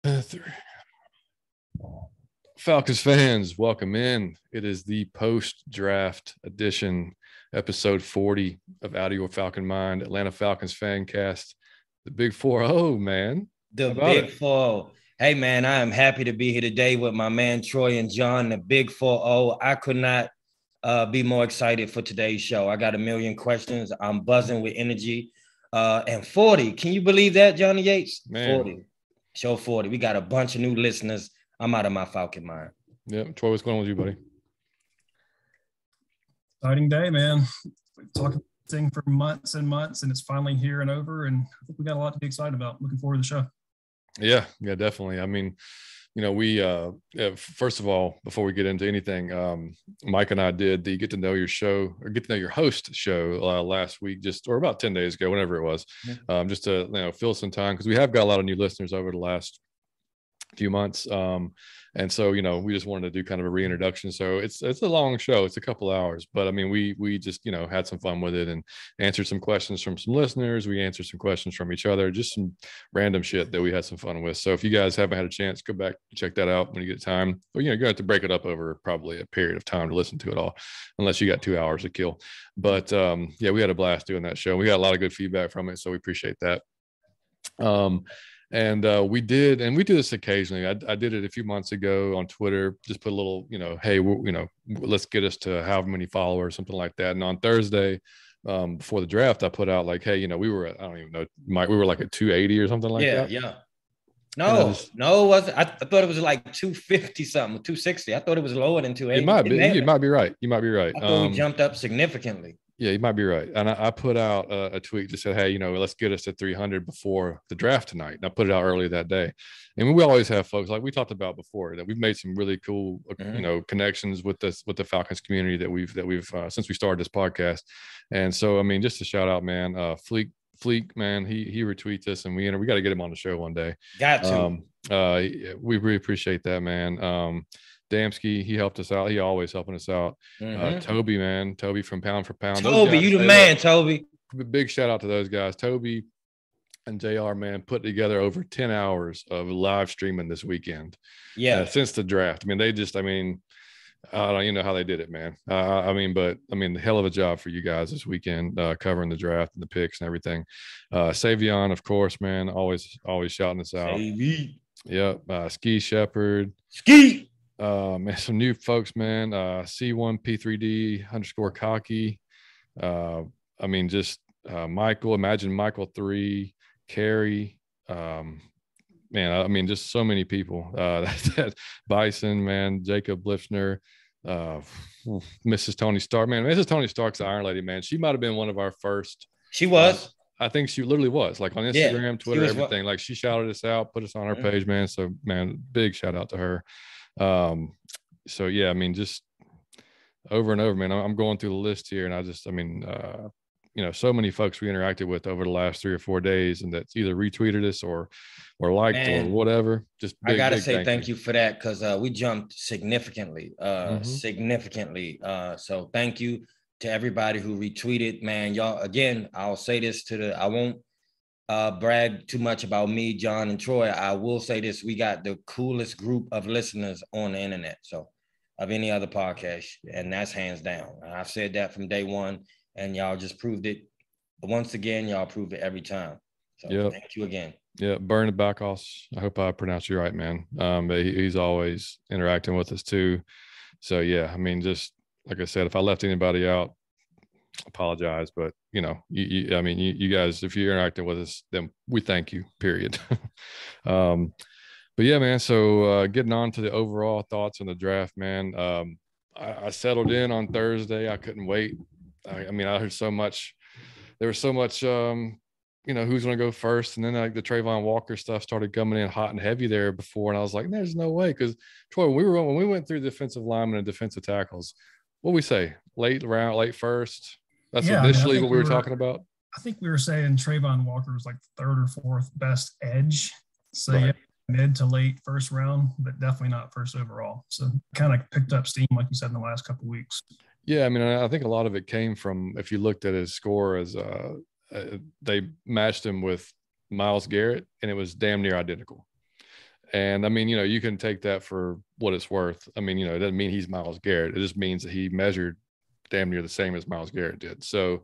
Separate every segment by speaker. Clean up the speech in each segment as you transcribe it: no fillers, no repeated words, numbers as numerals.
Speaker 1: Three. Falcons fans, welcome in. It is the post-draft edition, episode 40 of Out of Your Falcon Mind, Atlanta Falcons fan cast. The Big 4-0, man.
Speaker 2: The Big 4. Hey, man, I am happy to be here today with my man Troy and John, the Big 4-0. I could not be more excited for today's show. I got a million questions. I'm buzzing with energy. And 40, can you believe that, Johnny Yates?
Speaker 1: Man.
Speaker 2: 40. Show 40. We got a bunch of new listeners. I'm out of my Falcon mind.
Speaker 1: Yeah, Troy, what's going on with you, buddy?
Speaker 3: Exciting day, man. We've talked about this thing for months and months, and it's finally here and over. And I think we got a lot to be excited about. Looking forward to the show.
Speaker 1: Yeah, definitely. I mean, we first of all, before we get into anything, Mike and I did the Get to Know Your Show or Get to Know Your Host show last week, or about 10 days ago, whenever it was, just to fill some time because we have got a lot of new listeners over the last few months. And so, we just wanted to do kind of a reintroduction. So it's a long show. It's a couple hours, but I mean, we just, had some fun with it and answered some questions from some listeners. We answered some questions from each other, just some random shit that we had some fun with. So if you guys haven't had a chance, go back and check that out when you get time. Or, you're going to have to break it up over probably a period of time to listen to it all, unless you got 2 hours to kill. But we had a blast doing that show. We got a lot of good feedback from it. So we appreciate that. And we do this occasionally. I did it a few months ago on Twitter, just put a little, hey, let's get us to however many followers, something like that. And on Thursday, before the draft, I put out like, hey, we were, I don't even know, Mike, we were like at 280 or something like that.
Speaker 2: Yeah. No, it wasn't. I thought it was like 250 something, 260. I thought it was lower than 280.
Speaker 1: It might be. You might be right.
Speaker 2: I thought we jumped up significantly.
Speaker 1: Yeah, you might be right. And I put out a tweet that said, hey, let's get us to 300 before the draft tonight. And I put it out early that day. And we always have folks, like we talked about before, that we've made some really cool, connections with the Falcons community that we've since we started this podcast. And so, I mean, just a shout out, man, Fleek, man, he retweets us, and we got to get him on the show one day.
Speaker 2: Got to.
Speaker 1: We really appreciate that, man. Damsky, he helped us out. He always helping us out. Toby from Pound for Pound.
Speaker 2: Toby, you the man, Toby.
Speaker 1: Big shout out to those guys. Toby and JR, man, put together over 10 hours of live streaming this weekend.
Speaker 2: Yeah.
Speaker 1: Since the draft. I mean, I don't even know how they did it, man. The hell of a job for you guys this weekend, covering the draft and the picks and everything. Savion, of course, man, always shouting us out. Yep. Ski Shepherd. Man, some new folks, man. C1P3D _ cocky. Michael, Imagine Michael 3, Carrie. Just so many people. That Bison, man, Jacob Lifner, Mrs. Tony Stark, man. Mrs. Tony Stark's the Iron Lady, man. She might have been one of our first.
Speaker 2: She was.
Speaker 1: I think she literally was, like on Instagram, Twitter, everything. Like she shouted us out, put us on her page, man. So, man, big shout out to her. Just over and over, man. I'm going through the list here, and so many folks we interacted with over the last 3 or 4 days, and that's either retweeted us or liked or whatever. Just
Speaker 2: I gotta say thank you for that, because we jumped significantly. So thank you to everybody who retweeted, man. Y'all, again, I'll say this I won't brag too much about me, John, and Troy. I will say this: we got the coolest group of listeners on the internet, so of any other podcast, and that's hands down. I've said that from day one, and y'all just proved it once again. Y'all proved it every time. So Thank you again.
Speaker 1: Yeah, Burn the Backhouse. I hope I pronounced you right, man. But he's always interacting with us too. So yeah, just like I said, if I left anybody out, apologize, but you guys, if you're interacting with us, then we thank you, period. But yeah, man, so getting on to the overall thoughts on the draft, man. I settled in on Thursday. I couldn't wait. I heard so much. There was so much who's going to go first, and then like the Trayvon Walker stuff started coming in hot and heavy there before, and I was like, there's no way, because Troy, when we went through defensive linemen and defensive tackles, what we say, late first. That's initially what we were talking about.
Speaker 3: I think we were saying Trayvon Walker was like third or fourth best edge. So
Speaker 1: right.
Speaker 3: Mid to late first round, but definitely not first overall. So kind of picked up steam, like you said, in the last couple of weeks.
Speaker 1: Yeah, I think a lot of it came from, if you looked at his score as they matched him with Myles Garrett, and it was damn near identical. And I mean, you know, you can take that for what it's worth. I mean, you know, it doesn't mean he's Myles Garrett. It just means that he measured damn near the same as Myles Garrett did. So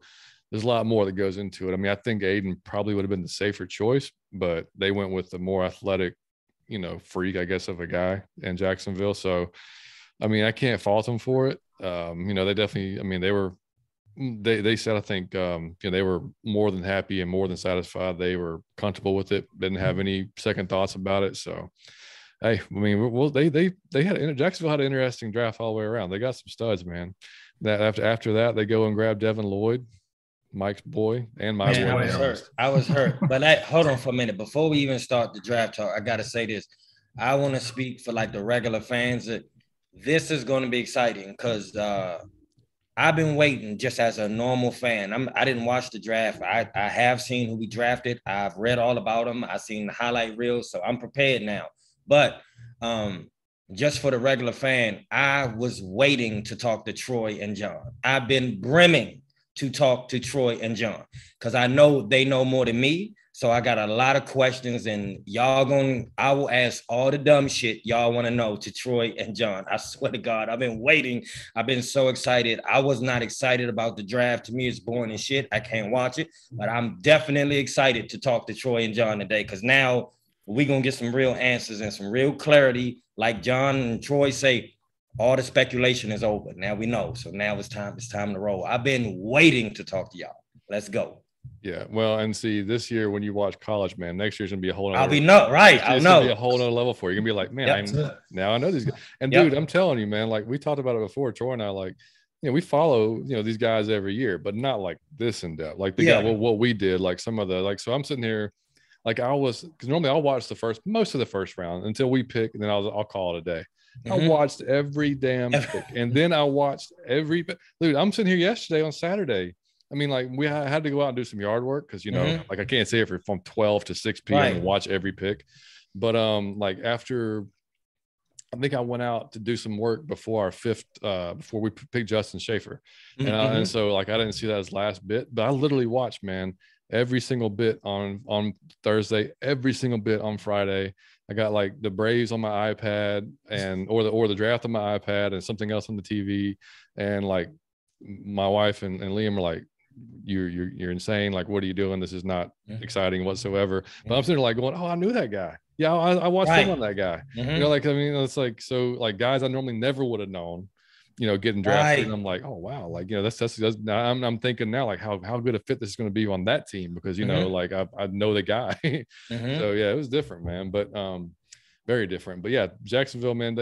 Speaker 1: there's a lot more that goes into it. I mean, I think Aiden probably would have been the safer choice, but they went with the more athletic, you know, freak, I guess, of a guy in Jacksonville. So, I mean, I can't fault them for it. You know, they definitely, I mean, they said, I think, you know, they were more than happy and more than satisfied. They were comfortable with it. Didn't have any second thoughts about it. So, hey, I mean, well, they had Jacksonville had an interesting draft all the way around. They got some studs, man. That after that, they go and grab Devin Lloyd, Mike's boy, and my boy.
Speaker 2: I was hurt. But hold on for a minute. Before we even start the draft talk, I got to say this. I want to speak for like the regular fans that this is going to be exciting because I've been waiting just as a normal fan. I didn't watch the draft. I have seen who we drafted. I've read all about them. I've seen the highlight reels, so I'm prepared now. But just for the regular fan, I was waiting to talk to Troy and John. I've been brimming to talk to Troy and John because I know they know more than me. So I got a lot of questions, and I will ask all the dumb shit y'all want to know to Troy and John. I swear to God, I've been waiting. I've been so excited. I was not excited about the draft. To me, it's boring as shit. I can't watch it, but I'm definitely excited to talk to Troy and John today because now we're going to get some real answers and some real clarity. Like John and Troy say, all the speculation is over. Now we know. So now it's time to roll. I've been waiting to talk to y'all. Let's go.
Speaker 1: Yeah, well, and see, this year when you watch college, man, next year's gonna be a whole nother.
Speaker 2: I'll know.
Speaker 1: Be a whole nother level for you. You're gonna be like, man, now I know these guys. And dude, I'm telling you, man, like we talked about it before. Troy and I, like, you know, we follow, you know, these guys every year, but not like this in depth. Like what we did, like some of the, like, so I'm sitting here, like because normally I'll watch most of the first round until we pick, and then I'll call it a day. I watched every damn pick, and then I watched every. Dude, I'm sitting here yesterday on Saturday. I mean, like we had to go out and do some yard work because, you know, like I can't stay here from 12 to 6 p.m. and watch every pick. But like after, I think I went out to do some work before our before we picked Justin Schaefer. And so like I didn't see that as last bit, but I literally watched, man, every single bit on Thursday, every single bit on Friday. I got like the Braves on my iPad or the draft on my iPad and something else on the TV. And like my wife and Liam are like, you're insane. Like, what are you doing? This is not exciting whatsoever. But I'm sitting there like going, oh, I knew that guy. Yeah, I watched him on that guy. You know, like, I mean, it's like, so like guys I normally never would have known, you know, getting drafted. And I'm like, oh wow, like, you know, that's I'm thinking now like how good a fit this is going to be on that team because, you know, like I know the guy. So yeah, it was different, man. But very different. But yeah, Jacksonville, man,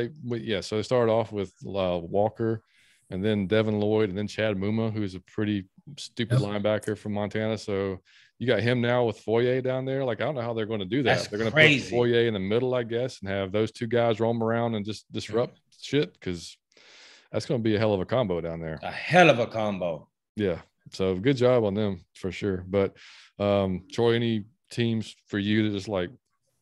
Speaker 1: so they started off with Walker, and then Devin Lloyd, and then Chad Muma, who's a pretty stupid linebacker from Montana. So you got him now with Foye down there. Like, I don't know how they're going to do that. They're going to put Foye in the middle, I guess, and have those two guys roam around and just disrupt shit, because that's going to be a hell of a combo down there. A
Speaker 2: hell of a combo.
Speaker 1: Yeah. So good job on them for sure. But Troy, any teams for you that just like,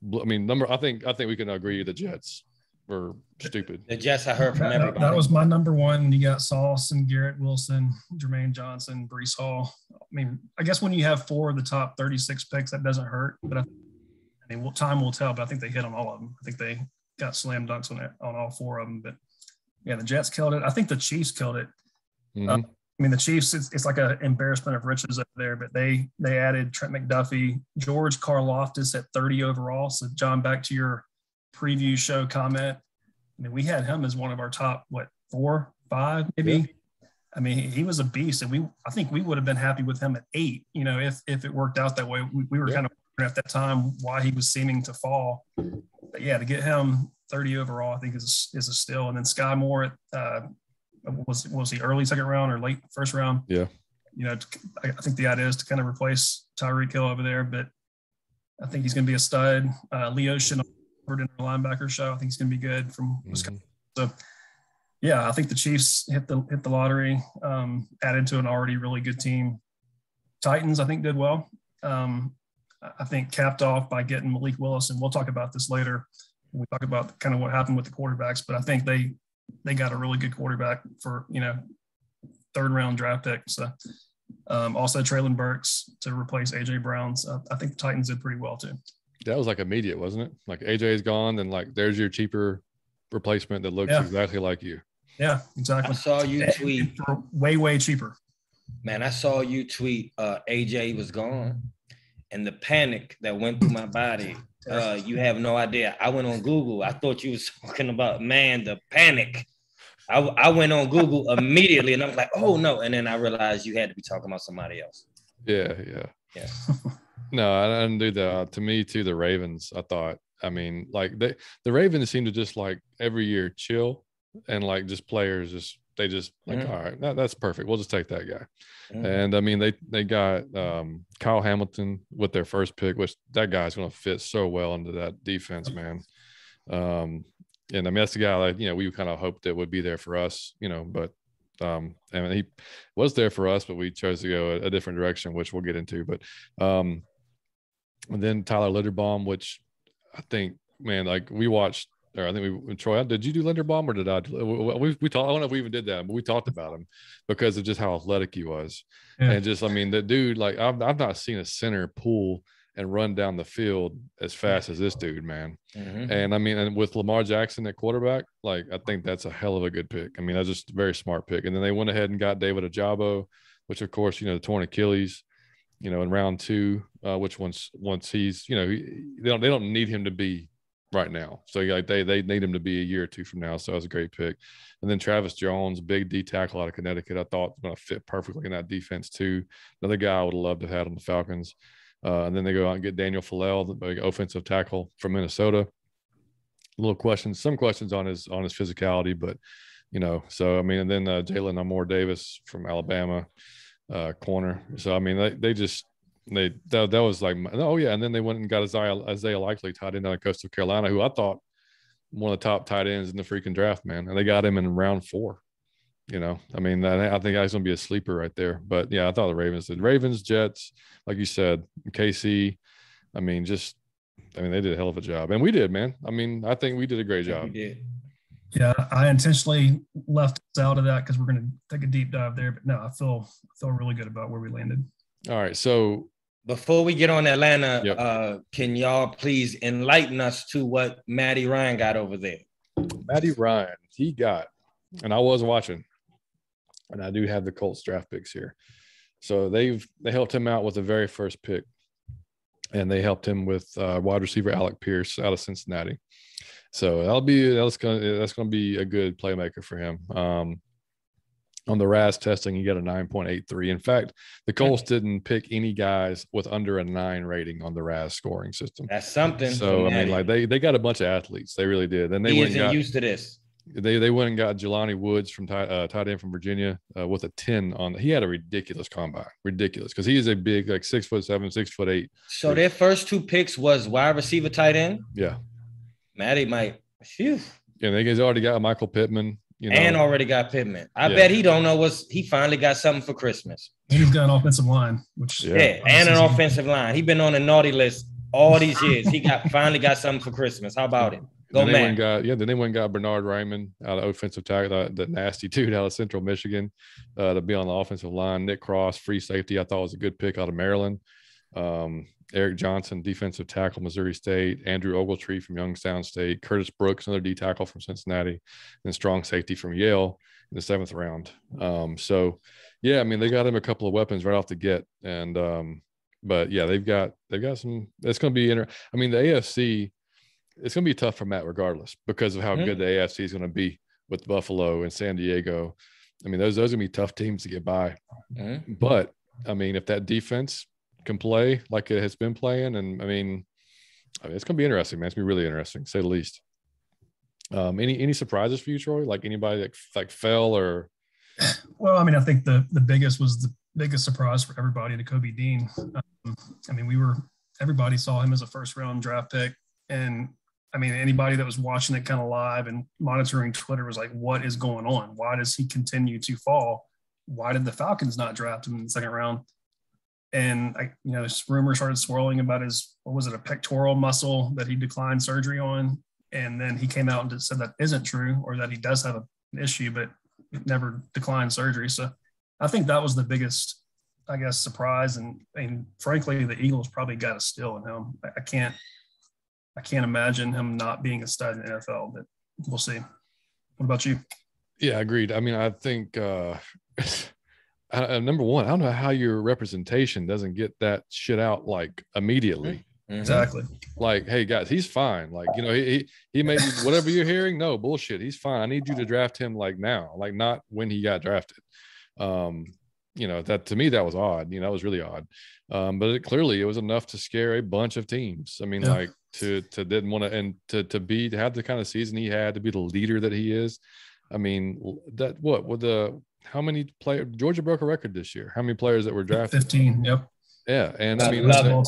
Speaker 1: I mean, I think we can agree the Jets were stupid.
Speaker 2: The Jets, I heard from everybody.
Speaker 3: That was my number one. You got Sauce and Garrett Wilson, Jermaine Johnson, Breece Hall. I mean, I guess when you have 4 of the top 36 picks, that doesn't hurt. But I mean, time will tell. But I think they hit on all of them. I think they got slam dunks on all 4 of them. But yeah, the Jets killed it. I think the Chiefs killed it. I mean, the Chiefs, it's like an embarrassment of riches up there. But they added Trent McDuffie, George Karlaftis at 30 overall. So John, back to your preview show comment. I mean, we had him as one of our top, 4, 5, maybe. Yeah. I mean, he was a beast, and I think we would have been happy with him at 8. You know, if it worked out that way, we were kind of wondering at that time why he was seeming to fall. But yeah, to get him 30 overall, I think is a steal. And then Sky Moore at was he early second round or late first round?
Speaker 1: Yeah.
Speaker 3: You know, I think the idea is to kind of replace Tyreek Hill over there, but I think he's going to be a stud. Leo Chenal in the linebacker show, I think he's going to be good from Wisconsin. So yeah, I think the Chiefs hit the lottery, added to an already really good team. Titans, I think, did well. I think capped off by getting Malik Willis, and we'll talk about this later when we talk about kind of what happened with the quarterbacks, but I think they got a really good quarterback for, you know, 3rd round draft pick. So also Traylon Burks to replace AJ Brown. So I think the Titans did pretty well too.
Speaker 1: That was like immediate, wasn't it? Like AJ's gone, then like there's your cheaper replacement that looks exactly like you.
Speaker 3: Yeah, exactly.
Speaker 2: I saw you tweet
Speaker 3: for way cheaper.
Speaker 2: Man, I saw you tweet AJ was gone, and the panic that went through my body. You have no idea. I went on Google. I thought you was talking about, man, the panic. I went on Google immediately, and I was like, oh no. And then I realized you had to be talking about somebody else.
Speaker 1: Yeah. No, I didn't do that. To me, too, the Ravens, I thought, I mean, like the Ravens seem to just like every year chill, and like just players they just like, all right, that's perfect. We'll just take that guy. And I mean, they got Kyle Hamilton with their first pick, which that guy's going to fit so well into that defense, man. And I mean, that's the guy like, we kind of hoped that would be there for us, but I mean, he was there for us, but we chose to go a different direction, which we'll get into. But and then Tyler Linderbaum, which I think, man, like we watched, or I think Troy, did you do Linderbaum or did I? We talked, I don't know if we even did that, but we talked about him because of just how athletic he was. Yeah. And just, I mean, the dude, like I've not seen a center pull and run down the field as fast as this dude, man. And I mean, and with Lamar Jackson at quarterback, like I think that's a hell of a good pick. I mean, that's just a very smart pick. And then they went ahead and got David Ojabo, which of course, the torn Achilles, in round 2, which once he's, they don't need him to be right now. So like they need him to be a year or 2 from now. So that was a great pick. And then Travis Jones, big D tackle out of Connecticut, I thought was going to fit perfectly in that defense too. Another guy I would have loved to have had on the Falcons. And then they go out and get Daniel Fillell, the offensive tackle from Minnesota. Some questions on his physicality, but so I mean, and then Jalen Amore Davis from Alabama, corner. So I mean, that was like, oh yeah. And then they went and got Isaiah Likely, tight end out of Coastal Carolina, who I thought one of the top tight ends in the freaking draft, man. And they got him in round 4. I mean, I think he's going to be a sleeper right there. But yeah, I thought the Ravens, Jets, like you said, KC. I mean, they did a hell of a job, and we did, man. I mean, I think we did a great job.
Speaker 2: We did.
Speaker 3: Yeah, I intentionally left us out of that because we're going to take a deep dive there. But no, I feel really good about where we landed.
Speaker 1: All right, so
Speaker 2: before we get on Atlanta, can y'all please enlighten us to what Matty Ryan got over there?
Speaker 1: Matty Ryan, he got, and I was watching, and I do have the Colts draft picks here. So they helped him out with the very first pick, and they helped him with wide receiver Alec Pierce out of Cincinnati. So that's going to be a good playmaker for him. On the RAS testing, he got a 9.83. In fact, the Colts didn't pick any guys with under a 9 rating on the RAS scoring system.
Speaker 2: That's something.
Speaker 1: So I mean, like they got a bunch of athletes. They really did. And they
Speaker 2: isn't used to this.
Speaker 1: They went and got Jelani Woods from tight end from Virginia with a 10 on. He had a ridiculous combine, because he is a big, like 6'7", 6'8".
Speaker 2: So their first 2 picks was wide receiver, tight end.
Speaker 1: Yeah,
Speaker 2: Matty might. Phew.
Speaker 1: Yeah, they already got Michael Pittman.
Speaker 2: And already got Pittman. I bet he don't know he finally got something for Christmas.
Speaker 3: He's got an offensive line,
Speaker 2: and an offensive line. He's been on the naughty list all these years. He finally got something for Christmas. How about it? Then they went and got Bernard Raymond out of offensive tackle, the nasty dude out of Central Michigan, to be on the offensive line. Nick Cross, free safety, I thought was a good pick out of Maryland. Eric Johnson, defensive tackle, Missouri State. Andrew Ogletree from Youngstown State. Curtis Brooks, another D tackle from Cincinnati. And strong safety from Yale in the 7th round. So, yeah, I mean, they got him a couple of weapons right off the get. And but yeah, they've got some. It's going to be I mean, the AFC. It's going to be tough for Matt regardless because of how good the AFC is going to be with Buffalo and San Diego. I mean, those are going to be tough teams to get by. But, I mean, if that defense can play like it has been playing, and I mean it's going to be interesting, man. It's going to be really interesting, to say the least. Any surprises for you, Troy? Like anybody that like fell or?
Speaker 3: Well, I mean, I think the biggest was the biggest surprise for everybody to Kobe Dean. I mean, everybody saw him as a first-round draft pick, and I mean, anybody that was watching it kind of live and monitoring Twitter was like, what is going on? Why does he continue to fall? Why did the Falcons not draft him in the 2nd round? And this rumor started swirling about a pectoral muscle that he declined surgery on. And then he came out and said that isn't true, or that he does have an issue, but never declined surgery. So I think that was the biggest, I guess, surprise. And frankly, the Eagles probably got a steal in him. I can't I can't imagine him not being a stud in the NFL, but we'll see. What about you?
Speaker 1: Yeah, agreed. I mean, I think number one, I don't know how your representation doesn't get that shit out like immediately.
Speaker 2: Mm-hmm.
Speaker 3: Exactly.
Speaker 1: Like, hey guys, he's fine. Like, you know, he may be whatever you're hearing. No bullshit. He's fine. I need you to draft him like now, like not when he got drafted. You know, that to me that was odd. You know, that was really odd. But clearly it was enough to scare a bunch of teams. I mean, like to didn't want to, and to have the kind of season he had, to be the leader that he is. I mean, that what with the how many players Georgia broke a record this year? How many players that were drafted?
Speaker 3: 15. Yep.
Speaker 1: Yeah, and I mean,
Speaker 2: love it.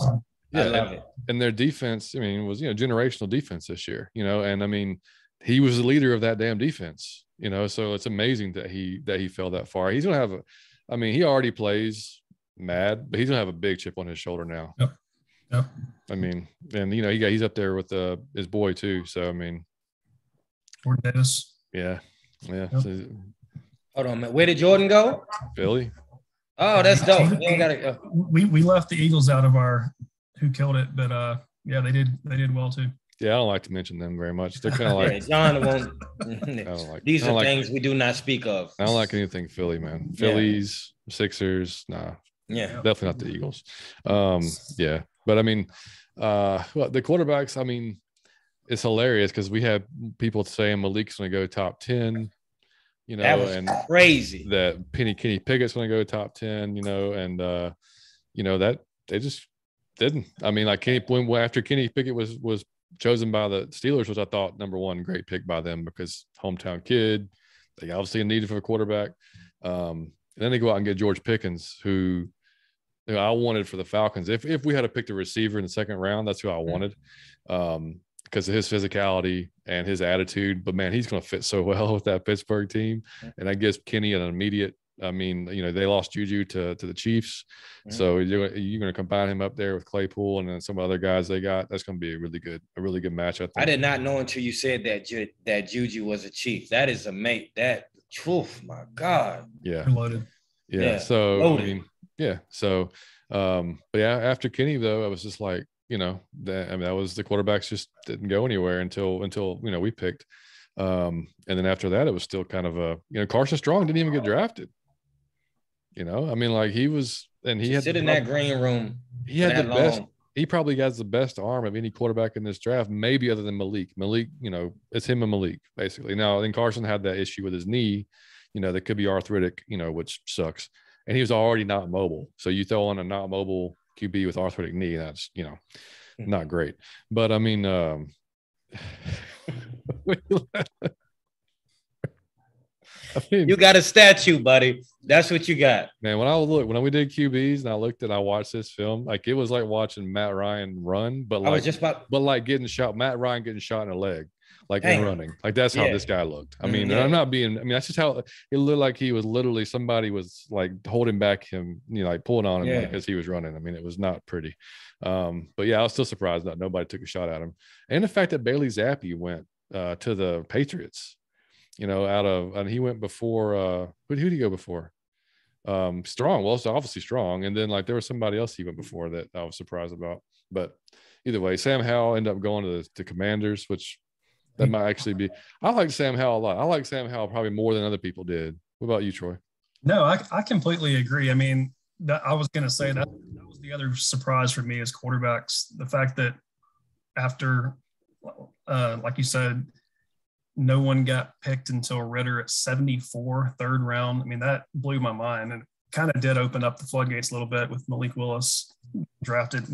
Speaker 1: Yeah,
Speaker 2: I love it.
Speaker 1: And their defense, I mean, was, you know, generational defense this year, you know, and I mean, he was the leader of that damn defense, you know, so it's amazing that he fell that far. He's gonna have he already plays mad, but he's gonna have a big chip on his shoulder now.
Speaker 3: Yep.
Speaker 1: I mean, and you know, he's up there with his boy too. So I mean,
Speaker 3: Jordan Davis.
Speaker 1: Yeah. Yep. So,
Speaker 2: hold on, man. Where did Jordan go?
Speaker 1: Philly.
Speaker 2: Oh, that's dope.
Speaker 3: We left the Eagles out of our who killed it, but yeah, they did well too.
Speaker 1: Yeah, I don't like to mention them very much. They're kind of like
Speaker 2: John won't. These are things we do not speak of.
Speaker 1: I don't like anything Philly, man. Phillies, Sixers, nah.
Speaker 2: Yeah,
Speaker 1: definitely not the Eagles. Yeah, but I mean, the quarterbacks. I mean, it's hilarious because we had people saying Malik's going to go top 10. You know,
Speaker 2: that was
Speaker 1: and
Speaker 2: crazy.
Speaker 1: That Kenny Pickett's going to go top 10. You know, and you know that they just didn't. I mean, like after Kenny Pickett was chosen by the Steelers, which I thought number one, great pick by them because hometown kid, they obviously needed for a quarterback. And then they go out and get George Pickens, who I wanted for the Falcons. If we had to pick the receiver in the second round, that's who I wanted. Because of his physicality and his attitude, but man, he's going to fit so well with that Pittsburgh team. And I guess Kenny an immediate. I mean, you know, they lost Juju to the Chiefs, so you're going to combine him up there with Claypool and then some other guys they got. That's going to be a really good match. I think.
Speaker 2: I did not know until you said that Juju was a Chief. That is amazing. That truth, my God.
Speaker 1: Yeah.
Speaker 3: Loaded.
Speaker 1: Yeah. So loaded. I mean, yeah. So, but yeah, after Kenny though, I was just like, you know, that was the quarterbacks just didn't go anywhere until you know we picked, and then after that it was still kind of Carson Strong didn't even get drafted. You know, I mean, like he was, and he had
Speaker 2: sit in that green room.
Speaker 1: He had the best. He probably has the best arm of any quarterback in this draft, maybe other than Malik. Malik, you know, it's him and Malik basically. Now, then Carson had that issue with his knee, you know, that could be arthritic, you know, which sucks. And he was already not mobile, so you throw on a not mobile QB with arthritic knee, that's, you know, not great. But I mean,
Speaker 2: you got a statue, buddy. That's what you got.
Speaker 1: Man, when we did QBs and I watched this film, like it was like watching Matt Ryan run, but like getting shot, Matt Ryan getting shot in the leg, like in running. Like that's how this guy looked. I mean, I'm not being, I mean, that's just how it looked like he was literally somebody was like holding back him, you know, like pulling on him because he was running. I mean, it was not pretty. But yeah, I was still surprised that nobody took a shot at him. And the fact that Bailey Zappi went to the Patriots. You know, and he went before. Who did he go before? Strong. Well, it's obviously Strong, and then like there was somebody else he went before that I was surprised about. But either way, Sam Howell ended up going to the Commanders, which that might actually be. I like Sam Howell a lot. I like Sam Howell probably more than other people did. What about you, Troy?
Speaker 3: No, I completely agree. I mean, I was going to say that was the other surprise for me as quarterbacks. The fact that after, like you said, no one got picked until Ritter at 74, third round. I mean, that blew my mind and kind of did open up the floodgates a little bit with Malik Willis drafted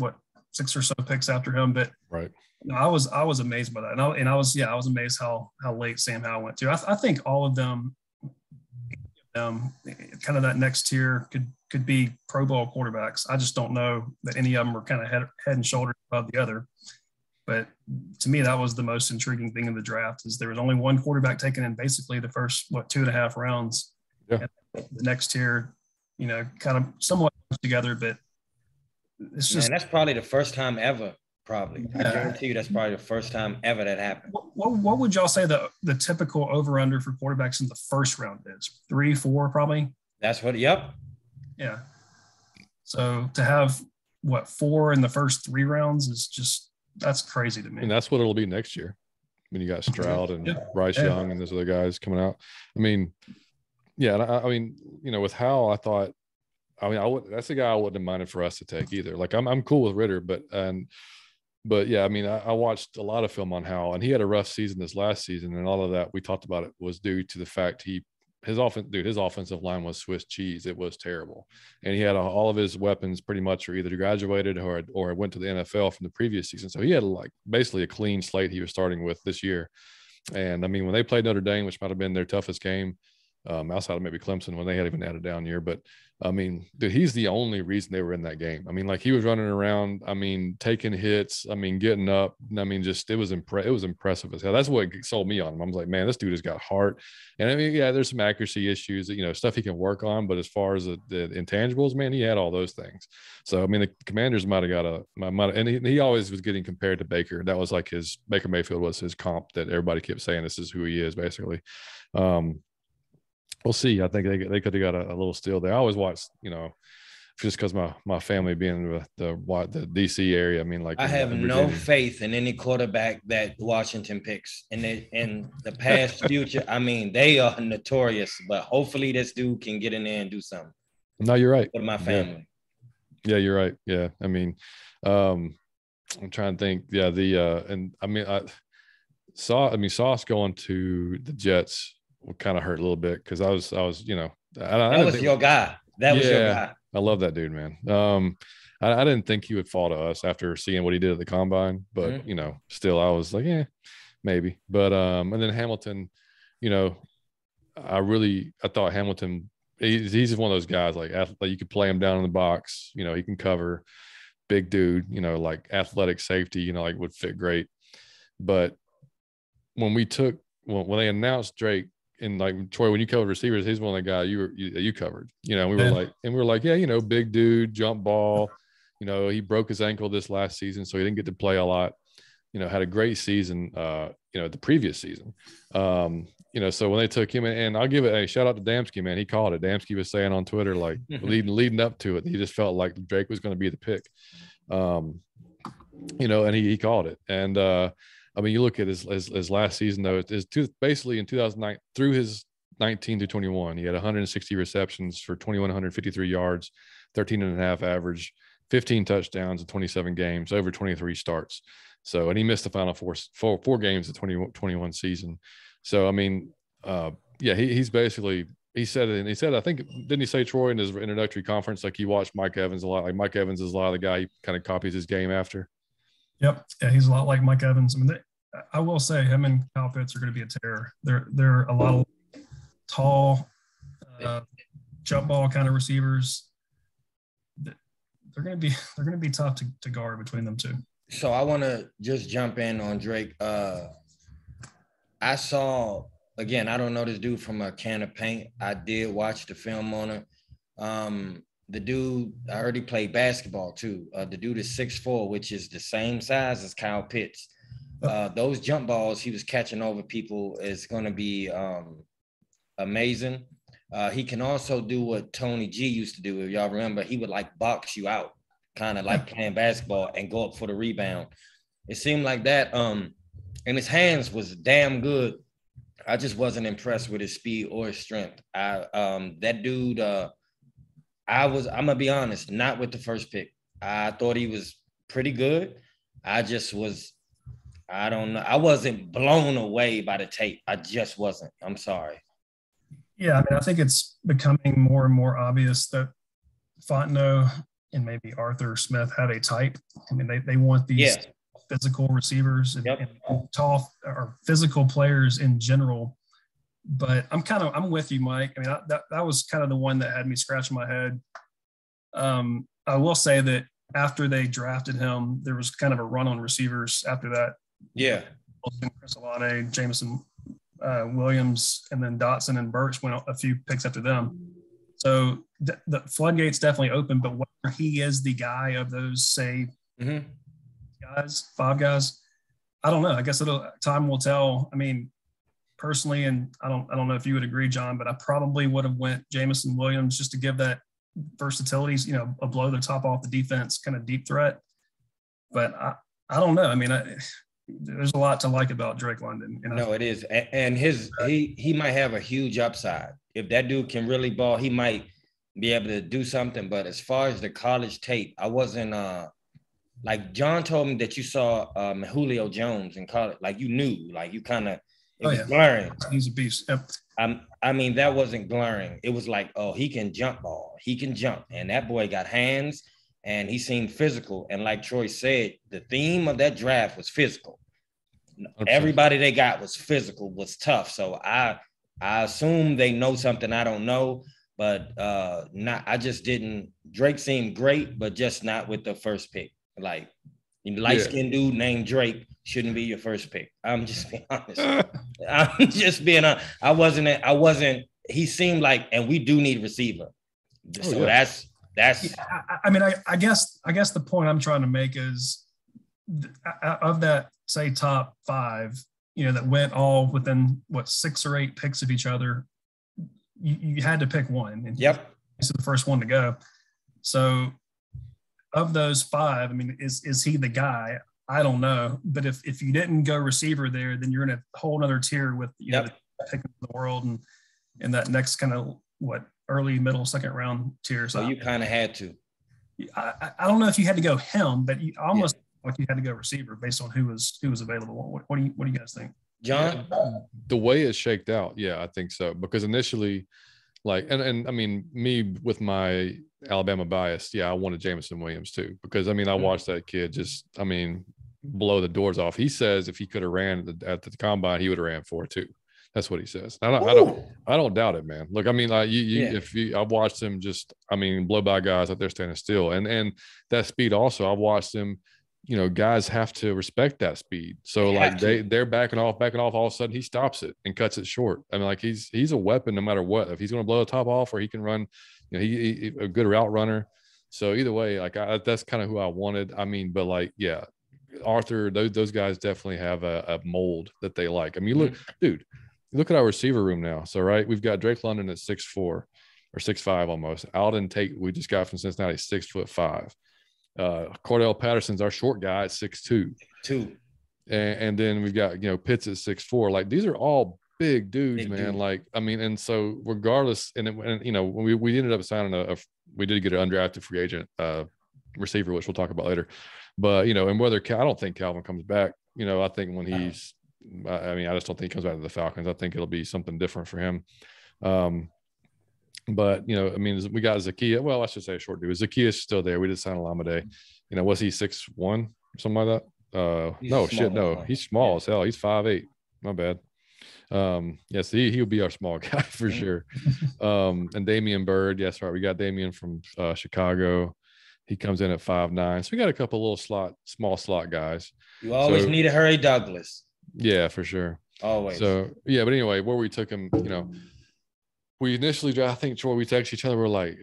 Speaker 3: 6 or so picks after him. But
Speaker 1: right,
Speaker 3: I was amazed by that, and I was amazed how late Sam Howell went to. I think all of them, kind of that next tier could be Pro Bowl quarterbacks. I just don't know that any of them were kind of head and shoulders above the other. But to me, that was the most intriguing thing in the draft is there was only one quarterback taken in basically the first, 2.5 rounds.
Speaker 1: Yeah.
Speaker 3: And the next tier, you know, kind of somewhat together, but it's just.
Speaker 2: Man, that's probably the first time ever, probably. I guarantee you that's probably the first time ever that happened.
Speaker 3: What would y'all say the typical over-under for quarterbacks in the first round is? 3, 4 probably?
Speaker 2: That's what, yep.
Speaker 3: Yeah. So to have, 4 in the first 3 rounds is just That's crazy to me.
Speaker 1: And that's what it'll be next year. When you got Stroud and Bryce Young and those other guys coming out. I mean, yeah, and I mean, you know, with Howell, I thought, I mean, that's a guy I wouldn't have minded for us to take either. Like I'm cool with Ritter, but yeah, I mean, I watched a lot of film on Howell, and he had a rough season this last season, and all of that we talked about it was due to the fact his offensive line was Swiss cheese. It was terrible, and he had all of his weapons pretty much are either graduated or went to the NFL from the previous season. So he had like basically a clean slate he was starting with this year. And I mean, when they played Notre Dame, which might have been their toughest game, outside of maybe Clemson when they had even had a down year, but I mean, dude, he's the only reason they were in that game. I mean, like he was running around, I mean, taking hits, I mean, getting up. I mean, just it was impressive as hell. That's what sold me on him. I was like, man, this dude has got heart. And I mean, yeah, there's some accuracy issues, you know, stuff he can work on. But as far as the intangibles, man, he had all those things. So I mean, the Commanders might have and he always was getting compared to Baker. That was like Baker Mayfield was his comp that everybody kept saying this is who he is basically. We'll see. I think they could have got a little steal there. I always watch, you know, just because my family being the DC area. I mean, like
Speaker 2: I have no faith in any quarterback that Washington picks in the past future. I mean, they are notorious, but hopefully this dude can get in there and do something.
Speaker 1: No, you're right.
Speaker 2: With my family.
Speaker 1: Yeah, you're right. Yeah, I mean, I'm trying to think. Yeah, and I mean, Sauce going to the Jets will kind of hurt a little bit because I was, you know,
Speaker 2: that was your guy. That was your guy.
Speaker 1: I love that dude, man. I didn't think he would fall to us after seeing what he did at the combine, but you know, still I was like, yeah, maybe. But and then Hamilton, you know, I thought Hamilton, he's just one of those guys like you could play him down in the box, you know, he can cover, big dude, you know, like athletic safety, you know, like would fit great. But when they announced Drake, and like Troy, when you covered receivers, he's one of the guys you covered. You know, we were like, yeah, you know, big dude, jump ball. You know, he broke his ankle this last season, so he didn't get to play a lot. You know, had a great season. You know, the previous season. You know, so when they took him, and I'll give it a shout out to Damsky, man. He called it. Damsky was saying on Twitter, like leading up to it, he just felt like Drake was going to be the pick. You know, and he called it, and I mean, you look at his last season, though, basically in 2009 through his 19 to 21, he had 160 receptions for 2,153 yards, 13.5 average, 15 touchdowns in 27 games, over 23 starts. So, and he missed the final four games of the 2021 season. So, I mean, yeah, he's basically, he said, I think, didn't he say, Troy, in his introductory conference, like he watched Mike Evans a lot. Like Mike Evans is a lot of the guy he kind of copies his game after.
Speaker 3: Yep. Yeah, he's a lot like Mike Evans. I mean, I will say him and Kyle Pitts are going to be a terror. They're a lot of tall, jump ball kind of receivers. They're going to be tough to guard between them two.
Speaker 2: So I want to just jump in on Drake. I saw, again, I don't know this dude from a can of paint. I did watch the film on it. The dude, I heard he played basketball too. The dude is 6'4", which is the same size as Kyle Pitts. Those jump balls he was catching over people is going to be amazing. He can also do what Tony G used to do. If y'all remember, he would like box you out, kind of like playing basketball and go up for the rebound. It seemed like that. And his hands was damn good. I just wasn't impressed with his speed or his strength. That dude, I'm gonna be honest, not with the first pick. I thought he was pretty good. I don't know. I wasn't blown away by the tape. I just wasn't. I'm sorry.
Speaker 3: Yeah, I mean, I think it's becoming more and more obvious that Fontenot and maybe Arthur Smith have a type. I mean, they want these physical receivers and tall or physical players in general. But I'm with you, Mike. I mean, that was kind of the one that had me scratching my head. I will say that after they drafted him, there was kind of a run on receivers after that.
Speaker 2: Yeah.
Speaker 3: Chris Olave, Jameson Williams, and then Dotson and Burks went a few picks after them. So the floodgates definitely open, but whether he is the guy of those, say, five guys, I don't know. I guess time will tell. I mean, personally, and I don't know if you would agree, John, but I probably would have went Jameson Williams just to give that versatility, you know, a blow the top off the defense kind of deep threat. But I don't know. I mean, there's a lot to like about Drake London.
Speaker 2: No, it is. And he might have a huge upside. If that dude can really ball, he might be able to do something. But as far as the college tape, I wasn't like John told me that you saw Julio Jones in college. Like you knew, like you kind of it was glaring.
Speaker 3: He's a beast. Yep.
Speaker 2: I mean, that wasn't glaring. It was like, oh, he can jump ball. He can jump. And that boy got hands and he seemed physical. And like Troy said, the theme of that draft was physical. 100%. Everybody they got was physical, was tough. So I assume they know something I don't know, but I just didn't. Drake seemed great, but just not with the first pick. Like, light-skinned dude named Drake shouldn't be your first pick. I'm just being honest. I'm just being honest. I wasn't. He seemed like, and we do need receiver. So that's. Yeah,
Speaker 3: I mean, I guess the point I'm trying to make is of that, say, top 5, that went all within 6 or 8 picks of each other. You had to pick one. And
Speaker 2: yep.
Speaker 3: He's the first one to go. So of those 5, I mean, is he the guy? I don't know. But if you didn't go receiver there, then you're in a whole other tier with the pick in the world and that next kind of early, middle, second round tier.
Speaker 2: So you kind of had to.
Speaker 3: I don't know if you had to go him, but you almost like you had to go receiver based on who was available. What do you guys think?
Speaker 2: John?
Speaker 1: The way it shaked out, yeah, I think so. Because initially, and I mean, me with my Alabama bias, yeah, I wanted Jameson Williams too. Because, I mean, I watched that kid blow the doors off. He says if he could have ran at the combine, he would have ran 4.2. That's what he says. I don't doubt it, man. Look, I mean, I've watched him blow by guys out there standing still. And that speed also, I've watched him, guys have to respect that speed. So they're backing off, all of a sudden he stops it and cuts it short. I mean, like he's a weapon no matter what. If he's going to blow the top off or he can run, he a good route runner. So either way, that's kind of who I wanted. I mean, but Arthur, those guys definitely have a mold that they like. I mean, look at our receiver room now. So, right, we've got Drake London at 6'4" or 6'5" almost. Alden Tate, we just got from Cincinnati, 6'5". Cordell Patterson's our short guy at 6'2". And then we've got, Pitts at 6'4". Like, these are all big dudes, man. Like, I mean, and so regardless, and we ended up signing we did get an undrafted free agent receiver, which we'll talk about later. But, and whether I don't think Calvin comes back, I think when he's, I just don't think he comes back to the Falcons. I think it'll be something different for him. But, I mean, we got Zacchaeus. Well, I should say a short dude. Zacchaeus is still there. We did sign Alameda. Was he 6'1" or something like that? No. He's small as hell. He's 5'8". My bad. Yes, he'll be our small guy for sure. And Damian Bird. Yes, right. We got Damian from Chicago. He comes in at 5'9". So we got a couple little small slot guys.
Speaker 2: You always need a Hurry Douglas.
Speaker 1: Yeah, for sure.
Speaker 2: Always.
Speaker 1: So, yeah, but anyway, where we took him, we initially, I think, Troy, we texted each other. We're like,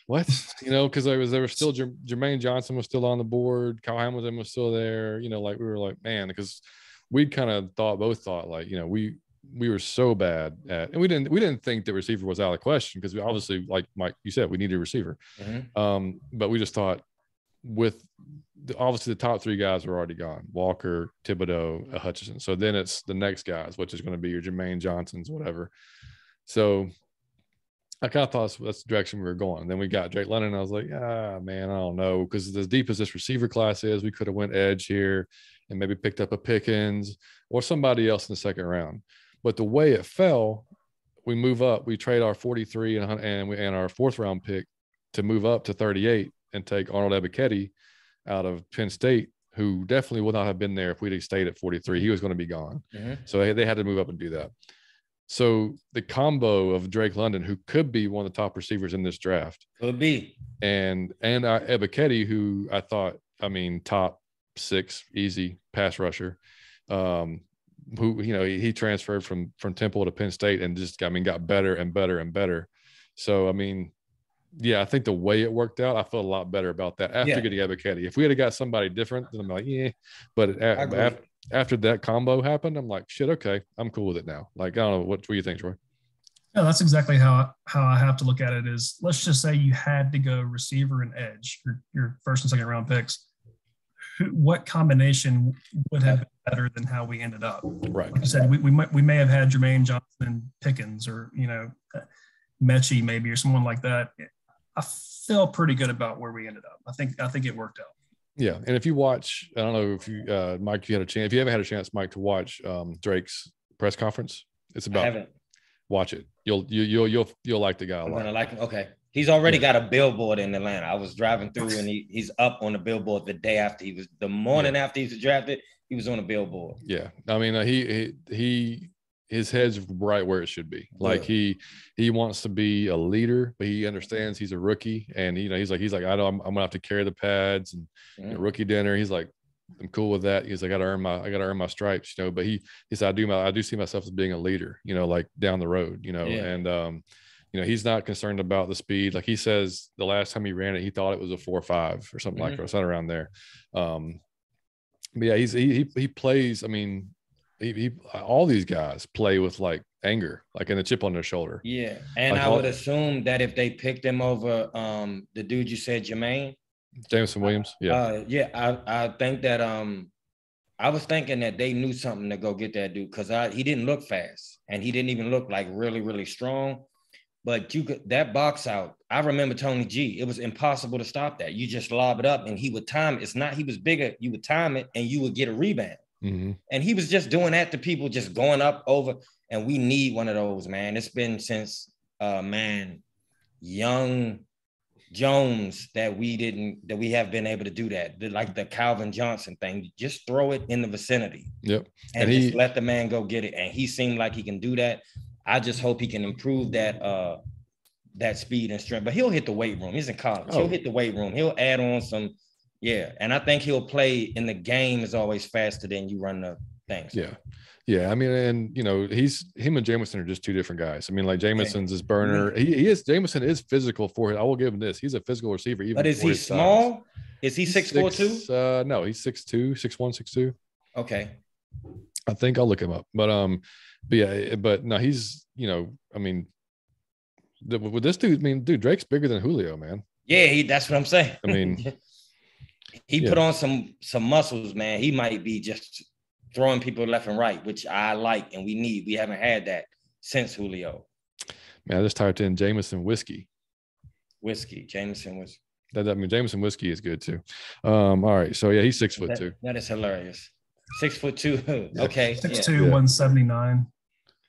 Speaker 1: what? Because there was still Jermaine Johnson was still on the board. Kyle Hamilton was still there. We were like, man, because we'd kind of both thought we were so bad at, and we didn't think the receiver was out of the question because we obviously, like Mike, you said, we needed a receiver.
Speaker 2: Mm-hmm.
Speaker 1: But we just thought obviously the top 3 guys are already gone: Walker, Thibodeau, Hutchinson. So then it's the next guys, which is going to be your Jermaine Johnsons, whatever. So I kind of thought that's the direction we were going. And then we got Drake London. And I was like, man, I don't know. Because as deep as this receiver class is, we could have went edge here and maybe picked up a Pickens or somebody else in the second round. But the way it fell, we move up. We trade our 43 and our 4th round pick to move up to 38 and take Arnold Ebiketie out of Penn State, who definitely would not have been there if we'd have stayed at 43. He was going to be gone.
Speaker 2: Mm-hmm.
Speaker 1: So they had to move up and do that. So the combo of Drake London, who could be one of the top receivers in this draft,
Speaker 2: could be,
Speaker 1: and Ebiketie, who I thought, top 6 easy pass rusher, who he transferred from Temple to Penn State and just got better and better and better. So yeah, I think the way it worked out, I felt a lot better about that after getting Ebiketie. If we had got somebody different, then I'm like, yeah. But after that combo happened, I'm like, shit, okay, I'm cool with it now. Like, I don't know, what do you think, Troy?
Speaker 3: Yeah, that's exactly how I have to look at it. Is, let's just say you had to go receiver and edge, your first and second round picks. what combination would have been better than how we ended up.
Speaker 1: Right.
Speaker 3: Like you said, we may have had Jermaine Johnson and Pickens, or Mechie maybe, or someone like that. I feel pretty good about where we ended up. I think it worked out.
Speaker 1: Yeah, and if you watch, I don't know if you, Mike, if you haven't had a chance, Mike, to watch Drake's press conference, it's about.
Speaker 2: I haven't.
Speaker 1: Watch it. You'll like the guy a lot.
Speaker 2: I'm gonna like him. Okay. He's already got a billboard in Atlanta. I was driving through and he's up on the billboard the day after the morning after he was drafted, he was on a billboard. Yeah.
Speaker 1: I mean, he his head's right where it should be. Like he wants to be a leader, but he understands he's a rookie, and he's like I know I'm gonna have to carry the pads and rookie dinner. He's like, I'm cool with that. He's like, I gotta earn my stripes, But he said, I do see myself as being a leader, like down the road, and he's not concerned about the speed. Like he says, the last time he ran it, he thought it was a 4.5 or something like that, something around there. But yeah, he plays. I mean, he all these guys play with like anger, like in a chip on their shoulder.
Speaker 2: Yeah, and like I would assume that if they picked him over the dude you said, Jameson
Speaker 1: Williams.
Speaker 2: I think that I was thinking that they knew something to go get that dude, because he didn't look fast and he didn't even look like really, really strong. But that box out, I remember Tony G. It was impossible to stop that. You just lob it up and he would time it. It's not he was bigger. You would time it and you would get a rebound.
Speaker 1: Mm-hmm.
Speaker 2: And he was just doing that to people, just going up over. And we need one of those, man. It's been since young Jones that we have been able to do that. Like the Calvin Johnson thing. Just throw it in the vicinity.
Speaker 1: Yep.
Speaker 2: And just let the man go get it. And he seemed like he can do that. I just hope he can improve that speed and strength. But he'll hit the weight room. He's in college. He'll hit the weight room. He'll add on some, and I think he'll play in the game is always faster than you run the things.
Speaker 1: Yeah. I mean, and him and Jameson are just two different guys. I mean, like Jameson's his burner. Jameson is physical for it. I will give him this. He's a physical receiver.
Speaker 2: But is he small? Is he 6'4" too?
Speaker 1: No, he's 6'2", 6'1", 6'2".
Speaker 2: Okay.
Speaker 1: I think I'll look him up. But no, he's, I mean, with this dude, Drake's bigger than Julio, man.
Speaker 2: Yeah, that's what I'm saying.
Speaker 1: I mean,
Speaker 2: he put on some muscles, man. He might be just throwing people left and right, which I like and we need. We haven't had that since Julio.
Speaker 1: Man, I just typed in Jameson whiskey.
Speaker 2: Jameson whiskey.
Speaker 1: Jameson whiskey is good too. All right, so yeah, he's 6'2".
Speaker 2: That is hilarious. 6'2". Okay.
Speaker 3: 6'2", 179.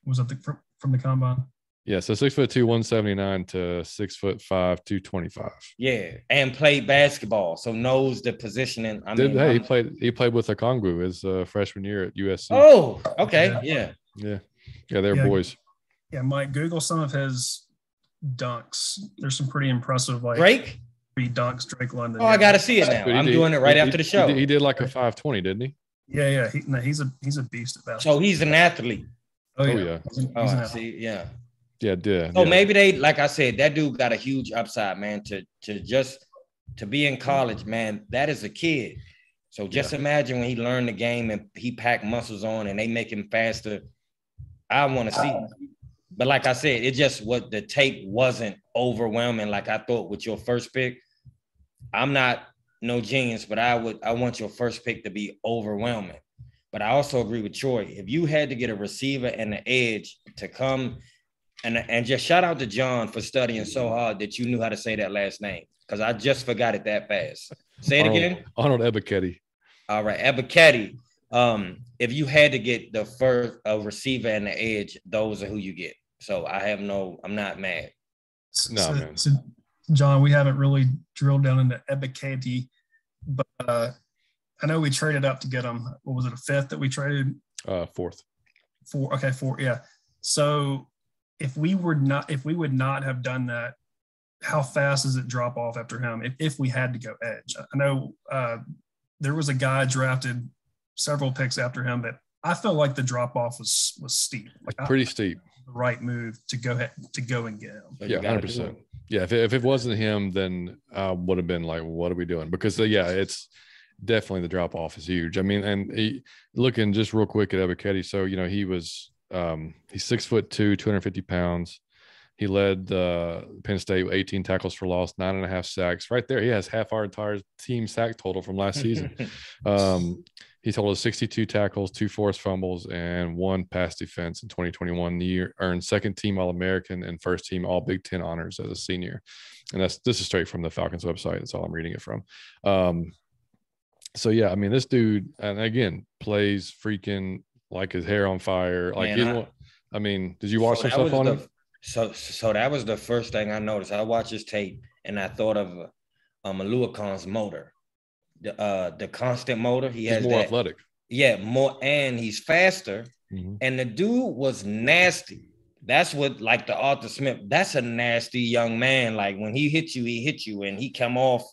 Speaker 3: Was that from the combine?
Speaker 1: Yeah, so 6'2", 179 to 6'5", 225.
Speaker 2: Yeah, and played basketball, so knows the positioning.
Speaker 1: He played with Okongwu his freshman year at USC.
Speaker 2: Oh, okay, yeah,
Speaker 1: they're boys.
Speaker 3: Yeah, Mike, Google some of his dunks. There's some pretty impressive, like
Speaker 2: Drake.
Speaker 3: 3 dunks, Drake London.
Speaker 2: Oh, I got to see it now. I'm doing it right after the show.
Speaker 1: He did like a 520, didn't he?
Speaker 3: Yeah. He's a beast at basketball.
Speaker 2: So he's an athlete.
Speaker 3: Oh yeah.
Speaker 2: See, yeah.
Speaker 1: Yeah.
Speaker 2: So maybe they, like I said, that dude got a huge upside, man. To be in college, man, that is a kid. So just imagine when he learned the game and he packed muscles on and they make him faster. I want to see. But like I said, it just what the tape wasn't overwhelming like I thought with your first pick. I'm not no genius, but I want your first pick to be overwhelming. But I also agree with Troy. If you had to get a receiver and an edge to come, and just shout out to John for studying so hard that you knew how to say that last name, because I just forgot it that fast. Say it again.
Speaker 1: Arnold Ebiketie.
Speaker 2: All right, Ebiketie. If you had to get the first receiver and the edge, those are who you get. So I'm not mad.
Speaker 1: Man.
Speaker 3: So, John, we haven't really drilled down into Ebiketie, but I know we traded up to get him. What was it, a 5th that we traded?
Speaker 1: 4th.
Speaker 3: 4. Okay, 4. Yeah. So if we would not have done that, how fast does it drop off after him? If we had to go edge, I know there was a guy drafted several picks after him that I felt like the drop off was steep, like
Speaker 1: pretty steep.
Speaker 3: The right move to go and get him.
Speaker 1: Yeah, 100%. Yeah, if it wasn't him, then I would have been like, what are we doing? Because it's definitely the drop off is huge. I mean, and looking just real quick at Ebiketie, so he was he's 6'2", 250 pounds. He led Penn State with 18 tackles for loss, 9.5 sacks. Right there, he has half our entire team sack total from last season. He totaled 62 tackles, 2 forced fumbles, and 1 pass defense in 2021. The year earned second team All-American and first team All Big Ten honors as a senior. And this is straight from the Falcons website. That's all I'm reading it from. So yeah, I mean, this dude, and again, plays freaking like his hair on fire. Like, man, I mean, did you watch some stuff on him?
Speaker 2: So that was the first thing I noticed. I watched his tape and I thought of Maluakon's motor. The constant motor. He's
Speaker 1: more athletic.
Speaker 2: Yeah, more, and he's faster. Mm-hmm. And the dude was nasty. That's what, like the Arthur Smith, that's a nasty young man. Like when he hit you, and he come off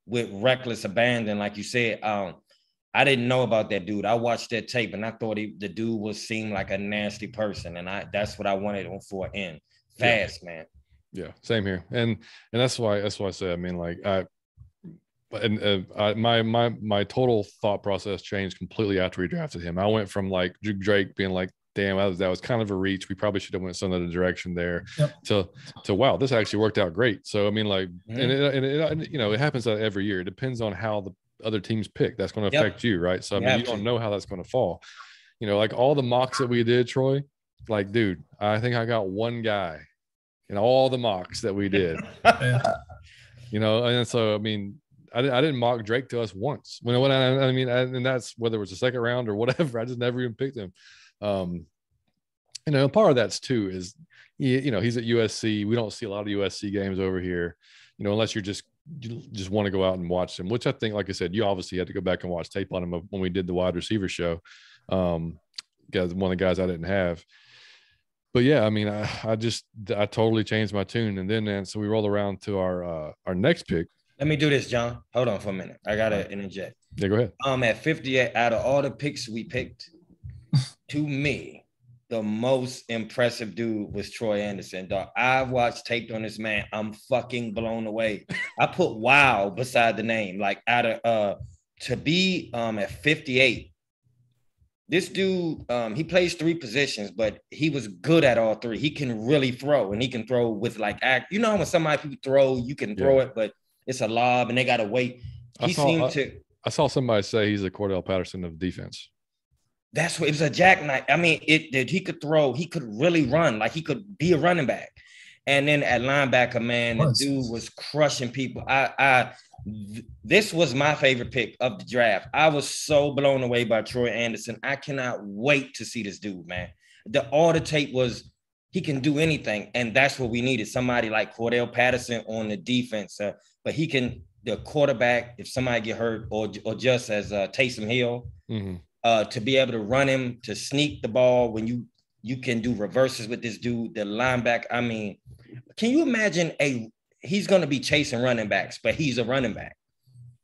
Speaker 2: with reckless abandon, like you said. I didn't know about that dude. I watched that tape and I thought the dude seemed like a nasty person, and that's what I wanted him for. In fast, man.
Speaker 1: Yeah, same here, and that's why I say, I mean, like my total thought process changed completely after we drafted him. I went from like Drake being like, damn, that was kind of a reach. We probably should have went some other direction there. Yep. To wow, this actually worked out great. So I mean, like, mm-hmm. and it, you know, it happens every year. It depends on how the other teams pick. That's going to affect you, right? So I mean, you don't know how that's going to fall. You know, like all the mocks that we did, Troy. Like, dude, I think I got one guy in all the mocks that we did. You know, and so I mean, I didn't mock Drake to us once. I mean, and that's whether it was the second round or whatever. I just never even picked him. You know, part of that's too is, you know, he's at USC. We don't see a lot of USC games over here, you know, unless you just want to go out and watch them, which I think, like I said, you obviously had to go back and watch tape on him when we did the wide receiver show. Guys, one of the guys I didn't have. But yeah, I mean, I totally changed my tune. And then so we roll around to our next pick.
Speaker 2: Let me do this, John. Hold on for a minute. I gotta interject.
Speaker 1: Yeah, go ahead.
Speaker 2: At 58, out of all the picks we picked, to me, the most impressive dude was Troy Anderson. Dog, I've watched tape on this man. I'm fucking blown away. I put wow beside the name. Like, out of to be at 58. This dude, he plays 3 positions, but he was good at all 3. He can really throw, and he can throw with like act. You know, when somebody people throw, you can throw it, but it's a lob and they got to wait. I
Speaker 1: saw somebody say he's a Cordell Patterson of defense.
Speaker 2: That's what it was, a jackknife. I mean, he could throw, he could really run, like he could be a running back. And then at linebacker, man, the dude was crushing people. This was my favorite pick of the draft. I was so blown away by Troy Anderson. I cannot wait to see this dude, man. All the tape was, he can do anything, and that's what we needed. Somebody like Cordell Patterson on the defense, but he can, the quarterback, if somebody get hurt, or just as Taysom Hill, to be able to run him, to sneak the ball when you can do reverses with this dude, the linebacker. I mean, can you imagine he's going to be chasing running backs, but he's a running back.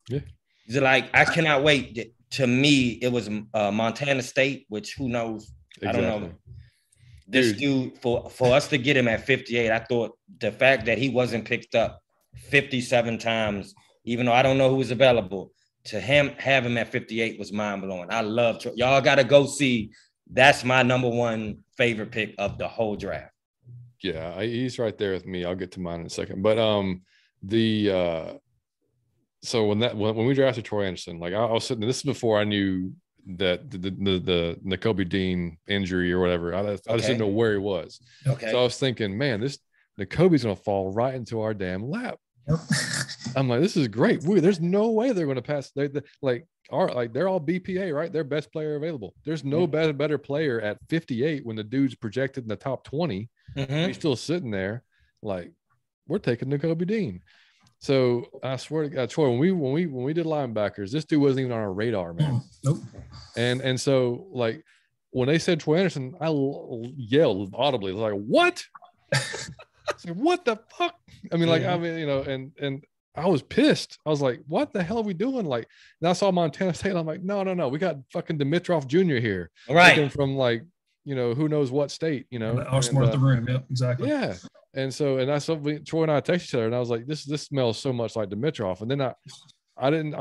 Speaker 1: Yeah.
Speaker 2: It's like, I cannot wait. To me, it was Montana State, which who knows? Exactly. I don't know. This dude, for us to get him at 58, I thought the fact that he wasn't picked up 57 times, even though I don't know who was available, to have him at 58 was mind-blowing. I love Troy. Y'all got to go see. That's my number 1 favorite pick of the whole draft.
Speaker 1: Yeah, he's right there with me. I'll get to mine in a second. But so when we drafted Troy Anderson, like I was sitting, this is before I knew that the Nakobe Dean injury or whatever. I just didn't know where he was. Okay. So I was thinking, man, this Nakobe's going to fall right into our damn lap. Yep. I'm like, this is great. There's no way they're going to pass. They're all BPA, right? They're best player available. There's no better player at 58 when the dude's projected in the top 20. He's still sitting there. Like, we're taking Nakobe Dean. So I swear to God, Troy, when we did linebackers, this dude wasn't even on our radar, man.
Speaker 3: Nope.
Speaker 1: And so, like, when they said Troy Anderson, I yelled audibly, like, what? I said, what the fuck? I mean, you know, and I was pissed. I was like, what the hell are we doing? Like, and I saw Montana State, and I'm like, no, we got fucking Dimitrov Jr. here.
Speaker 2: Right.
Speaker 1: From, like, you know, who knows what state, you know.
Speaker 3: Outsmart the room. Yep, exactly.
Speaker 1: Yeah. And so, and I saw Troy and I texted each other, and I was like, this smells so much like Dimitrov. And then I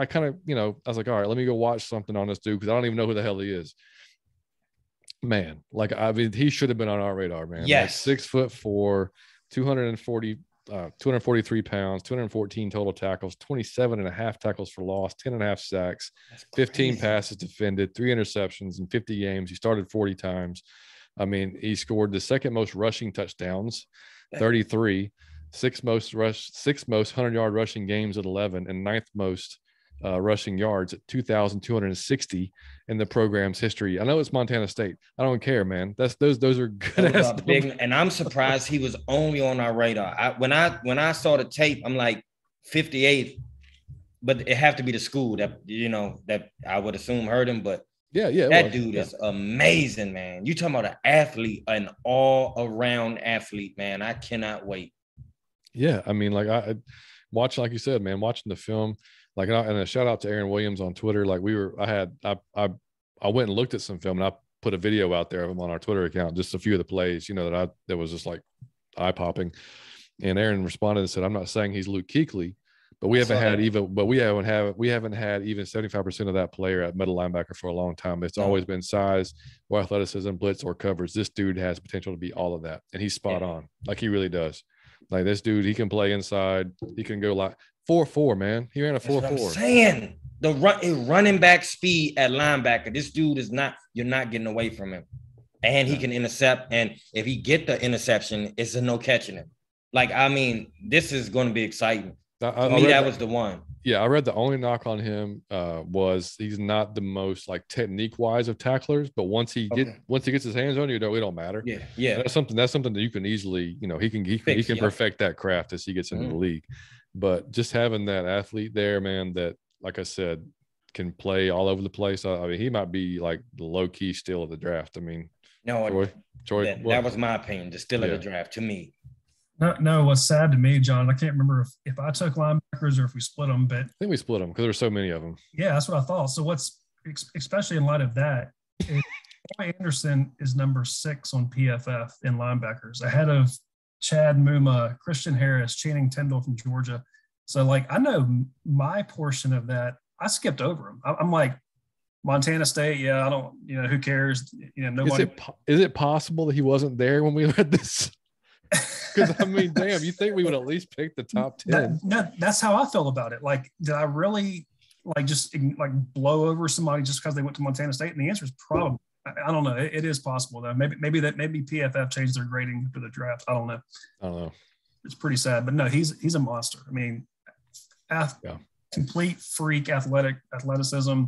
Speaker 1: kind of, you know, I was like, all right, let me go watch something on this dude, because I don't even know who the hell he is. Man, like, I mean, he should have been on our radar, man.
Speaker 2: Yes.
Speaker 1: Like 6'4", 243 pounds, 214 total tackles, 27.5 tackles for loss, 10.5 sacks, 15 passes defended, 3 interceptions in 50 games. He started 40 times. I mean, he scored the second most rushing touchdowns, 33, sixth most 100-yard rushing games at 11, and ninth most rushing yards at 2,260 in the program's history. I know it's Montana State. I don't care, man. Those are good.
Speaker 2: Big, and I'm surprised he was only on our radar. When I saw the tape, I'm like 58th, but it have to be the school that that I would assume hurt him. But that dude is amazing, man. You talking about an athlete, an all-around athlete, man. I cannot wait.
Speaker 1: Yeah, I mean, like I watch, like you said, man, watching the film. Like, and a shout out to Aaron Williams on Twitter. Like I went and looked at some film and I put a video out there of him on our Twitter account, just a few of the plays, that was just like eye popping. And Aaron responded and said, "I'm not saying he's Luke Kuechly, but we haven't had even 75% of that player at middle linebacker for a long time. It's always been size or athleticism, blitz or coverage. This dude has potential to be all of that, and he's spot on. Like he really does. Like this dude, he can play inside. He can go like 4.4, man. He ran a 4.4.
Speaker 2: I'm saying the running back speed at linebacker. This dude is not. You're not getting away from him, and he can intercept. And if he get the interception, it's a no catching him. Like I mean, this is going to be exciting. To me, that was the one.
Speaker 1: Yeah, I read the only knock on him was he's not the most like technique wise of tacklers, but once he gets his hands on you, it don't matter.
Speaker 2: Yeah.
Speaker 1: That's something that you can easily, he can perfect that craft as he gets into the league. But just having that athlete there, man, that like I said, can play all over the place. I mean, he might be like the low key steal of the draft. I mean,
Speaker 2: no,
Speaker 1: Troy,
Speaker 2: that was my opinion. The steal of the draft to me.
Speaker 3: No, what's sad to me, John, I can't remember if I took linebackers or if we split them, but I
Speaker 1: think we split them because there were so many of them.
Speaker 3: Yeah, that's what I thought. So what's especially in light of that, Troy Anderson is number 6 on PFF in linebackers, ahead of Chad Muma, Christian Harris, Channing Tindall from Georgia. So like I know my portion of that, I skipped over him. I'm like Montana State, yeah, I don't, who cares? Nobody.
Speaker 1: Is it possible that he wasn't there when we read this? Because I mean, damn, you think we would at least pick the top 10?
Speaker 3: That's how I felt about it. Like, did I really just blow over somebody just because they went to Montana State? And the answer is probably. I don't know. It is possible though. Maybe PFF changed their grading for the draft. I don't know. It's pretty sad, but no, he's a monster. I mean, complete freak athleticism.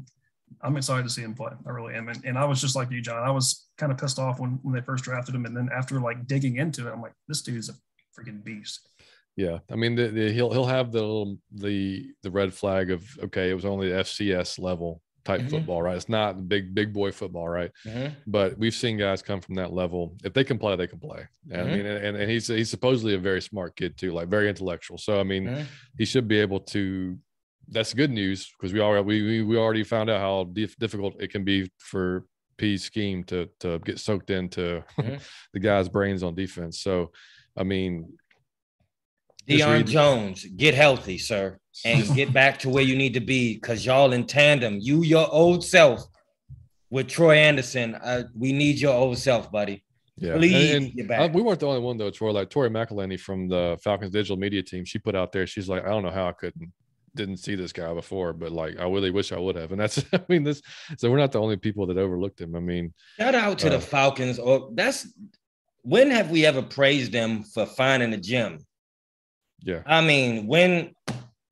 Speaker 3: I'm excited to see him play. I really am. And I was just like you, John. I was kind of pissed off when they first drafted him. And then after digging into it, I'm like, this dude's a freaking beast.
Speaker 1: Yeah. I mean, he'll have the red flag of, okay, it was only the FCS level type football, right? It's not big boy football, right? But we've seen guys come from that level. If they can play, they can play. I mean, and he's supposedly a very smart kid too, like very intellectual. So, I mean, he should be able to. That's good news because we already found out how difficult it can be for P's scheme to get soaked into the guy's brains on defense. So, I mean,
Speaker 2: Deion Jones, get healthy, sir, and get back to where you need to be because y'all in tandem. You, your old self, with Troy Anderson. We need your old self, buddy.
Speaker 1: Yeah,
Speaker 2: please get back.
Speaker 1: We weren't the only one though, Troy. Like Tori McElhenney from the Falcons digital media team, she put out there. She's like, I don't know how I didn't see this guy before, but like I really wish I would have. And that's so we're not the only people that overlooked him. I mean,
Speaker 2: shout out to the Falcons. When have we ever praised them for finding a gym?
Speaker 1: Yeah.
Speaker 2: I mean,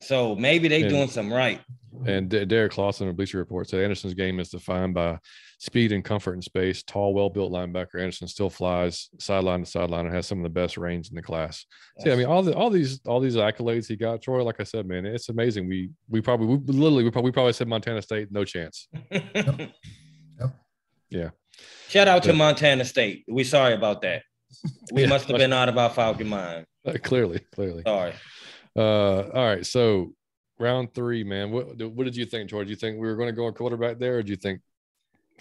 Speaker 2: so maybe they doing something right.
Speaker 1: And Derek Clausen of Bleacher Report said Anderson's game is defined by speed and comfort in space. Tall, well-built linebacker. Anderson still flies sideline to sideline and has some of the best range in the class. So, yeah, I mean, all these accolades he got, Troy. Like I said, man, it's amazing. We probably said Montana State, no chance.
Speaker 3: Yep.
Speaker 1: Yeah.
Speaker 2: Shout out to Montana State. We sorry about that. We must have been out of our Falcon mind.
Speaker 1: Clearly.
Speaker 2: Sorry.
Speaker 1: All right. So round 3, man. What did you think, George? Do you think we were going to go a quarterback there, or do you think?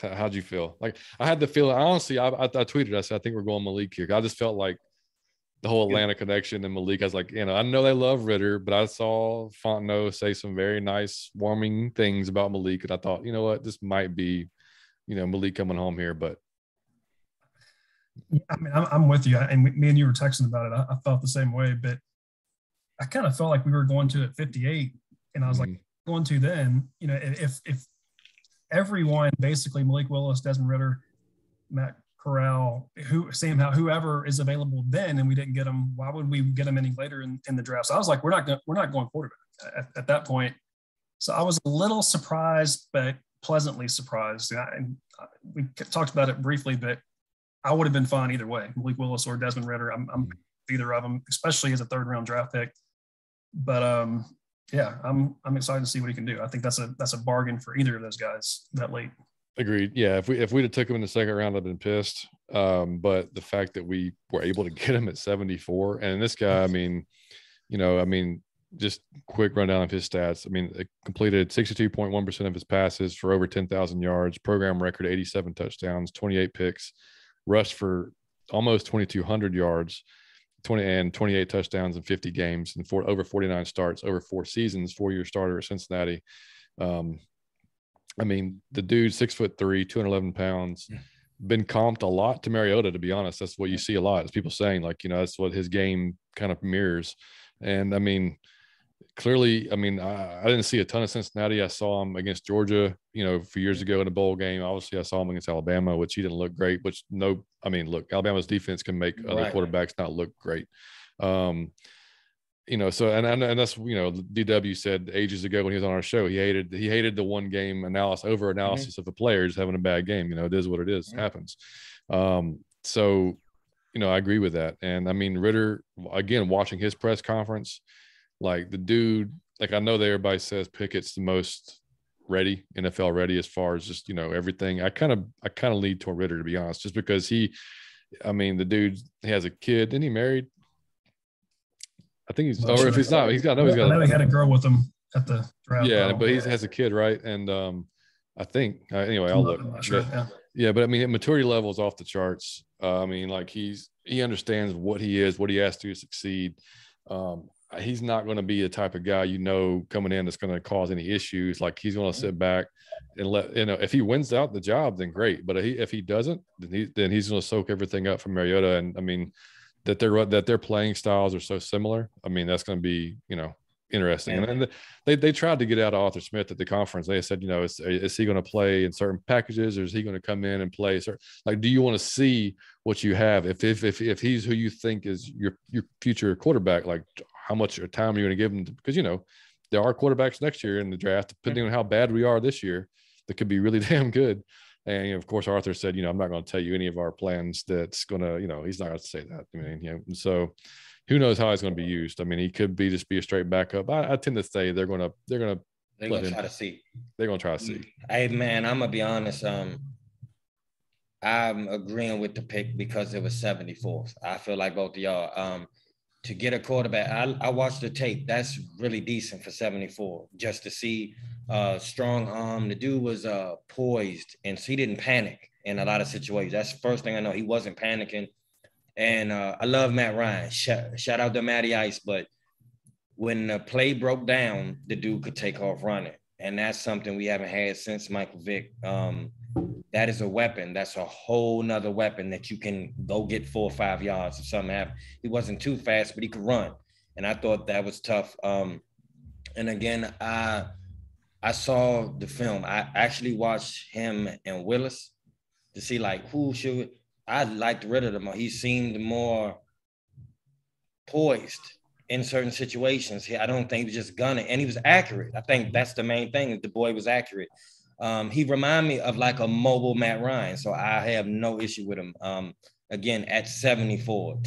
Speaker 1: How'd you feel? Like I had the feeling. Honestly, I tweeted. I said I think we're going Malik here. I just felt like the whole Atlanta connection and Malik. I was like, I know they love Ritter, but I saw Fontenot say some very nice, warming things about Malik, and I thought, you know what, this might be, Malik coming home here. But
Speaker 3: I mean, I'm with you. And me and you were texting about it. I felt the same way, but I kind of felt like we were going to at 58. And I was like, going to then, if everyone, basically Malik Willis, Desmond Ridder, Matt Corral, whoever is available then, and we didn't get them, why would we get them any later in the draft? So I was like, we're not going quarterback at that point. So I was a little surprised, but pleasantly surprised. And we talked about it briefly, but I would have been fine either way, Malik Willis or Desmond Ridder. I'm either of them, especially as a 3rd round draft pick. But yeah, I'm excited to see what he can do. I think that's a bargain for either of those guys that late.
Speaker 1: Agreed. Yeah, if we'd have took him in the 2nd round, I'd been pissed. But the fact that we were able to get him at 74, and this guy, just quick rundown of his stats. Completed 62.1% of his passes for over 10,000 yards, program record 87 touchdowns, 28 picks, rushed for almost 2,200 yards, 28 touchdowns in 50 games, and over 49 starts over 4 seasons, 4-year starter at Cincinnati. The dude, 6'3", 211 pounds, been comped a lot to Mariota, to be honest. That's what you see a lot, is people saying, that's what his game kind of mirrors. And clearly, I didn't see a ton of Cincinnati. I saw him against Georgia, a few years ago in a bowl game. Obviously, I saw him against Alabama, which he didn't look great. Alabama's defense can make other quarterbacks not look great. So and that's DW said ages ago when he was on our show, he hated the one game analysis of the players having a bad game. It is what it is. It happens. So I agree with that. And Ridder, again, watching his press conference, like the dude, I know that everybody says Pickett's the most ready, NFL ready, as far as just, everything. I kind of lead toward Ridder, to be honest, just because the dude, he has a kid. Didn't he married? I think he's, or if he's not, I know
Speaker 3: he had a girl with him at the draft.
Speaker 1: Yeah, but he has a kid, right? And I think, anyway, I'll look.
Speaker 3: I'm not sure.
Speaker 1: Yeah, but maturity level is off the charts. He understands what he is, what he has to succeed. He's not going to be the type of guy, coming in that's going to cause any issues. Like, he's going to sit back and if he wins out the job, then great. But if he doesn't, then he's going to soak everything up from Mariota. And that their playing styles are so similar. That's going to be, interesting. And then they tried to get out of Arthur Smith at the conference. They said, is he going to play in certain packages, or is he going to come in and play? Do you want to see what you have? If he's who you think is your future quarterback, how much time are you going to give him? Because, there are quarterbacks next year in the draft, depending on how bad we are this year, that could be really damn good. And of course, Arthur said, I'm not going to tell you any of our plans. That's going to, he's not going to say that. So who knows how he's going to be used? He could be a straight backup. I tend to say they're going to
Speaker 2: try to see.
Speaker 1: They're going to try to see.
Speaker 2: Hey man, I'm going to be honest. I'm agreeing with the pick because it was 74th. I feel like both of y'all, to get a quarterback, I watched the tape. That's really decent for 74, just to see strong arm. The dude was poised, and so he didn't panic in a lot of situations. That's the first thing I know. He wasn't panicking. And I love Matt Ryan. Shout out to Matty Ice. But when the play broke down, the dude could take off running. And that's something we haven't had since Michael Vick. That is a weapon. That's a whole nother weapon that you can go get 4 or 5 yards if something happens. He wasn't too fast, but he could run. And I thought that was tough. And again, I saw the film. I actually watched him and Willis to see who should. I liked Ridder the more. He seemed more poised in certain situations. I don't think he was just gunning, and he was accurate. I think that's the main thing. The boy was accurate. He reminded me of a mobile Matt Ryan, so I have no issue with him. Again, at 74,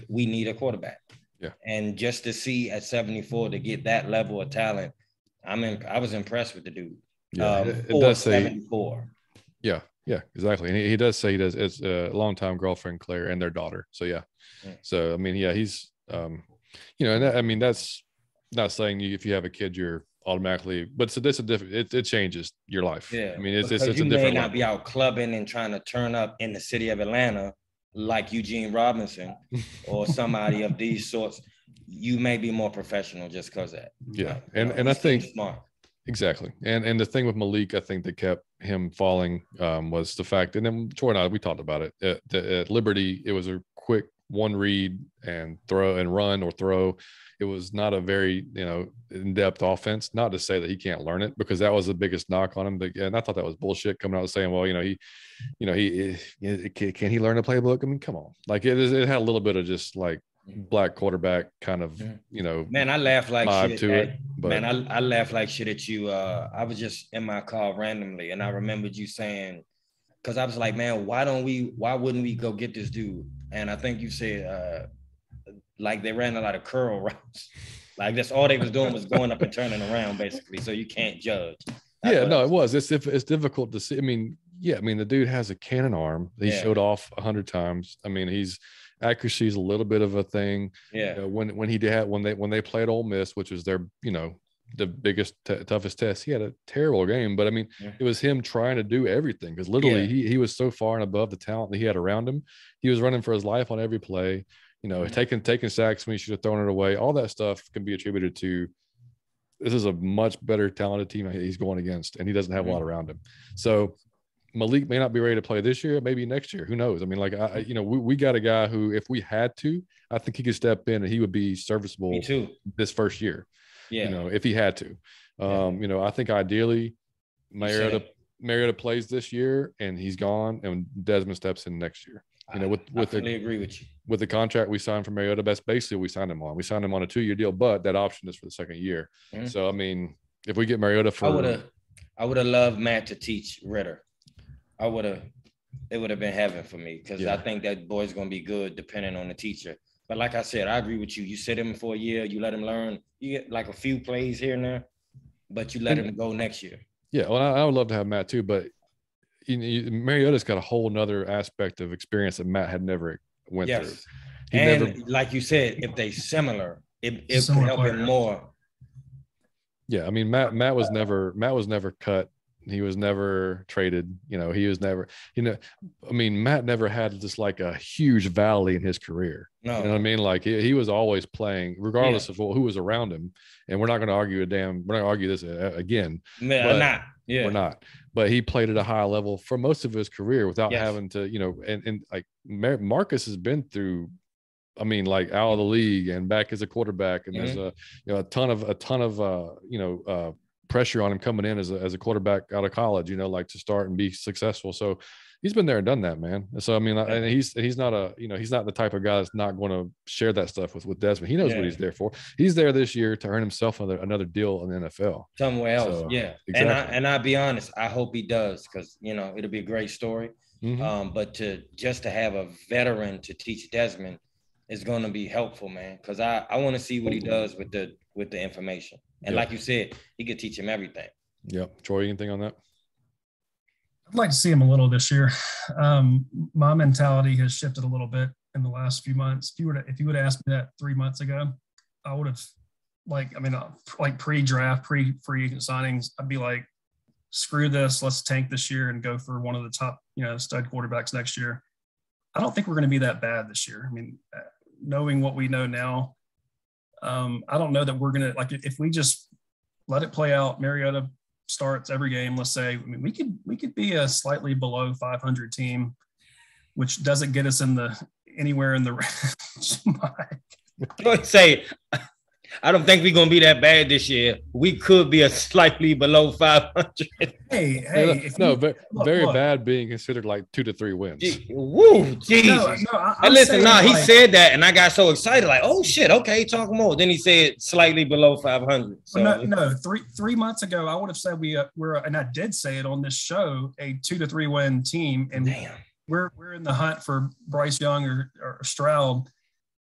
Speaker 2: we need a quarterback.
Speaker 1: Yeah. And
Speaker 2: just to see at 74 to get that level of talent, I was impressed with the dude.
Speaker 1: Yeah, it does say
Speaker 2: 74.
Speaker 1: Yeah, exactly. And he does say he does. It's a longtime girlfriend Claire and their daughter. So yeah. So he's and that's not saying if you have a kid you're automatically, but so this is different. It changes your life.
Speaker 2: Yeah,
Speaker 1: it's a
Speaker 2: you
Speaker 1: different.
Speaker 2: May not be out clubbing and trying to turn up in the city of Atlanta like Eugene Robinson or somebody of these sorts. You may be more professional just because of that.
Speaker 1: Yeah, and I think
Speaker 2: smart.
Speaker 1: Exactly. And the thing with Malik, I think that kept him falling was the fact, and then Troy and I, we talked about it. At Liberty, it was a quick one read and throw and run or throw. It was not a very, in-depth offense. Not to say that he can't learn it, because that was the biggest knock on him. But, and I thought that was bullshit coming out and saying, well, can he learn the playbook? I mean, come on. Like it had a little bit of just like black quarterback kind of,
Speaker 2: man, I laugh like shit
Speaker 1: to it. But
Speaker 2: man, I laugh like shit at you. I was just in my car randomly, and I remembered you saying, because I was like, man, why wouldn't we go get this dude? And I think you said like they ran a lot of curl routes. Like that's all they was doing was going up and turning around, basically. So you can't judge.
Speaker 1: It was. It's difficult to see. I mean, the dude has a cannon arm. He showed off 100 times. I mean, accuracy is a little bit of a thing.
Speaker 2: Yeah.
Speaker 1: When they played Ole Miss, which was their, the biggest, toughest test, he had a terrible game. But I mean, it was him trying to do everything, because literally he was so far and above the talent that he had around him. He was running for his life on every play. Taking sacks when he should have thrown it away. All that stuff can be attributed to this is a much better talented team he's going against, and he doesn't have a lot around him. So Malik may not be ready to play this year, maybe next year. Who knows? I mean, like, we got a guy who, if we had to, I think he could step in and he would be serviceable this first year. Yeah. If he had to. I think ideally Mariota plays this year and he's gone, and Desmond steps in next year.
Speaker 2: I agree with you.
Speaker 1: With the contract we signed for Mariota, that's basically what we signed him on. We signed him on a 2-year deal, but that option is for the second year. Mm-hmm. So, I mean, if we get Mariota
Speaker 2: I would have loved Matt to teach Ritter. It would have been heaven for me, because I think that boy's going to be good depending on the teacher. But like I said, I agree with you. You sit him for a year, you let him learn. You get like a few plays here and there, but you let him go next year.
Speaker 1: Yeah, well, I would love to have Matt too, but Mariota's got a whole nother aspect of experience that Matt had never went through.
Speaker 2: Like you said, if they similar, it could help him more.
Speaker 1: Yeah, I mean, Matt was never cut. He was never traded. He was never, I mean, Matt never had just like a huge valley in his career. No. You know what I mean? Like he was always playing regardless of who was around him. And we're not going to argue this again. We're not. But he played at a high level for most of his career without having to, and like Marcus has been through, I mean, like out of the league and back as a quarterback. And there's a ton of pressure on him coming in as a quarterback out of college, like to start and be successful. So he's been there and done that, man. So, I mean, and he's not he's not the type of guy that's not going to share that stuff with Desmond. He knows what he's there for. He's there this year to earn himself another deal in the NFL.
Speaker 2: Somewhere else. So,
Speaker 1: exactly.
Speaker 2: And I'll be honest, I hope he does, because, it'll be a great story. Mm-hmm. But to have a veteran to teach Desmond is going to be helpful, man. Because I want to see what he does with the information. And like you said, he could teach him everything.
Speaker 1: Yep. Troy, anything on that?
Speaker 3: I'd like to see him a little this year. My mentality has shifted a little bit in the last few months. If you would have asked me that 3 months ago, I would have like pre-draft, pre-free agent signings, I'd be like, screw this, let's tank this year and go for one of the top, stud quarterbacks next year. I don't think we're going to be that bad this year. I mean, knowing what we know now, I don't know that we're going to, like, if we just let it play out, Mariota starts every game, let's say, I mean, we could be a slightly below 500 team, which doesn't get us anywhere in the
Speaker 2: range. I don't think we're going to be that bad this year. We could be a slightly below 500.
Speaker 3: Hey.
Speaker 1: Very bad being considered like 2 to 3 wins.
Speaker 2: Jesus. He said that, and I got so excited, like, oh shit, okay, talk more. Then he said slightly below 500. So
Speaker 3: three months ago, I would have said we're, and I did say it on this show, a 2 to 3 win team, and we're in the hunt for Bryce Young or Stroud.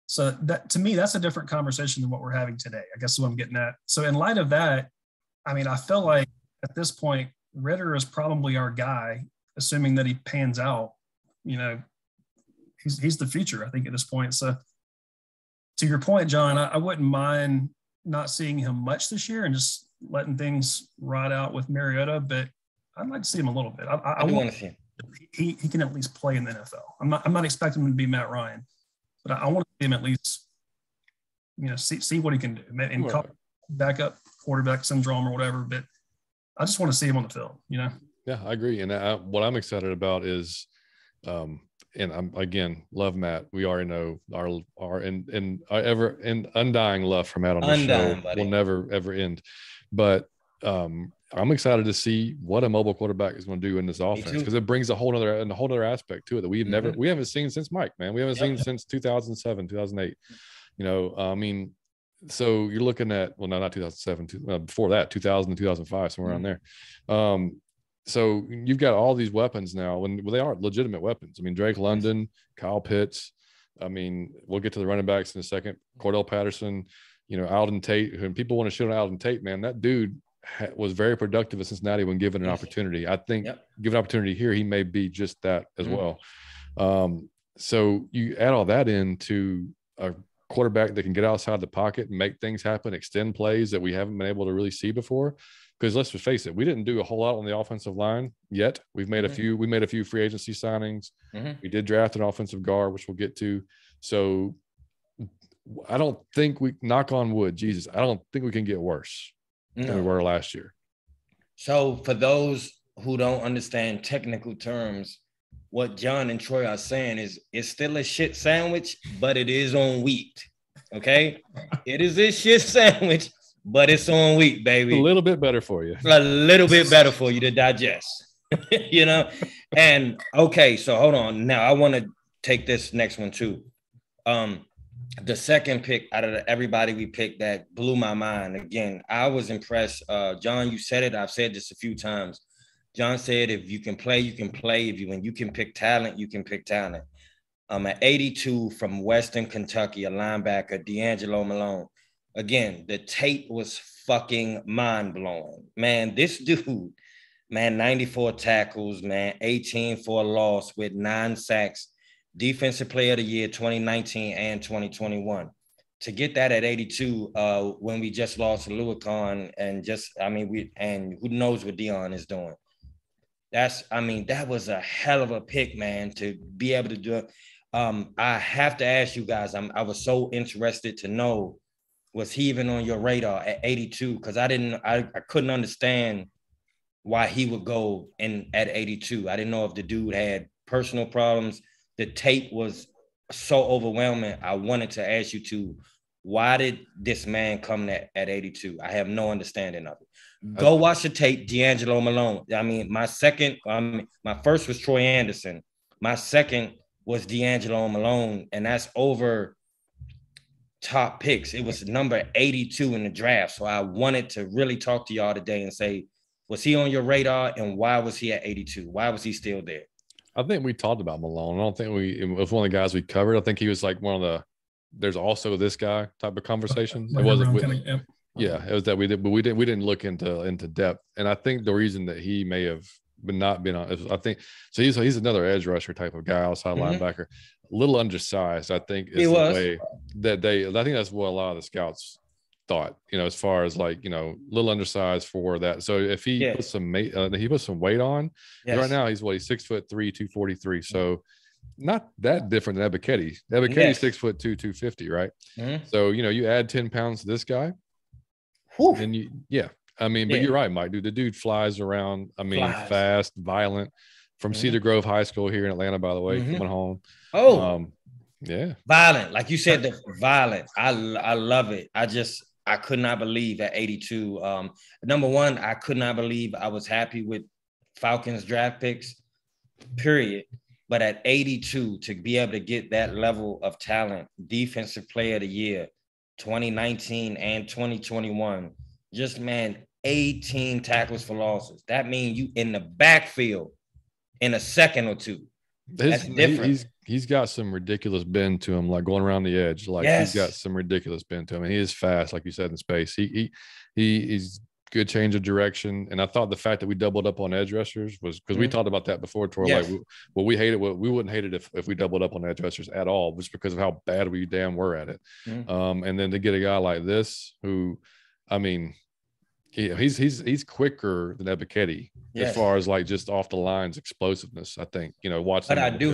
Speaker 3: So that, to me, that's a different conversation than what we're having today. I guess is what I'm getting at. So in light of that, I mean, I feel like at this point, Ritter is probably our guy, assuming that he pans out. He's the future, I think, at this point. So to your point, John, I wouldn't mind not seeing him much this year and just letting things ride out with Mariota, but I'd like to see him a little bit. I want to see him. He can at least play in the NFL. I'm not expecting him to be Matt Ryan. But I want to see him at least, see what he can do and call backup quarterback syndrome or whatever. But I just want to see him on the field, you know?
Speaker 1: Yeah, I agree. And what I'm excited about is, and I'm again love Matt. We already know our undying love for Matt on the show
Speaker 2: buddy.
Speaker 1: will never ever end. But I'm excited to see what a mobile quarterback is going to do in this offense, because it brings a whole other aspect to it that we haven't seen since Mike, man. We haven't seen since 2007, 2008. You know, I mean, so you're looking at, well, no, not 2007, before that, 2000 and 2005, somewhere around there. So you've got all these weapons now, and they are legitimate weapons. I mean, Drake London, Kyle Pitts. I mean, we'll get to the running backs in a second. Cordell Patterson, you know, Alden Tate. And people want to shit on Alden Tate, man. That dude was very productive at Cincinnati when given an opportunity. I think given opportunity here, he may be just that as well. So you add all that into a quarterback that can get outside the pocket and make things happen, extend plays that we haven't been able to really see before. Because let's just face it, we didn't do a whole lot on the offensive line yet. We've made a few. We made a few free agency signings. We did draft an offensive guard, which we'll get to. So I don't think we, knock on wood, Jesus, I don't think we can get worse than we were last year.
Speaker 2: So for those who don't understand technical terms, what John and Troy are saying is it's still a shit sandwich, but it is on wheat. Okay, it is a shit sandwich, but it's on wheat, baby.
Speaker 1: A little bit better for you.
Speaker 2: A little bit better for you to digest, you know? And okay, so hold on. Now I want to take this next one too. The second pick out of everybody we picked that blew my mind. Again, I was impressed. John, you said it. I've said this a few times. John said, if you can play, you can play. When you can pick talent, you can pick talent. At 82 from Western Kentucky, a linebacker, D'Angelo Malone. Again, the tape was fucking mind-blowing. Man, this dude, man, 94 tackles, man, 18 for a loss with 9 sacks, Defensive Player of the Year 2019 and 2021. To get that at 82, when we just lost Luakon and who knows what Dion is doing. That was a hell of a pick, man, to be able to do it. I have to ask you guys, I was so interested to know, was he even on your radar at 82? Because I couldn't understand why he would go in at 82. I didn't know if the dude had personal problems. The tape was so overwhelming. I wanted to ask you why did this man come at 82? I have no understanding of it. Go watch the tape, D'Angelo Malone. My first was Troy Anderson. My second was D'Angelo Malone, and that's over top picks. It was number 82 in the draft. So I wanted to really talk to y'all today and say, was he on your radar, and why was he at 82? Why was he still there?
Speaker 1: I think we talked about Malone. I don't think it was one of the guys we covered. I think he was like one of the, there's also this guy type of conversation. It wasn't, it was that we did, but we didn't look into depth. And I think the reason that he may have not been on, I think, so he's another edge rusher type of guy, outside linebacker, a little undersized, I think is the way that I think that's what a lot of the scouts thought, as far as like, little undersized for that. So if he puts some weight on, right now he's 6'3", 243. So not that different than Ebiketie. Ebiketie's 6'2", 250, right? So, you add 10 pounds to this guy. And but you're right, Mike, dude. The dude flies around. Fast, violent, from Cedar Grove High School here in Atlanta, by the way, coming home.
Speaker 2: Violent. Like you said, the violent. I love it. I could not believe at 82. Number one, I could not believe I was happy with Falcons draft picks, period. But at 82, to be able to get that level of talent, Defensive Player of the Year, 2019 and 2021, 18 tackles for losses. That means you in the backfield in a second or two. That's different.
Speaker 1: He's got some ridiculous bend to him, like going around the edge. He's got some ridiculous bend to him, and he is fast, like you said, in space. He's good change of direction. And I thought the fact that we doubled up on edge rushers was because we talked about that before, Troy. We wouldn't hate it if we doubled up on edge rushers at all, just because of how bad we damn were at it. And then to get a guy like this, who, he's quicker than Ebiketie as far as like just off the lines explosiveness. I think watch.
Speaker 2: But I do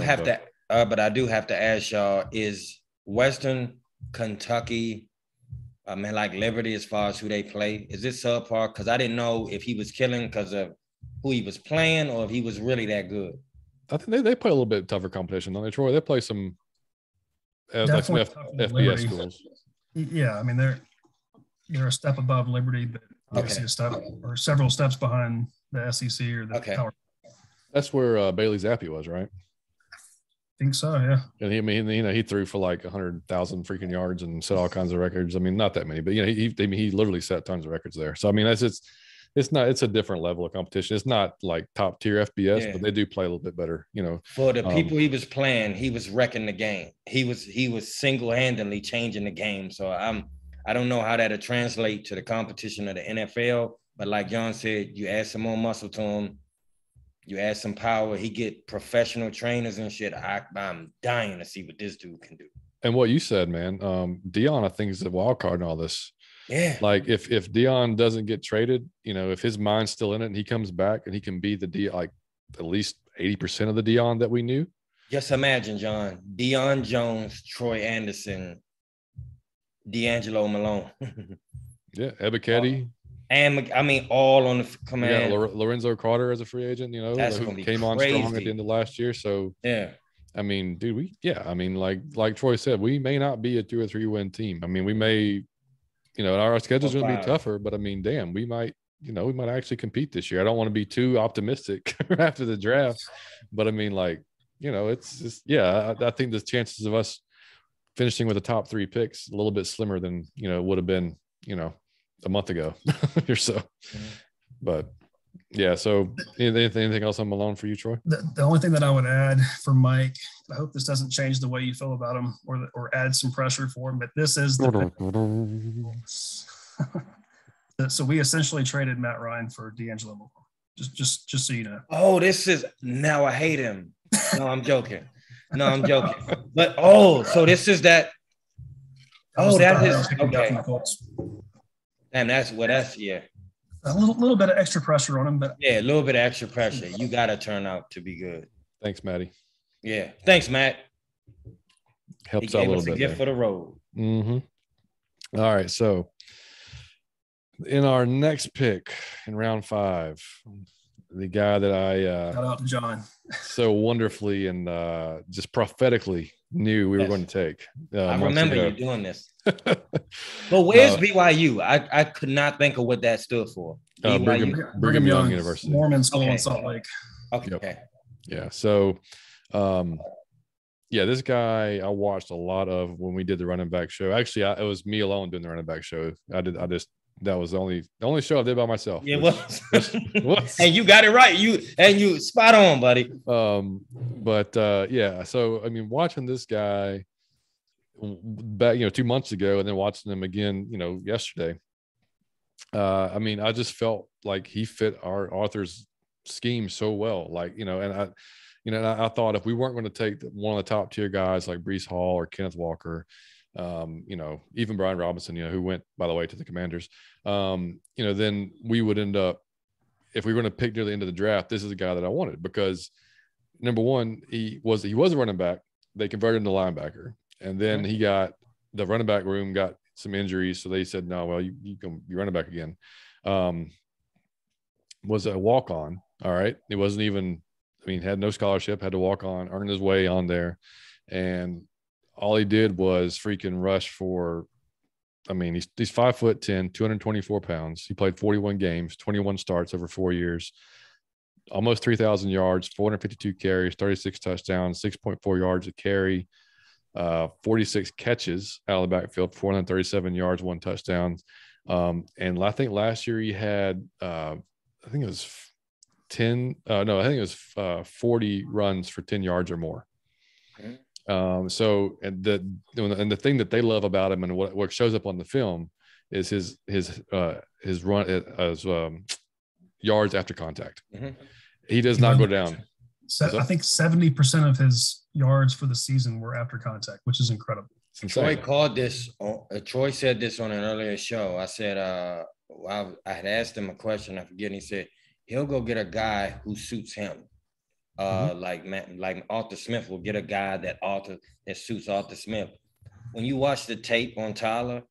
Speaker 2: have to ask y'all: is Western Kentucky Man, like Liberty as far as who they play? Is this subpar? Because I didn't know if he was killing because of who he was playing or if he was really that good.
Speaker 1: I think they play a little bit tougher competition, don't they, Troy? They play some like some FBS schools.
Speaker 3: Yeah, I mean they're a step above Liberty, but obviously a step or several steps behind the SEC or the Power.
Speaker 1: That's where Bailey Zappi was, right?
Speaker 3: I think so, yeah.
Speaker 1: And he threw for like 100,000 freaking yards and set all kinds of records. I mean, not that many, but he literally set tons of records there. So I mean, it's a different level of competition. It's not like top tier FBS, but they do play a little bit better,
Speaker 2: For the people he was playing, he was wrecking the game. He was single-handedly changing the game. So I don't know how that'll translate to the competition of the NFL, but like John said, you add some more muscle to him, you add some power, he get professional trainers and shit. I'm dying to see what this dude can do.
Speaker 1: And what you said, man, Dion, I think, is the wild card in all this.
Speaker 2: Yeah.
Speaker 1: Like if Dion doesn't get traded, if his mind's still in it and he comes back and he can be like at least 80% of the Dion that we knew.
Speaker 2: Just imagine, John, Deion Jones, Troy Anderson, D'Angelo Malone.
Speaker 1: Yeah, Ebiketie.
Speaker 2: And I mean, all on the command.
Speaker 1: Yeah, Lorenzo Carter as a free agent,
Speaker 2: That's
Speaker 1: who
Speaker 2: gonna be
Speaker 1: came
Speaker 2: crazy.
Speaker 1: on strong at the end of last year. So
Speaker 2: yeah,
Speaker 1: I mean, dude, like Troy said, we may not be a 2 or 3 win team. I mean, we may, our schedule's going to be tougher, but I mean, damn, we might actually compete this year. I don't want to be too optimistic after the draft, but I mean, it's just, I think the chances of us finishing with the top 3 picks a little bit slimmer than, would have been, a month ago or so. Mm-hmm. But yeah, so anything else on Malone for you, Troy?
Speaker 3: The only thing that I would add for Mike, I hope this doesn't change the way you feel about him or add some pressure for him, but this is so we essentially traded Matt Ryan for D'Angelo Malone. Just so you know.
Speaker 2: Oh, now I hate him. No, I'm joking. But so this is that. That is okay. And that's yeah.
Speaker 3: A little bit of extra pressure on him, but
Speaker 2: yeah, a little bit of extra pressure. You got to turn out to be good.
Speaker 1: Thanks, Matty.
Speaker 2: Yeah, thanks, Matt.
Speaker 1: Helps out a little bit.
Speaker 2: A gift for the road.
Speaker 1: Mm-hmm. All right, so in our next pick in round 5, the guy that I
Speaker 3: shout out to John
Speaker 1: so wonderfully and just prophetically knew we were going to take.
Speaker 2: I remember you doing this. But where's BYU? I could not think of what that stood for.
Speaker 1: Brigham Young University.
Speaker 3: Mormon school in Salt Lake.
Speaker 2: Okay.
Speaker 1: Yep. Yeah. So, this guy I watched a lot of when we did the running back show. Actually, it was me alone doing the running back show. That was the only show I did by myself.
Speaker 2: Yeah, was. And you got it right. You spot on, buddy.
Speaker 1: So I mean, watching this guy back, 2 months ago, and then watching him again, yesterday. I mean, I just felt like he fit our Arthur's scheme so well. Like, and I thought if we weren't going to take one of the top tier guys like Breece Hall or Kenneth Walker, even Brian Robinson, who went, by the way, to the Commanders, then we would end up, if we were going to pick near the end of the draft, this is the guy that I wanted because number one, he was a running back. They converted him to linebacker. And then he got the running back room got some injuries. So they said, no, well, you can be running back again. Was a walk-on. All right. It wasn't even, had no scholarship, had to walk on, earn his way on there. And all he did was freaking rush for, he's 5'10", 224 pounds. He played 41 games, 21 starts over 4 years, almost 3,000 yards, 452 carries, 36 touchdowns, 6.4 yards a carry, 46 catches out of the backfield, 437 yards, 1 touchdown. And I think last year he had, I think it was 40 runs for 10 yards or more. So the thing that they love about him and what shows up on the film is his run as yards after contact. Mm-hmm. He does not go down.
Speaker 3: So I think 70% of his yards for the season were after contact, which is incredible.
Speaker 2: Troy called this. Troy said this on an earlier show. I said, I had asked him a question. I forget. And he said he'll go get a guy who suits him. Like Arthur Smith will get a guy that suits Arthur Smith. When you watch the tape on Tyler,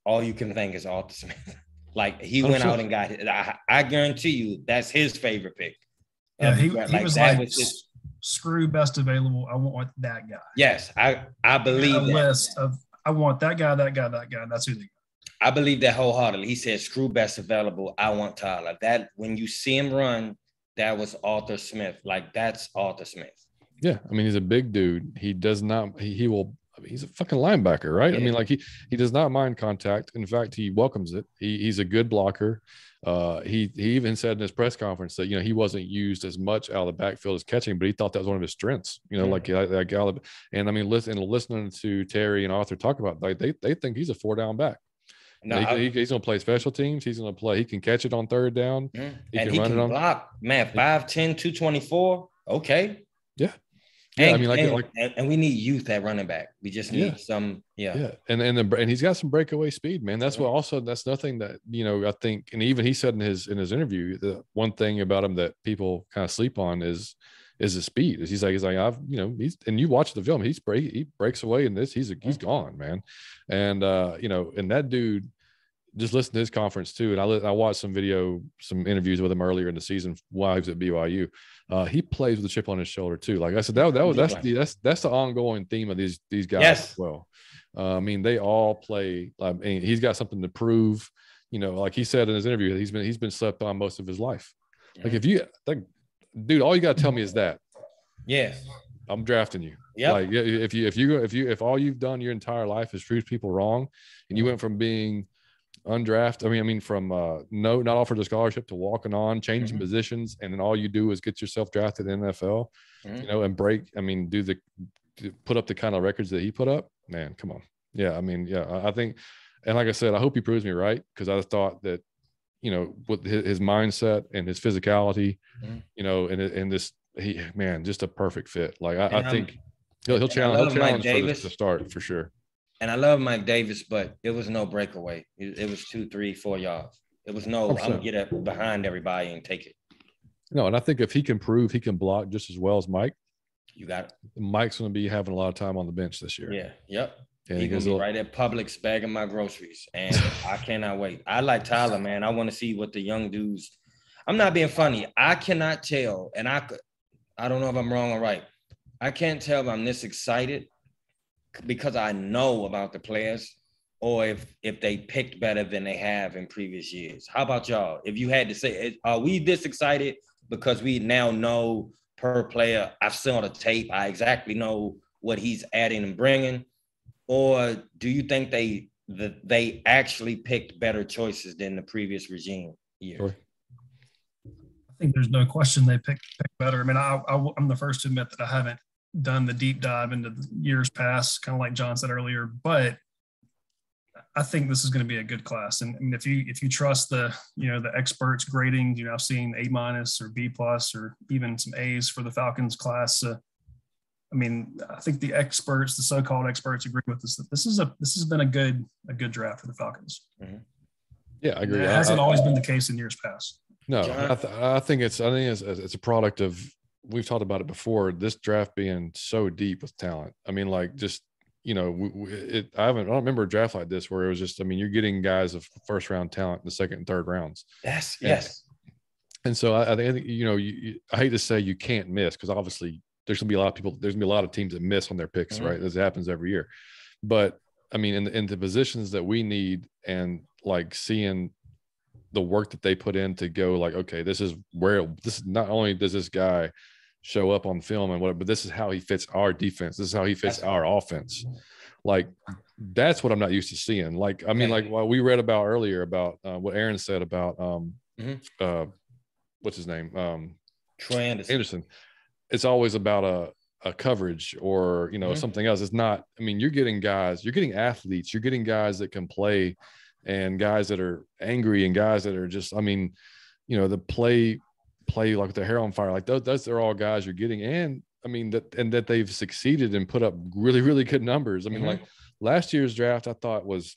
Speaker 2: all you can think is Arthur Smith. Like he
Speaker 1: 100%.
Speaker 2: went out and got it. I guarantee you that's his favorite pick.
Speaker 3: Yeah, he was like, screw best available. I want that guy.
Speaker 2: Yes, I believe
Speaker 3: a list of I want that guy, that guy, that guy. That's who they got.
Speaker 2: I believe that wholeheartedly. He said, screw best available. I want Tyler. That when you see him run, that was Arthur Smith. Like that's Arthur Smith.
Speaker 1: Yeah. I mean, he's a big dude. He does not, he will, I mean, he's a fucking linebacker, right? Yeah. I mean, like he does not mind contact. In fact, he welcomes it. He's a good blocker. He even said in his press conference that, he wasn't used as much out of the backfield as catching, but he thought that was one of his strengths, like and I mean, listening to Terry and Arthur talk about, like, they think he's a 4-down back. No, he's going to play special teams. He's going to play. He can catch it on third down.
Speaker 2: He can block. Man, 5'10", 224. Okay.
Speaker 1: Yeah.
Speaker 2: Yeah, and we need youth at running back. We just need some. Yeah.
Speaker 1: And he's got some breakaway speed, man. That's that's nothing that, I think, and even he said in his interview, the one thing about him that people kind of sleep on is his speed. He's like, and you watch the film, he breaks away in this. He's gone, man. And, and that dude, just listen to his conference too. And I watched some interviews with him earlier in the season while he was at BYU. He plays with a chip on his shoulder too. Like I said, that's the ongoing theme of these guys as well. I mean, they all play. I mean, he's got something to prove. Like he said in his interview, he's been slept on most of his life. Like dude, all you got to tell me is that.
Speaker 2: Yeah,
Speaker 1: I'm drafting you.
Speaker 2: Yeah.
Speaker 1: Like if all you've done your entire life is prove people wrong, and you went from being undrafted, I mean from not offered a scholarship to walking on, changing positions, and then all you do is get yourself drafted in the NFL, and put up the kind of records that he put up, man, come on. Yeah, I mean, I think, and like I said, I hope he proves me right, because I thought that, with his mindset and his physicality, and this, just a perfect fit. Like I think he'll challenge for the start for sure.
Speaker 2: And I love Mike Davis, but it was no breakaway. It was 2, 3, 4 yards. It was no, 100%. I'm going to get up behind everybody and take it.
Speaker 1: No, and I think if he can prove he can block just as well as Mike,
Speaker 2: you got it.
Speaker 1: Mike's going to be having a lot of time on the bench this year.
Speaker 2: Yeah. Yep. And he's going to be right at Publix bagging my groceries. And I cannot wait. I like Tyler, man. I want to see what the young dudes – I'm not being funny. I cannot tell, and I don't know if I'm wrong or right. I can't tell if I'm this excited because I know about the players, or if they picked better than they have in previous years. How about y'all? If you had to say, are we this excited because we now know per player, I've seen the tape, I exactly know what he's adding and bringing, or do you think they actually picked better choices than the previous regime years?
Speaker 1: Sure.
Speaker 3: I think there's no question they picked better. I mean, I'm the first to admit that I haven't done the deep dive into the years past, kind of like John said earlier, but I think this is going to be a good class. And I mean, if you trust the experts grading, I've seen A- or B+ or even some A's for the Falcons class. I mean, I think the experts, the so-called experts, agree with us that this has been a good draft for the Falcons.
Speaker 2: Mm-hmm.
Speaker 1: Yeah, I agree.
Speaker 3: And it hasn't always been the case in years past.
Speaker 1: No, I think it's a product of, we've talked about it before, this draft being so deep with talent. I mean, like, just, I don't remember a draft like this where it was just, I mean, you're getting guys of first round talent in the second and third rounds.
Speaker 2: Yes.
Speaker 1: And so I think, I hate to say you can't miss, because obviously there's going to be a lot of people, there's going to be a lot of teams that miss on their picks, right? As it happens every year. But I mean, in the positions that we need, and like seeing the work that they put in to go, like, okay, this is not only does this guy show up on film and whatever, but this is how he fits our defense. This is how he fits our offense. Like, that's what I'm not used to seeing. Like, I mean, like what we read about earlier about what Aaron said about what's his name?
Speaker 2: Troy
Speaker 1: Anderson. It's always about a coverage or, something else. It's not, I mean, you're getting athletes, you're getting guys that can play, and guys that are angry, and guys that are just, I mean, the play like with their hair on fire, like those are all guys you're getting. And I mean, that they've succeeded and put up really, really good numbers. I mean, like last year's draft, I thought was,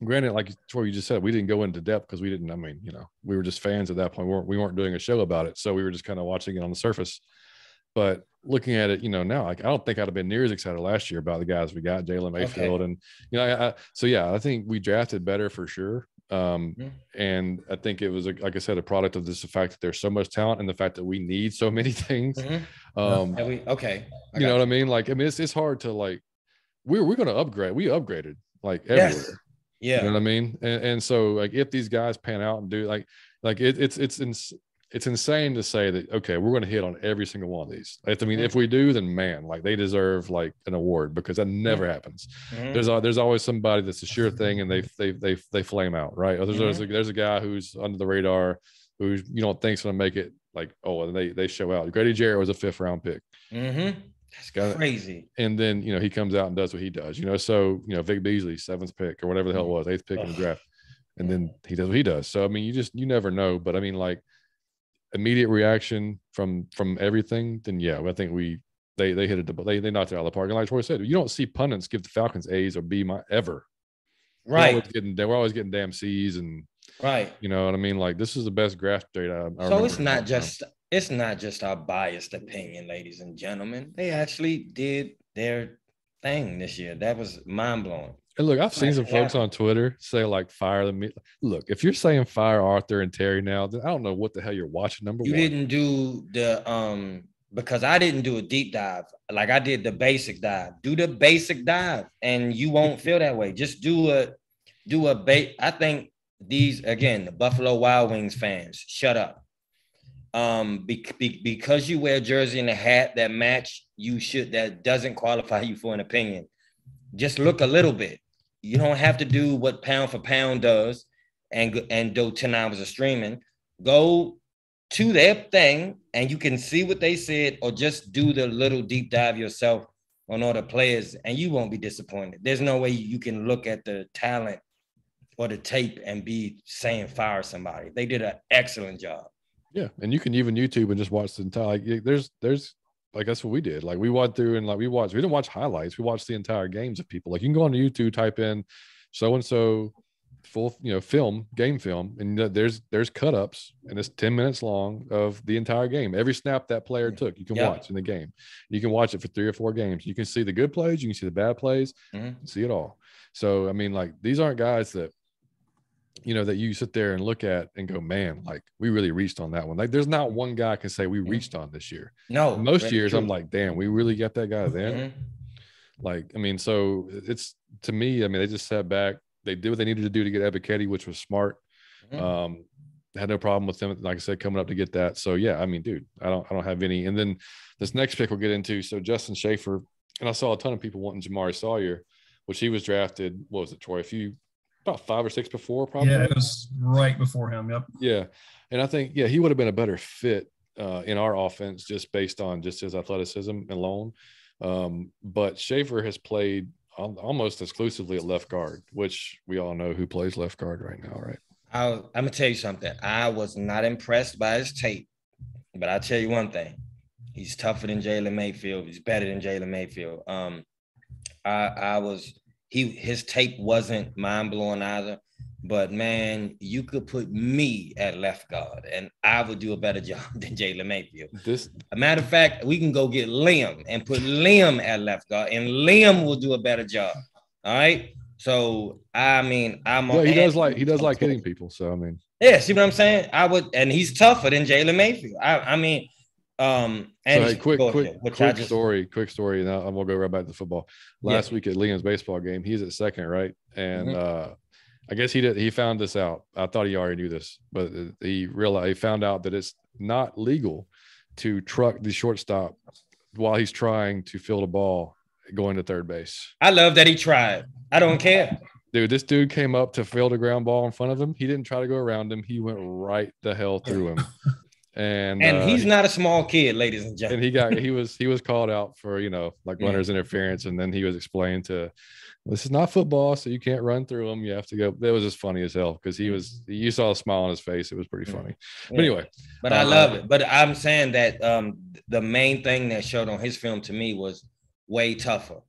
Speaker 1: granted, like Troy, you just said, we didn't go into depth because we didn't, I mean, we were just fans at that point. We weren't doing a show about it. So we were just kind of watching it on the surface. But looking at it, now, like, I don't think I'd have been near as excited last year about the guys we got, Jalen Mayfield. Okay. And, so yeah, I think we drafted better for sure. And I think it was, like I said, a product of this, the fact that there's so much talent and the fact that we need so many things.
Speaker 2: Okay.
Speaker 1: You know what I mean? Like, I mean, it's hard to, like, we're going to upgrade. We upgraded like everywhere.
Speaker 2: Yes. Yeah.
Speaker 1: You know what I mean? And so, like, if these guys pan out and do like it's insane to say that, okay, we're going to hit on every single one of these. I mean, if we do, then man, like, they deserve like an award, because that never happens. There's always somebody that's a sure thing and they flame out, right? Or there's a guy who's under the radar who you don't think's going to make it, like, oh, and they show out. Grady Jarrett was a 5th round pick.
Speaker 2: That's crazy.
Speaker 1: And then, he comes out and does what he does, so, Vic Beasley, 7th pick or whatever the hell it was, 8th pick in the draft. And then he does what he does. So, I mean, you never know, but I mean, like, immediate reaction from everything, then yeah, I think they hit it. They knocked it out of the park. And like Troy said, you don't see pundits give the Falcons A's or B ever.
Speaker 2: Right.
Speaker 1: We're always getting damn C's, and
Speaker 2: right.
Speaker 1: You know what I mean? Like, this is the best draft data.
Speaker 2: So it's not just our biased opinion, ladies and gentlemen. They actually did their thing this year. That was mind blowing.
Speaker 1: And look, I've seen some folks on Twitter say, like, fire them. Look, if you're saying fire Arthur and Terry now, then I don't know what the hell you're watching. Number one. You
Speaker 2: didn't do the because I didn't do a deep dive. Like, I did the basic dive. Do the basic dive, and you won't feel that way. Just do a I think these, again, the Buffalo Wild Wings fans, shut up. Because you wear a jersey and a hat that match, that doesn't qualify you for an opinion. Just look a little bit. You don't have to do what Pound for Pound does and do 10 hours of streaming. Go to their thing and you can see what they said, or just do the little deep dive yourself on all the players, and you won't be disappointed. There's no way you can look at the talent or the tape and be saying fire somebody. They did an excellent job.
Speaker 1: Yeah, and you can even YouTube and just watch the entire. Like, there's like, that's what we did. Like, we went through and, like, we didn't watch highlights. We watched the entire games of people. Like, you can go on YouTube, type in so and so full, game film, and there's cut ups, and it's 10 minutes long of the entire game. Every snap that player took, you can watch in the game. You can watch it for 3 or 4 games. You can see the good plays, you can see the bad plays, see it all. So, I mean, like, these aren't guys that that you sit there and look at and go, man, like, we really reached on that one. Like, there's not one guy can say we reached on this year.
Speaker 2: No,
Speaker 1: most years true. I'm like, damn, we really got that guy there. Like, I mean, so it's, to me, I mean, they just sat back. They did what they needed to do to get Ebiketie, which was smart. Had no problem with them, like I said, coming up to get that. So yeah, I mean, dude, I don't have any. And then this next pick we'll get into. So Justin Schaefer, and I saw a ton of people wanting Jamari Sawyer, which he was drafted. What was it, Troy? About 5 or 6 before, probably.
Speaker 3: Yeah, it was right before him. Yep.
Speaker 1: Yeah, and I think he would have been a better fit in our offense just based on just his athleticism alone. But Schaefer has played almost exclusively at left guard, which we all know who plays left guard right now, right?
Speaker 2: I'm gonna tell you something. I was not impressed by his tape, but I'll tell you one thing: he's tougher than Jalen Mayfield. He's better than Jalen Mayfield. His tape wasn't mind-blowing either, but man, you could put me at left guard and I would do a better job than Jalen Mayfield. A matter of fact, we can go get Liam and put Liam at left guard, and Liam will do a better job. All right. So I mean,
Speaker 1: he does like hitting people. So I mean,
Speaker 2: yeah, see what I'm saying? And he's tougher than Jalen Mayfield. And
Speaker 1: so, hey, quick story. Now I'm gonna go right back to football. Last week at Liam's baseball game, he's at second, right? And I guess he found this out. I thought he already knew this, but he found out that it's not legal to truck the shortstop while he's trying to field a ball going to third base.
Speaker 2: I love that he tried. I don't care.
Speaker 1: Dude, this dude came up to field a ground ball in front of him. He didn't try to go around him. He went right the hell through him. And
Speaker 2: he's not a small kid, ladies and gentlemen.
Speaker 1: And he was called out for, runner's interference. And then he was explained this is not football, so you can't run through them. You have to go. That was just funny as hell because you saw a smile on his face. It was pretty funny. But anyway.
Speaker 2: But I love it. But I'm saying that the main thing that showed on his film to me was way tougher.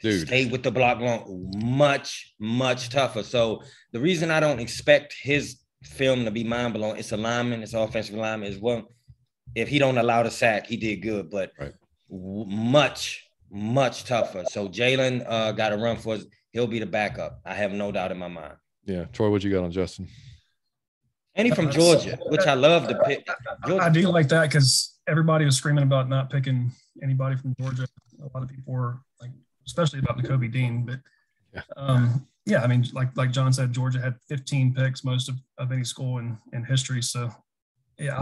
Speaker 2: Dude. Stayed with the block long, much, much tougher. So the reason I don't expect his film to be mind-blowing, it's a lineman, it's offensive lineman as well. If he don't allow the sack, he did good. But much tougher. So Jalen got to run for us. He'll be the backup. I have no doubt in my mind.
Speaker 1: Yeah. Troy, what you got on Justin?
Speaker 2: And he from Georgia, which I love to pick.
Speaker 3: I do like that because everybody was screaming about not picking anybody from Georgia. A lot of people were like, especially about Nakobe Dean. But yeah, I mean, like John said, Georgia had 15 picks, most of any school in history. So yeah,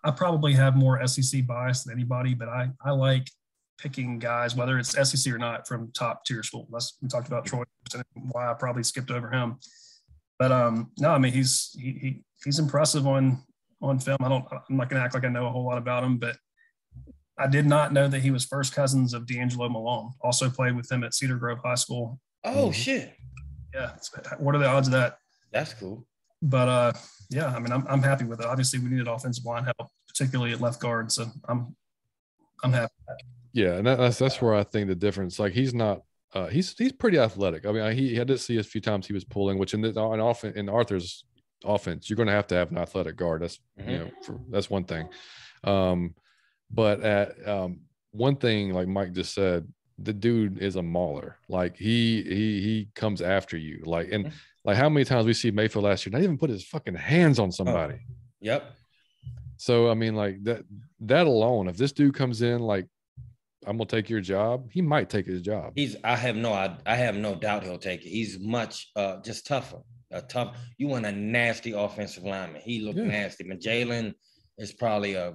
Speaker 3: I probably have more SEC bias than anybody, but I like picking guys, whether it's SEC or not, from top tier school. We talked about Troy and why I probably skipped over him. But no, I mean he's impressive on film. I'm not going to act like I know a whole lot about him, but I did not know that he was first cousins of D'Angelo Malone. Also played with him at Cedar Grove High School.
Speaker 2: Oh shit!
Speaker 3: Yeah, what are the odds of that?
Speaker 2: That's cool.
Speaker 3: But yeah, I mean I'm happy with it. Obviously, we needed offensive line help, particularly at left guard. So I'm happy.
Speaker 1: Yeah, and that's where I think the difference. Like he's not. He's pretty athletic. I mean, he had to see a few times he was pulling, which in Arthur's offense, you're going to have an athletic guard. That's that's one thing. But at one thing, like Mike just said, the dude is a mauler. Like he comes after you. Like like how many times we see Mayfield last year not even put his fucking hands on somebody.
Speaker 2: Oh, yep.
Speaker 1: So I mean, like that alone, if this dude comes in like, I'm gonna take your job, he might take his job.
Speaker 2: I have no doubt he'll take it. He's much just tougher. You want a nasty offensive lineman. He looked nasty. But Jalen is probably a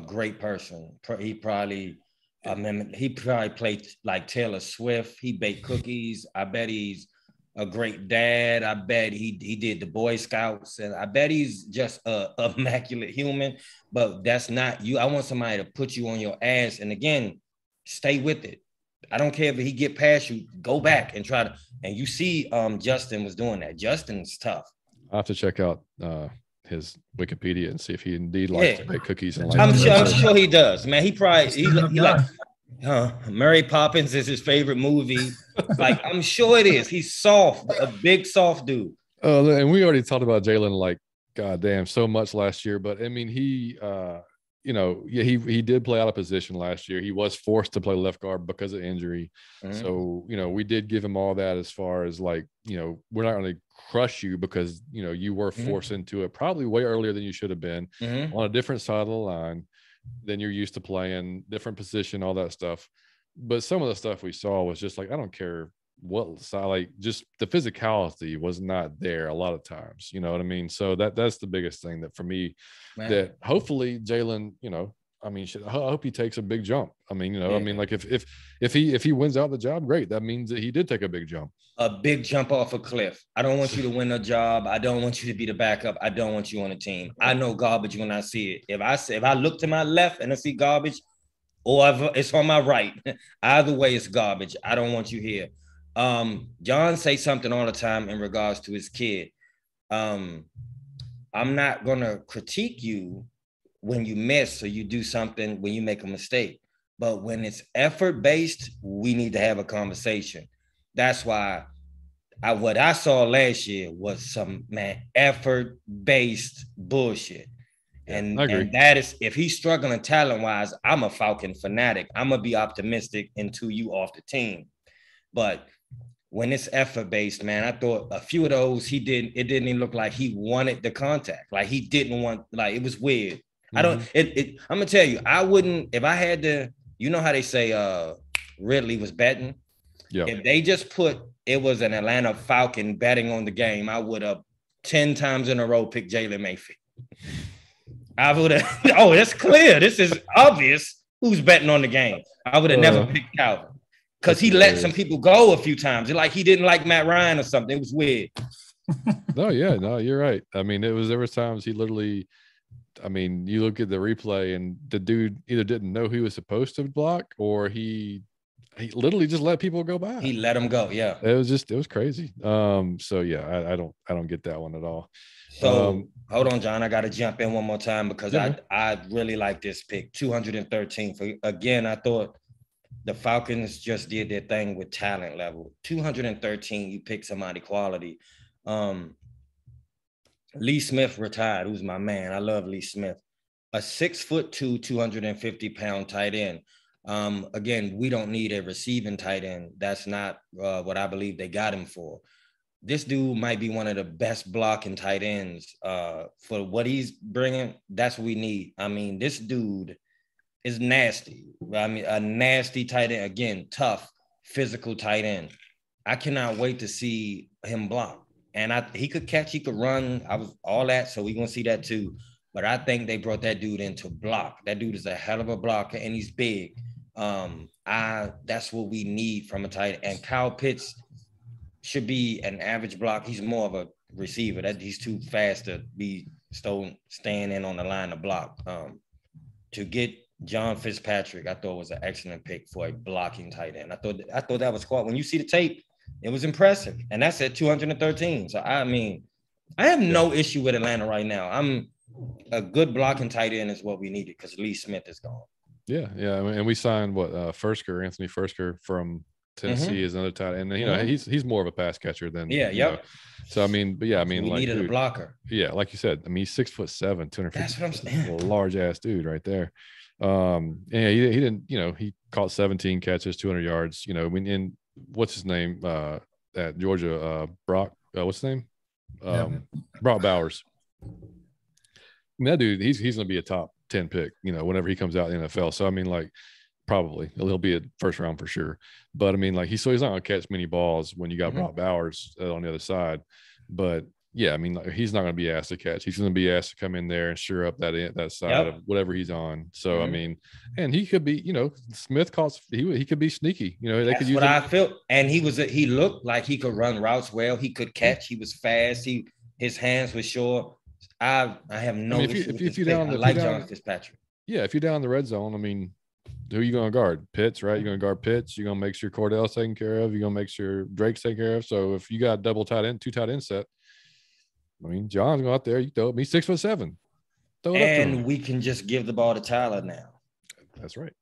Speaker 2: great person. He probably played like Taylor Swift. He baked cookies. I bet he's a great dad. I bet he did the Boy Scouts, and I bet he's just a immaculate human. But that's not you. I want somebody to put you on your ass. And again, stay with it. I don't care if he get past you, go back and try to. And you see, Justin was doing that. Justin's tough.
Speaker 1: I have to check out his Wikipedia and see if he indeed likes to bake cookies. And
Speaker 2: I'm sure he does, man. He like Mary Poppins is his favorite movie. Like I'm sure it is. He's soft, a big soft dude.
Speaker 1: And we already talked about Jalen like goddamn so much last year, but I mean he. He did play out of position last year. He was forced to play left guard because of injury. Mm-hmm. So, we did give him all that as far as like, we're not going to crush you because, you were forced into it probably way earlier than you should have been on a different side of the line than you're used to playing, different position, all that stuff. But some of the stuff we saw was just like, I don't care what side, like just the physicality was not there a lot of times, you know what I mean? So that's the biggest thing that for me, man, that hopefully Jalen, I hope he takes a big jump. I mean, like if he wins out the job, great. That means that he did take a big jump.
Speaker 2: A big jump off a cliff. I don't want you to win a job. I don't want you to be the backup. I don't want you on the team. I know garbage when I see it. If I look to my left and I see garbage, or if it's on my right, either way it's garbage. I don't want you here. John say something all the time in regards to his kid. I'm not gonna critique you when you miss or you do something when you make a mistake, but when it's effort-based, we need to have a conversation. That's why what I saw last year was some effort-based bullshit. And that is, if he's struggling talent-wise, I'm a Falcon fanatic. I'm gonna be optimistic until you off the team. But when it's effort-based, man, I thought a few of those it didn't even look like he wanted the contact. Like he didn't want, like it was weird. I'm gonna tell you, I wouldn't, if I had to, you know how they say Ridley was betting? Yeah. If they just put it was an Atlanta Falcon betting on the game, I would have 10 times in a row picked Jalen Mayfield. I would have, that's clear. This is obvious who's betting on the game. I would have never picked Calvin. Because he let some people go a few times. Like he didn't like Matt Ryan or something. It was weird.
Speaker 1: No, you're right. I mean, there was times he literally, you look at the replay and the dude either didn't know he was supposed to block or he literally just let people go by.
Speaker 2: He let them go. Yeah.
Speaker 1: It was crazy. So yeah, I don't get that one at all.
Speaker 2: So hold on, John. I got to jump in one more time because I really like this pick. 213 again, I thought the Falcons just did their thing with talent level. 213, you pick somebody quality. Lee Smith retired, who's my man. I love Lee Smith. a 6'2", 250-pound tight end. Again, we don't need a receiving tight end. That's not what I believe they got him for. This dude might be one of the best blocking tight ends for what he's bringing. That's what we need. I mean, this dude is nasty. I mean, a nasty tight end. Again, tough, physical tight end. I cannot wait to see him block. And he could catch, he could run. I was all that, so we're going to see that too. But I think they brought that dude in to block. That dude is a hell of a blocker, and he's big. That's what we need from a tight end. And Kyle Pitts should be an average block. He's more of a receiver. That he's too fast to be staying in on the line to block. To get John Fitzpatrick, I thought was an excellent pick for a blocking tight end. I thought that was quite. When you see the tape, it was impressive, and that's at 213. So I mean, I have no issue with Atlanta right now. A good blocking tight end is what we needed because Lee Smith is gone.
Speaker 1: Yeah. I mean, and we signed Anthony Fursker from Tennessee is another tight end. And, you know, he's more of a pass catcher than know. So I mean, but yeah, I mean,
Speaker 2: we needed a blocker.
Speaker 1: Yeah, like you said, I mean, he's 6'7", 250.
Speaker 2: That's what I'm saying.
Speaker 1: A large ass dude right there. And he didn't, you know, he caught 17 catches, 200 yards. You know, when what's his name at Georgia? Brock. What's his name? Brock Bowers. I mean, that dude, he's going to be a top 10 pick, you know, whenever he comes out in the NFL. So, I mean, like, probably he'll be a first round for sure. But, I mean, like, he's not going to catch many balls when you got Brock Bowers on the other side. But, yeah, I mean, like, he's not going to be asked to catch. He's going to be asked to come in there and sure up that side of whatever he's on. So, I mean, and he could be, you know, Smith calls, he could be sneaky. You know, they could use
Speaker 2: I felt. And he looked like he could run routes well. He could catch. He was fast. His hands were short. I have no issue with this pick. I like John Fitzpatrick.
Speaker 1: Yeah, if you're down the red zone, I mean, who are you going to guard? Pitts, right? You're going to guard Pitts. You're going to make sure Cordell's taken care of. You're going to make sure Drake's taken care of. So if you got double tight end, 2 tight end set, I mean, John's going out there. You throw it. He's 6'7". Throw it up to him.
Speaker 2: We can just give the ball to Tyler now.
Speaker 1: That's right.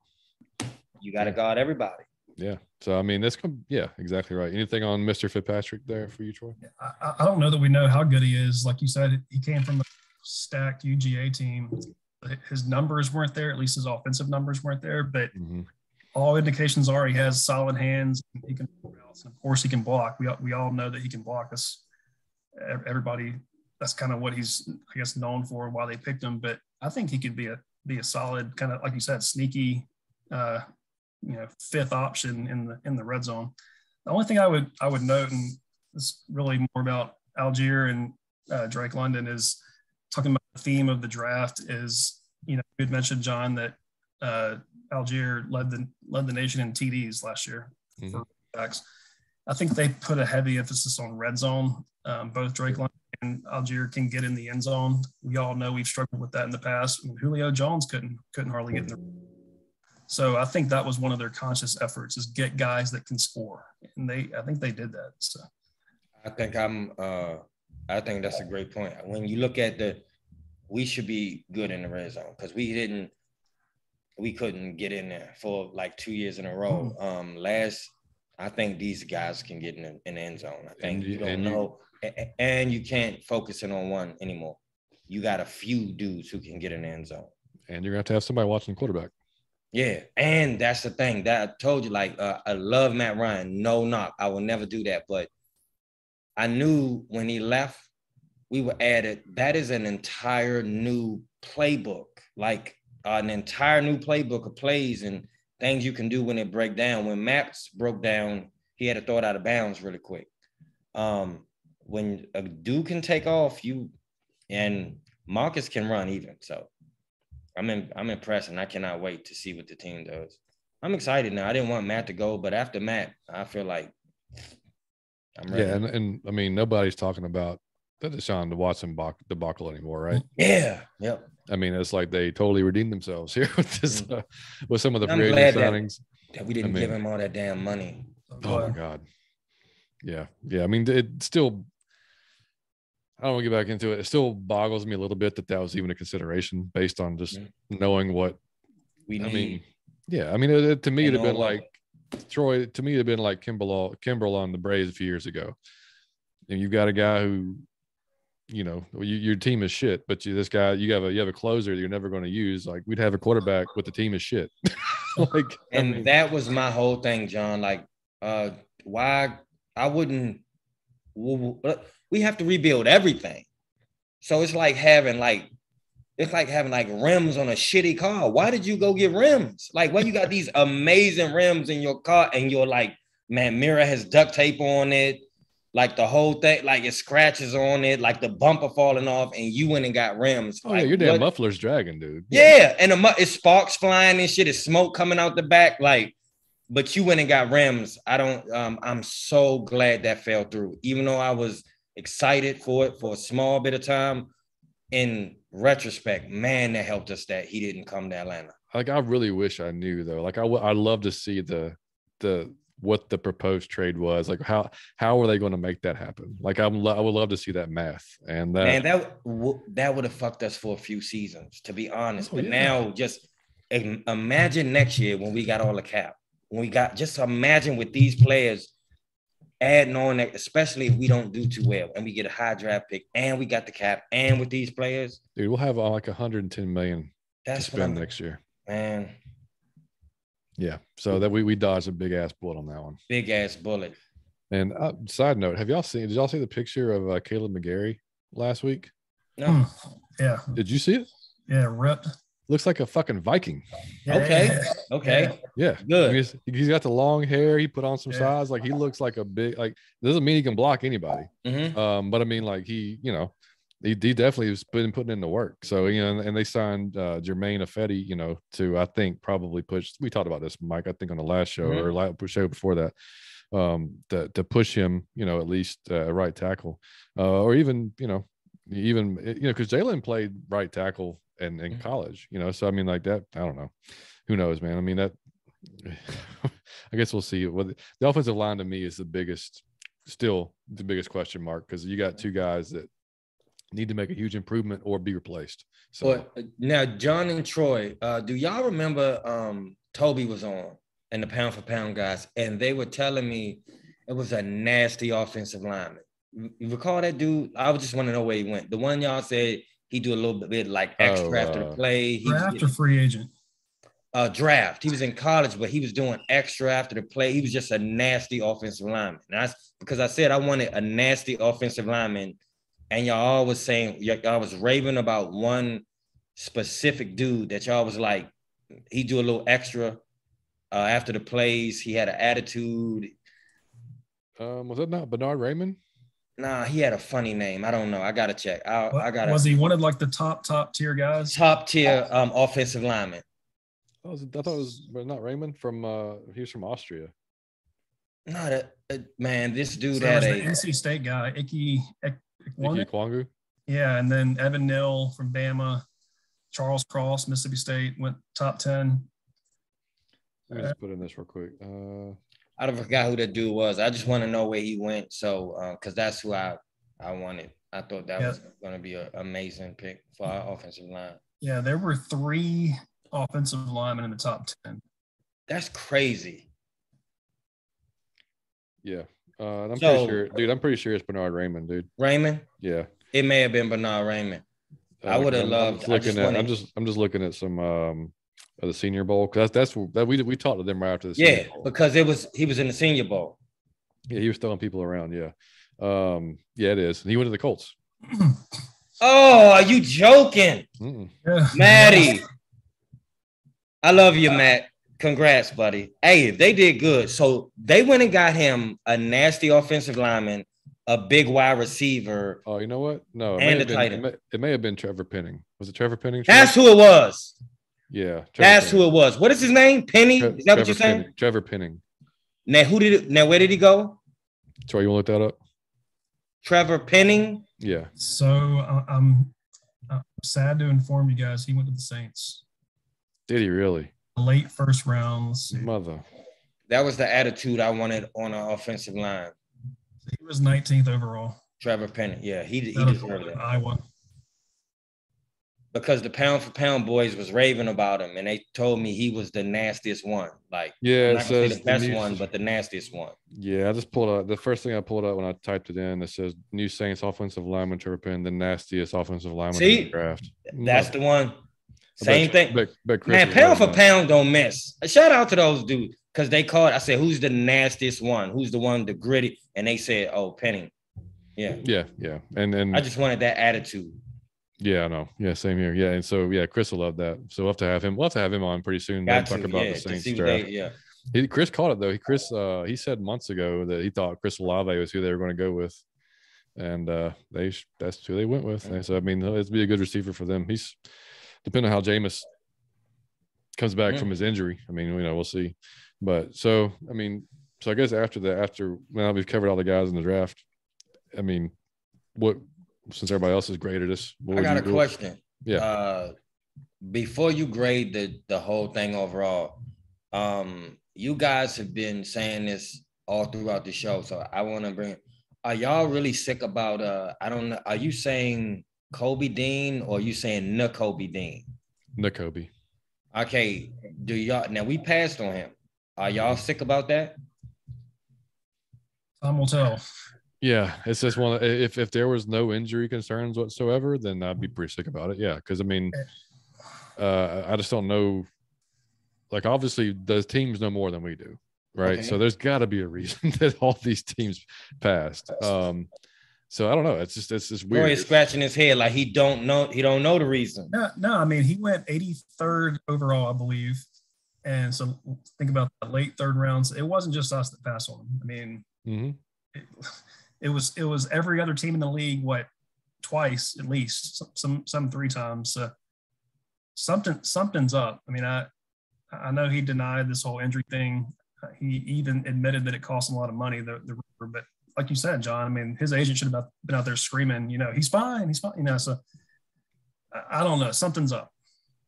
Speaker 2: You got to guard everybody.
Speaker 1: Yeah. So, I mean, exactly right. Anything on Mr. Fitzpatrick there for you, Troy?
Speaker 3: I don't know that we know how good he is. Like you said, he came from a stacked UGA team. His numbers weren't there. At least his offensive numbers weren't there. But all indications are he has solid hands. He can routes, and of course, he can block. We all know that he can block us. Everybody, that's kind of what he's, I guess, known for, why they picked him. But I think he could be a solid kind of, like you said, sneaky, fifth option in the red zone. The only thing I would note, and it's really more about Algier and Drake London, is talking about the theme of the draft. Is, you know, you had mentioned, John, that Algier led the nation in TDs last year for backs. I think they put a heavy emphasis on red zone. Both Drake London and Algier can get in the end zone. We all know we've struggled with that in the past. I mean, Julio Jones couldn't hardly get in the. So I think that was one of their conscious efforts, is get guys that can score, and I think they did that. So
Speaker 2: I think that's a great point. When you look at we should be good in the red zone, because we couldn't get in there for like 2 years in a row. I think these guys can get in the end zone. I think and you can't focus in on one anymore. You got a few dudes who can get in the end zone,
Speaker 1: and you're going to have somebody watching the quarterback.
Speaker 2: Yeah, and that's the thing that I told you. Like, I love Matt Ryan. No knock. I will never do that. But I knew when he left, we were added. That is an entire new playbook, like an entire new playbook of plays and things you can do when it break down. When Maps broke down, he had to throw it out of bounds really quick. When a dude can take off, and Marcus can run even. So I'm impressed, and I cannot wait to see what the team does. I'm excited now. I didn't want Matt to go, but after Matt, I feel like I'm ready.
Speaker 1: Yeah, and I mean, nobody's talking about the Deshaun Watson debacle anymore, right?
Speaker 2: Yeah, yep.
Speaker 1: I mean, it's like they totally redeemed themselves here with this, with some of the free agent signings.
Speaker 2: That we didn't give him all that damn money.
Speaker 1: Oh my God. Yeah. I mean, it still. I don't want to get back into it. It still boggles me a little bit that was even a consideration based on just knowing what
Speaker 2: we need.
Speaker 1: I mean, yeah. I mean, to me, it'd have been like Troy. To me, it'd been like Kimbrel on the Braves a few years ago. And you've got a guy who your team is shit, but you have a closer that you're never going to use. Like, we'd have a quarterback with the team is shit.
Speaker 2: That was my whole thing, John. Like, why I wouldn't. We have to rebuild everything, so it's like having rims on a shitty car. Why did you go get rims? Like, why you got these amazing rims in your car and you're like, man, mirror has duct tape on it. Like the whole thing, like it scratches on it, like the bumper falling off, and you went and got rims.
Speaker 1: Oh,
Speaker 2: like,
Speaker 1: yeah, your damn muffler's dragging, dude.
Speaker 2: Yeah, and it's sparks flying and shit. It's smoke coming out the back. Like, but you went and got rims. I'm so glad that fell through. Even though I was excited for it for a small bit of time, in retrospect, man, that helped us that he didn't come to Atlanta.
Speaker 1: Like, I really wish I knew, though. Like, I'd love to see the what the proposed trade was. Like, how are they going to make that happen? Like, I would love to see that math. And
Speaker 2: that would have fucked us for a few seasons, to be honest. But now, just imagine next year when we got all the cap. Just imagine with these players adding on that, especially if we don't do too well and we get a high draft pick and we got the cap, and with these players,
Speaker 1: dude, we'll have like 110 million to spend next year,
Speaker 2: man.
Speaker 1: Yeah, so that we dodged a big ass bullet on that one.
Speaker 2: Big ass bullet.
Speaker 1: And side note, did y'all see the picture of Caleb McGarry last week?
Speaker 2: No.
Speaker 3: Yeah.
Speaker 1: Did you see it?
Speaker 3: Yeah, ripped.
Speaker 1: Looks like a fucking Viking.
Speaker 2: Okay.
Speaker 1: Yeah.
Speaker 2: Good.
Speaker 1: I mean, he's got the long hair. He put on some size. Like, he looks like a big, like, doesn't mean he can block anybody.
Speaker 2: Mm-hmm.
Speaker 1: But I mean, like, he definitely has been putting in the work. So, and they signed Jermaine Ifedi, to, I think, probably push. We talked about this, Mike, I think on the last show or show before that, to push him, at least right tackle, or even, because Jalen played right tackle in college, so I mean, like that, I don't know, who knows, man. I mean, that I guess we'll see. Well, the offensive line to me is still the biggest question mark, because you got two guys that need to make a huge improvement or be replaced. So
Speaker 2: now, John and Troy, do y'all remember Toby was on and the pound for pound guys, and they were telling me it was a nasty offensive lineman. You recall that dude? I was just want to know where he went. The one y'all said he do a little bit like extra after the play.
Speaker 3: Draft or free agent?
Speaker 2: Draft. He was in college, but he was doing extra after the play. He was just a nasty offensive lineman. And that's because I said I wanted a nasty offensive lineman, and y'all was saying, y'all was raving about one specific dude that y'all was like, he do a little extra after the plays. He had an attitude.
Speaker 1: Was that not Bernard Raymond?
Speaker 2: Nah, he had a funny name. I don't know. I gotta check.
Speaker 3: Was he one of like the top tier guys?
Speaker 2: Top tier offensive lineman.
Speaker 1: I thought it was not Raymond from. He was from Austria.
Speaker 2: No, man, this dude
Speaker 3: so
Speaker 2: had
Speaker 3: the NC State guy, Ike
Speaker 1: Kwangu.
Speaker 3: Yeah, and then Evan Neal from Bama, Charles Cross, Mississippi State, went top 10.
Speaker 1: Let me just put in this real quick.
Speaker 2: I forgot who that dude was. I just want to know where he went. So, because that's who I wanted. I thought that was going to be an amazing pick for our offensive line.
Speaker 3: Yeah, there were 3 offensive linemen in the top 10.
Speaker 2: That's crazy.
Speaker 1: Yeah. I'm pretty sure, dude. I'm pretty sure it's Bernard Raymond, dude.
Speaker 2: Raymond?
Speaker 1: Yeah.
Speaker 2: It may have been Bernard Raymond. I would have loved.
Speaker 1: I'm just looking at some of the Senior Bowl, because that's we talked to them right after the Senior Bowl.
Speaker 2: Because he was in the Senior Bowl.
Speaker 1: Yeah, he was throwing people around. Yeah. Yeah, it is. And he went to the Colts.
Speaker 2: Oh, are you joking?
Speaker 3: Yeah.
Speaker 2: Matty. I love you, Matt. Congrats, buddy. Hey, they did good. So they went and got him a nasty offensive lineman, a big wide receiver.
Speaker 1: Oh, you know what? No, it may have been Trevor Penning. Was it Trevor Penning?
Speaker 2: That's who it was.
Speaker 1: Yeah.
Speaker 2: That's who it was. What is his name? Penny? Is that what you're saying?
Speaker 1: Trevor Penning.
Speaker 2: Now, where did he go?
Speaker 1: Troy, you want to look that up?
Speaker 2: Trevor Penning?
Speaker 1: Yeah.
Speaker 3: So I'm sad to inform you guys, he went to the Saints.
Speaker 1: Did he really?
Speaker 3: Late first rounds.
Speaker 1: Mother.
Speaker 2: That was the attitude I wanted on our offensive line.
Speaker 3: He was 19th overall.
Speaker 2: Trevor Penny. Yeah, he deserved it.
Speaker 3: Iowa.
Speaker 2: because the pound for pound boys was raving about him, and they told me he was the nastiest one. Like,
Speaker 1: yeah,
Speaker 2: I'm
Speaker 1: it
Speaker 2: not gonna say
Speaker 1: says
Speaker 2: the best one, but the nastiest one.
Speaker 1: Yeah, I just pulled up the first thing I pulled up when I typed it in. It says new Saints offensive lineman Trevor Penny, the nastiest offensive lineman in the
Speaker 2: See,
Speaker 1: draft.
Speaker 2: that's the one.
Speaker 1: I
Speaker 2: Same thing.
Speaker 1: bet Chris
Speaker 2: Man,
Speaker 1: is
Speaker 2: pound
Speaker 1: right
Speaker 2: for
Speaker 1: now.
Speaker 2: pound don't miss. A shout out to those dudes because they called. I said, "Who's the nastiest one? Who's the one, the gritty?" And they said, "Oh, Penny." Yeah,
Speaker 1: Yeah, and
Speaker 2: I just wanted that attitude.
Speaker 1: yeah, I know. Yeah, same here. Yeah, and so yeah, Chris will love that. So we'll have to have him. We'll have to have him on pretty soon.
Speaker 2: Got
Speaker 1: Talk
Speaker 2: to,
Speaker 1: about
Speaker 2: yeah,
Speaker 1: the
Speaker 2: to
Speaker 1: Saints
Speaker 2: see what
Speaker 1: draft.
Speaker 2: they, yeah.
Speaker 1: Chris caught it though. Chris he said months ago that he thought Chris Olave was who they were going to go with, and that's who they went with. And so I mean, it'd be a good receiver for them. He's depending on how Jameis comes back from his injury. I mean, we'll see. But so I mean, so I guess after now we've covered all the guys in the draft. I mean, what since everybody else is graded us,
Speaker 2: I got a question.
Speaker 1: Yeah.
Speaker 2: Before you grade the whole thing overall, you guys have been saying this all throughout the show, so I want to bring. Are y'all really sick about? I don't know. Are you saying Kobe Dean or are you saying Kobe Dean?
Speaker 1: Kobe.
Speaker 2: Okay. Do y'all now? We passed on him. Are y'all sick about that?
Speaker 3: Time will tell.
Speaker 1: Yeah, it's just one. If there was no injury concerns whatsoever, then I'd be pretty sick about it. Yeah, because I mean, I just don't know. Like, obviously, those teams know more than we do, right? Okay. So there's got to be a reason that all these teams passed. So I don't know. It's just weird.
Speaker 2: He's scratching his head like he don't know. He don't know the reason.
Speaker 3: No. I mean, he went 83rd overall, I believe, and so think about the late third rounds. It wasn't just us that passed on him. I mean, it was every other team in the league. What, twice at least, some 3 times. Something's up. I mean, I know he denied this whole injury thing. He even admitted that it cost him a lot of money. But like you said, John, I mean, his agent should have been out there screaming, he's fine. So I don't know. Something's up.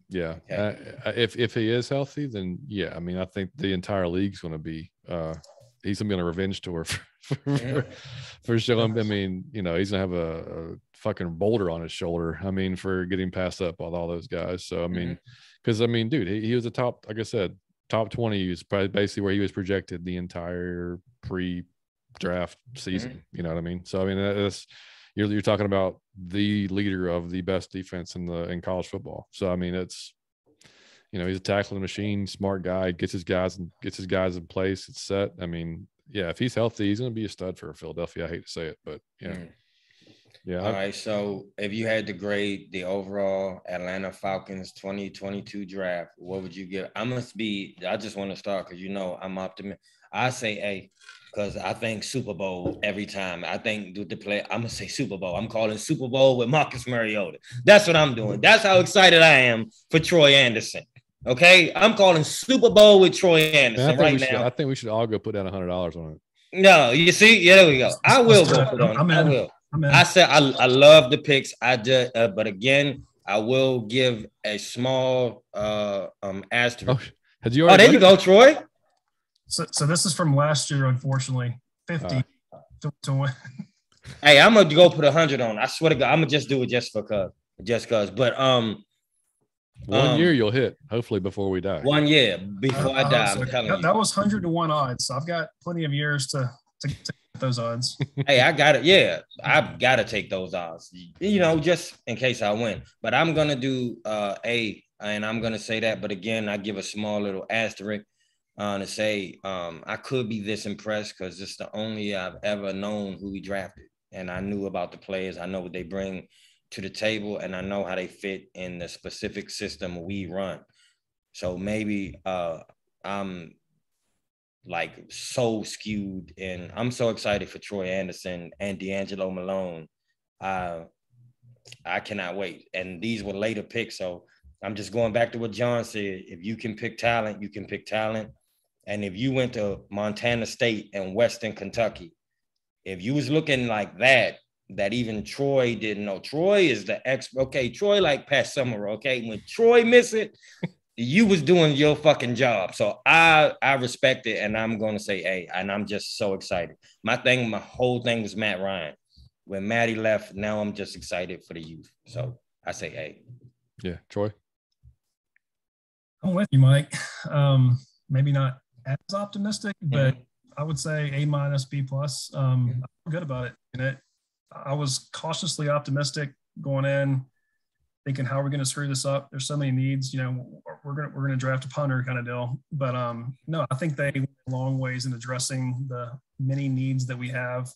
Speaker 1: Yeah. If he is healthy, then yeah. I mean, I think the entire league's going to be he's going to be on a revenge tour for showing. I mean, he's going to have a fucking boulder on his shoulder. I mean, for getting passed up with all those guys. So I mean, because I mean, dude, he was a top, like I said, top 20. He was basically where he was projected the entire pre-draft season. You know what I mean? So I mean, that's you're talking about the leader of the best defense in college football. So I mean, it's he's a tackling machine, smart guy, gets his guys in place. It's set. I mean, yeah, if he's healthy, he's going to be a stud for Philadelphia. I hate to say it, but yeah. Yeah.
Speaker 2: All right. So if you had to grade the overall Atlanta Falcons 2022 draft, what would you give? I just want to start because I'm optimistic. I say A because I think Super Bowl every time. I think I'm going to say Super Bowl. I'm calling Super Bowl with Marcus Mariota. That's what I'm doing. That's how excited I am for Troy Anderson. Okay? I'm calling Super Bowl with Troy Anderson now.
Speaker 1: I think we should all go put down $100 on it.
Speaker 2: No, you see? Yeah, there we go. I will go put on it. I will. I said I love the picks. But again, I will give a small asterisk.
Speaker 1: There
Speaker 2: you go, Troy.
Speaker 3: So this is from last year, unfortunately. 50 to win.
Speaker 2: Hey, I'm gonna go put 100 on. I swear to God, I'm gonna just do it just cause. But
Speaker 1: 1 year you'll hit, hopefully before we die.
Speaker 2: 1 year before I die. I'm telling you.
Speaker 3: That was 100 to 1 odds. So I've got plenty of years to get those odds.
Speaker 2: Hey, I got it. Yeah, I've got to take those odds. Just in case I win. But I'm gonna do A, and I'm gonna say that. But again, I give a small little asterisk to say I could be this impressed because it's the only I've ever known who we drafted, and I knew about the players. I know what they bring to the table, and I know how they fit in the specific system we run. So maybe I'm like so skewed, and I'm so excited for Troy Anderson and D'Angelo Malone. I cannot wait. And these were later picks, so I'm just going back to what John said. If you can pick talent, you can pick talent. And if you went to Montana State and Western Kentucky, if you was looking like that even Troy didn't know. Troy is the expert. Okay, Troy like Pat Summerall. Okay, when Troy miss it, you was doing your fucking job. So I respect it, and I'm going to say A, and I'm just so excited. My whole thing was Matt Ryan. When Matty left, now I'm just excited for the youth. So I say A.
Speaker 1: Yeah, Troy.
Speaker 3: I'm with you, Mike. Maybe not as optimistic, but I would say A-, B+. I'm good about it. And I was cautiously optimistic going in, thinking, how are we going to screw this up? There's so many needs, we're going to draft a punter kind of deal. But no, I think they went a long ways in addressing the many needs that we have.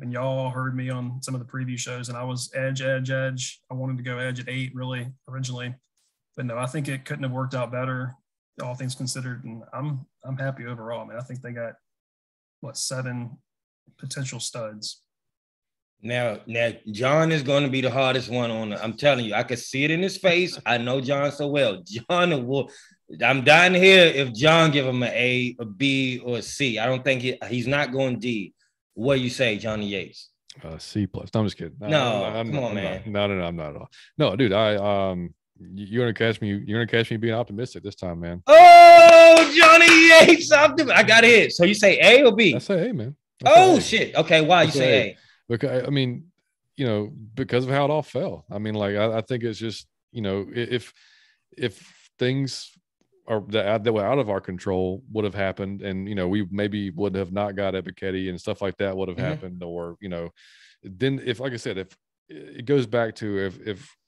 Speaker 3: And y'all heard me on some of the preview shows, and I was edge. I wanted to go edge at 8 really originally, but no, I think it couldn't have worked out better, all things considered. And I'm happy overall, man. I think they got 7 potential studs.
Speaker 2: Now, John is going to be the hardest one on it. I'm telling you, I could see it in his face. I know John so well. John will. I'm dying to hear if John give him an A, a B, or a C. I don't think he's not going D. What do you say, Johnny Yates?
Speaker 1: C+. No, I'm just kidding.
Speaker 2: No,
Speaker 1: I'm
Speaker 2: come
Speaker 1: not,
Speaker 2: on,
Speaker 1: I'm
Speaker 2: man.
Speaker 1: Not, no, I'm not at all. No, dude. You're gonna catch me. You're gonna catch me being optimistic this time, man.
Speaker 2: Oh, Johnny Yates, I got it. So you say A or B?
Speaker 1: I say A, man.
Speaker 2: Shit. Okay, why you say A?
Speaker 1: Because I mean, because of how it all fell. I mean, like I think it's just if things are that were out of our control would have happened, and we maybe would have not got Ebiketie and stuff like that would have happened, or then if, like I said, if it goes back to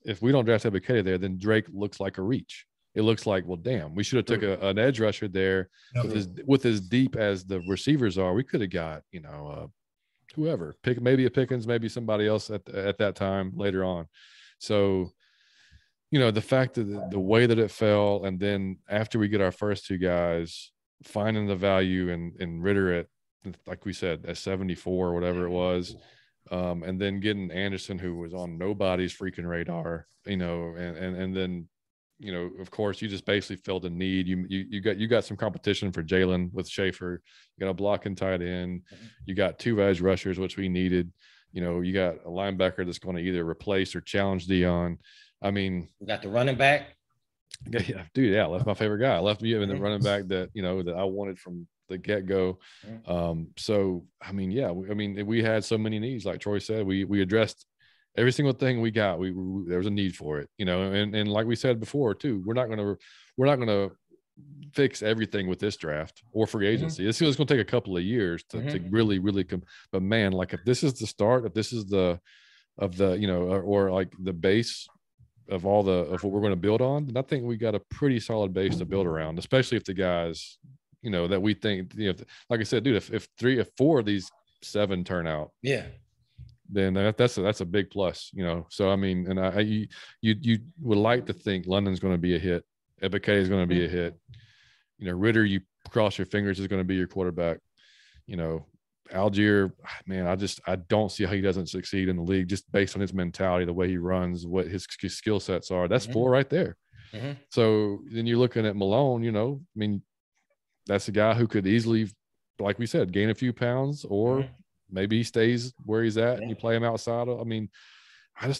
Speaker 1: if we don't draft Ebiketie there, then Drake looks like a reach. It looks like, well, damn, we should have took an edge rusher there with as deep as the receivers are. We could have got whoever, maybe a Pickens, maybe somebody else at that time later on. So, the fact that the way that it fell, and then after we get our first 2 guys, finding the value in Ritter at, like we said, at 74 or whatever it was, and then getting Anderson, who was on nobody's freaking radar, and then, of course, you just basically filled a need. You got some competition for Jalen with Schaefer. You got a blocking tight end. You got 2 edge rushers, which we needed. You got a linebacker that's going to either replace or challenge Dion. I mean,
Speaker 2: we got the running back.
Speaker 1: Yeah, dude. Yeah, that's my favorite guy. I left me in the running back that that I wanted from the get go. So I mean, yeah, we had so many needs, like Troy said. We addressed every single thing we got. There was a need for it, and like we said before too, we're not gonna fix everything with this draft or free agency. It's going to take a couple of years to really come. But man, like if this is the start, if this is or like the base of what we're going to build on, then I think we got a pretty solid base to build around, especially if the guys, that we think, like I said, dude, if 4 of these 7 turn out, then that's a big plus, So I mean, and you would like to think London's going to be a hit, Ebiketie is going to be a hit, Ritter, you cross your fingers, is going to be your quarterback, Algier, man, I don't see how he doesn't succeed in the league just based on his mentality, the way he runs, what his skill sets are. That's 4 right there. So then you're looking at Malone, I mean, that's a guy who could easily, like we said, gain a few pounds, or maybe he stays where he's at and you play him outside. I mean, I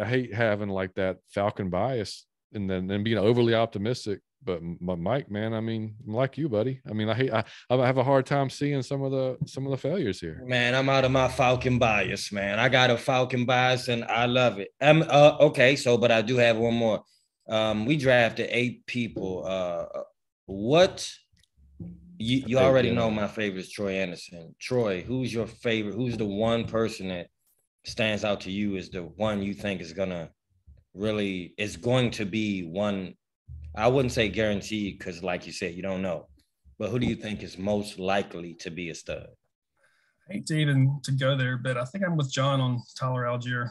Speaker 1: hate having like that Falcon bias and then being overly optimistic. But Mike, man, I mean, I'm like you, buddy. I mean, I have a hard time seeing some of the failures here.
Speaker 2: Man, I'm out of my Falcon bias, man. I got a Falcon bias and I love it. Okay, but I do have one more. We drafted 8 people. You already know my favorite is Troy Anderson. Troy, who's your favorite? Who's the one person that stands out to you as the one you think is going to be one? I wouldn't say guaranteed because, like you said, you don't know. But who do you think is most likely to be a stud?
Speaker 3: I hate to even to go there, but I think I'm with John on Tyler Algier.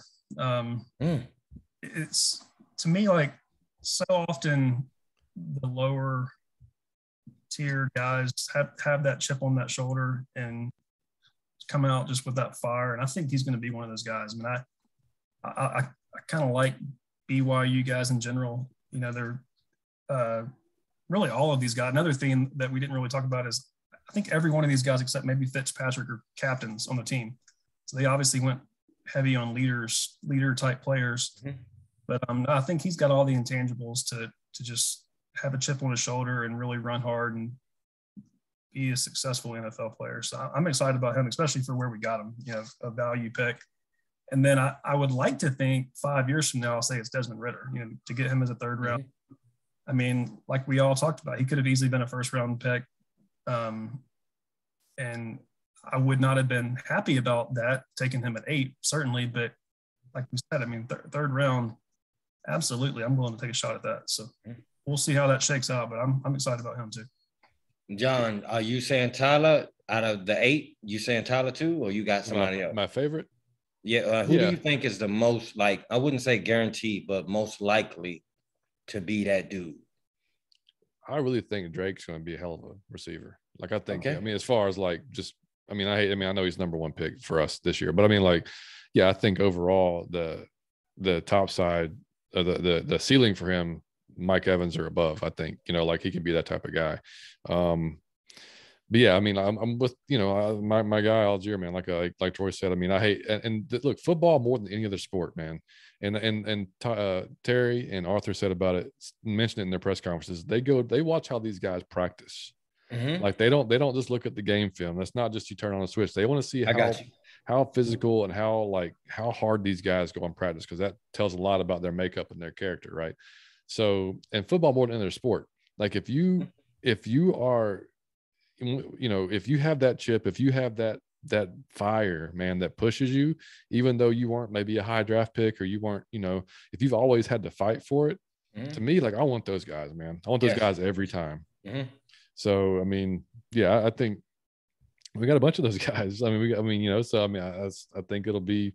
Speaker 3: It's, to me, like so often the lower tier guys have that chip on that shoulder and come out just with that fire. And I think he's going to be one of those guys. I mean, I kind of like BYU guys in general. They're really all of these guys. Another thing that we didn't really talk about is I think every one of these guys, except maybe Fitzpatrick, are captains on the team. So they obviously went heavy on leader type players. But I think he's got all the intangibles to just have a chip on his shoulder and really run hard and be a successful NFL player. So I'm excited about him, especially for where we got him, a value pick. And then I would like to think 5 years from now, I'll say it's Desmond Ridder, to get him as a third round. I mean, like we all talked about, he could have easily been a first round pick. And I would not have been happy about that, taking him at 8, certainly. But like we said, I mean, third round, absolutely, I'm willing to take a shot at that. So we'll see how that shakes out, but I'm excited about him too.
Speaker 2: John, are you saying Tyler out of the 8? You saying Tyler too, or you got somebody else?
Speaker 1: My favorite?
Speaker 2: Yeah. Who do you think is the most, like, I wouldn't say guaranteed, but most likely to be that dude?
Speaker 1: I really think Drake's going to be a hell of a receiver. Like, I think, I mean, as far as like just, I know he's number 1 pick for us this year, but I mean, like, I think overall the top side of the ceiling for him, Mike Evans or above, I think, like he can be that type of guy. But yeah, I mean, I'm with, my guy, Algier, man, like Troy said, I mean, I hate, and look, football more than any other sport, man. And Terry and Arthur said about it, mentioned it in their press conferences. They watch how these guys practice. Like they don't just look at the game film. That's not just you turn on a switch. They want to see how physical and how hard these guys go in practice, because that tells a lot about their makeup and their character, right? So, and football more than any other sport. Like if you are, if you have that chip, if you have that fire, man, that pushes you, even though you weren't maybe a high draft pick or you weren't, if you've always had to fight for it, to me, like I want those guys, man. I want those guys every time. So, I mean, yeah, I think we got a bunch of those guys. I mean, so I mean, I think it'll be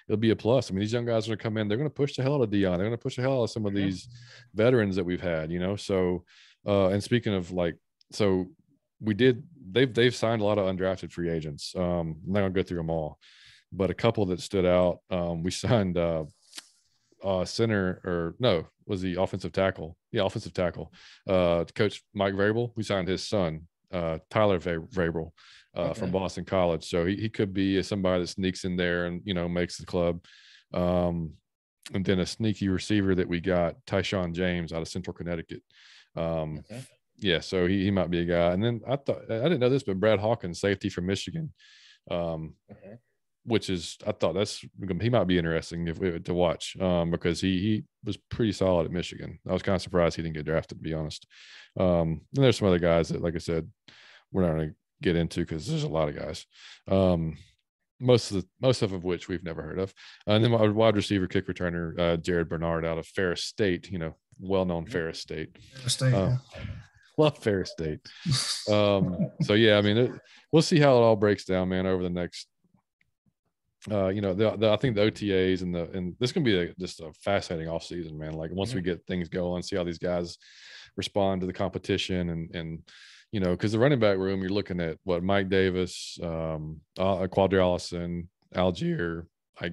Speaker 1: a plus. I mean, these young guys are going to come in. They're going to push the hell out of Dion. They're going to push the hell out of some of these veterans that we've had. So, and speaking of like, so they've signed a lot of undrafted free agents. I'm not going to go through them all, but a couple that stood out. We signed center, or no, was the offensive tackle? Yeah, offensive tackle. Coach Mike Vrabel. We signed his son, Tyler Vrabel. From Boston College. So he could be somebody that sneaks in there and, makes the club. And then a sneaky receiver that we got, Tyshawn James out of Central Connecticut. Yeah, so he might be a guy. And then I didn't know this, but Brad Hawkins, safety from Michigan, which is, I thought he might be interesting to watch because he was pretty solid at Michigan. I was kind of surprised he didn't get drafted, to be honest. And there's some other guys that, like I said, we're not going to get into because there's a lot of guys, most of which we've never heard of. And then my wide receiver, kick returner, Jared Bernard out of Ferris State, well-known Ferris State. Love Ferris State. So yeah, I mean, we'll see how it all breaks down, man, over the next I think the OTAs and this is gonna be just a fascinating off season, man. Like once we get things going, see how these guys respond to the competition and because the running back room, you're looking at Mike Davis, Quadri Allison, Algier, I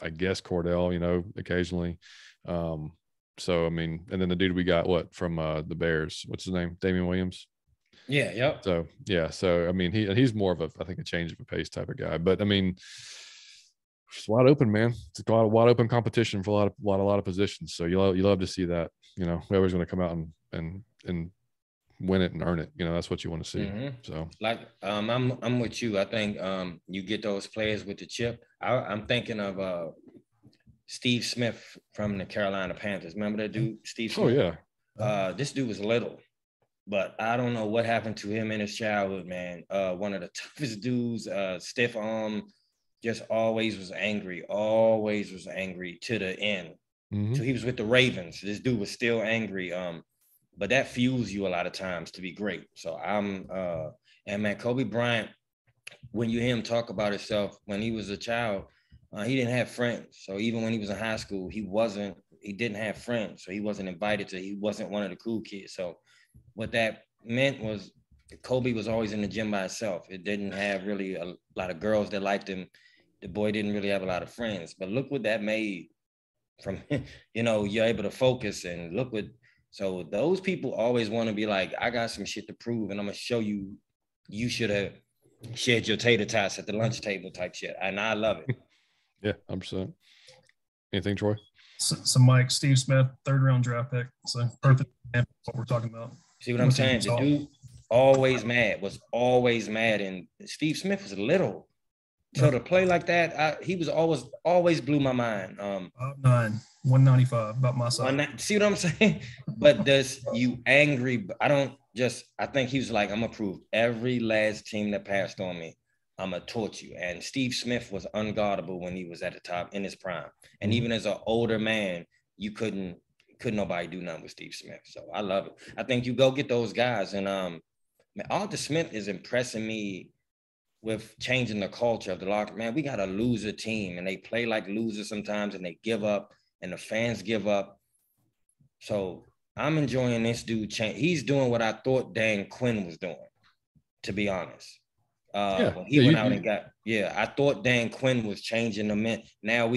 Speaker 1: guess Cordell, occasionally. So I mean, and then the dude we got from the Bears, what's his name? Damian Williams.
Speaker 2: Yeah. Yep.
Speaker 1: So yeah. So I mean, he's more of I think a change of a pace type of guy. But I mean, it's wide open, man. It's a wide open competition for a lot of positions. So you love to see that. Whoever's going to come out and win it and earn it. That's what you want to see. So
Speaker 2: like I'm with you. I think you get those players with the chip. I'm thinking of Steve Smith from the Carolina Panthers. Remember that dude, Steve Smith?
Speaker 1: Oh yeah.
Speaker 2: This dude was little, but I don't know what happened to him in his childhood, man. One of the toughest dudes, stiff arm, just always was angry to the end. So he was with the Ravens. This dude was still angry. But that fuels you a lot of times to be great. So and man, Kobe Bryant, when you hear him talk about himself, when he was a child, he didn't have friends. So even when he was in high school, he didn't have friends. So he wasn't invited he wasn't one of the cool kids. So what that meant was Kobe was always in the gym by himself. It didn't have really a lot of girls that liked him. The boy didn't really have a lot of friends, but look what that made from, you're able to focus and look what. So those people always want to be like, I got some shit to prove, and I'm going to show you, you should have shared your tater tots at the lunch table type shit. And I love it.
Speaker 1: Yeah, 100%. Anything, Troy?
Speaker 3: So Mike, Steve Smith, 3rd round draft pick. So perfect example of what we're talking about.
Speaker 2: See what I'm saying? The dude was always mad. And Steve Smith was little. So to play like that, he was always blew my mind.
Speaker 3: 5'9", 195, about my size.
Speaker 2: See what I'm saying? But you angry? I think he was like, I'm gonna prove every last team that passed on me, I'm gonna torch you. And Steve Smith was unguardable when he was at the top in his prime. And even as an older man, you couldn't nobody do nothing with Steve Smith. So I love it. I think you go get those guys. And Arthur Smith is impressing me with changing the culture of the locker. Man, we got a loser team and they play like losers sometimes and they give up and the fans give up. So I'm enjoying this dude change. He's doing what I thought Dan Quinn was doing, to be honest. When he went out and I thought Dan Quinn was changing the men. Now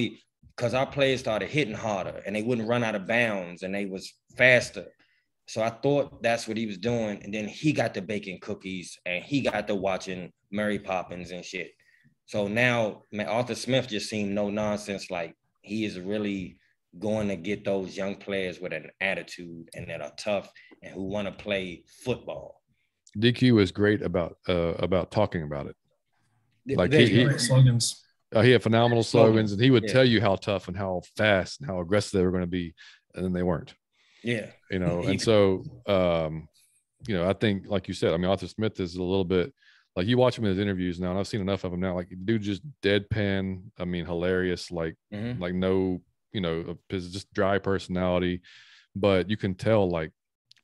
Speaker 2: because our players started hitting harder and they wouldn't run out of bounds and they was faster. So I thought that's what he was doing. And then he got to baking cookies and he got to watching Mary Poppins and shit. So now, man, Arthur Smith just seemed no nonsense. Like he is really going to get those young players with an attitude and that are tough and who want to play football.
Speaker 1: DQ was great about talking about it. Like he
Speaker 3: slogans.
Speaker 1: He had phenomenal slogans, and he would tell you how tough and how fast and how aggressive they were going to be, and then they weren't.
Speaker 2: Yeah.
Speaker 1: And so, I think, like you said, I mean, Arthur Smith is a little bit like you watch him in his interviews now, and I've seen enough of him now. Like, dude, just deadpan. I mean, hilarious. Like no, his just dry personality. But you can tell, like,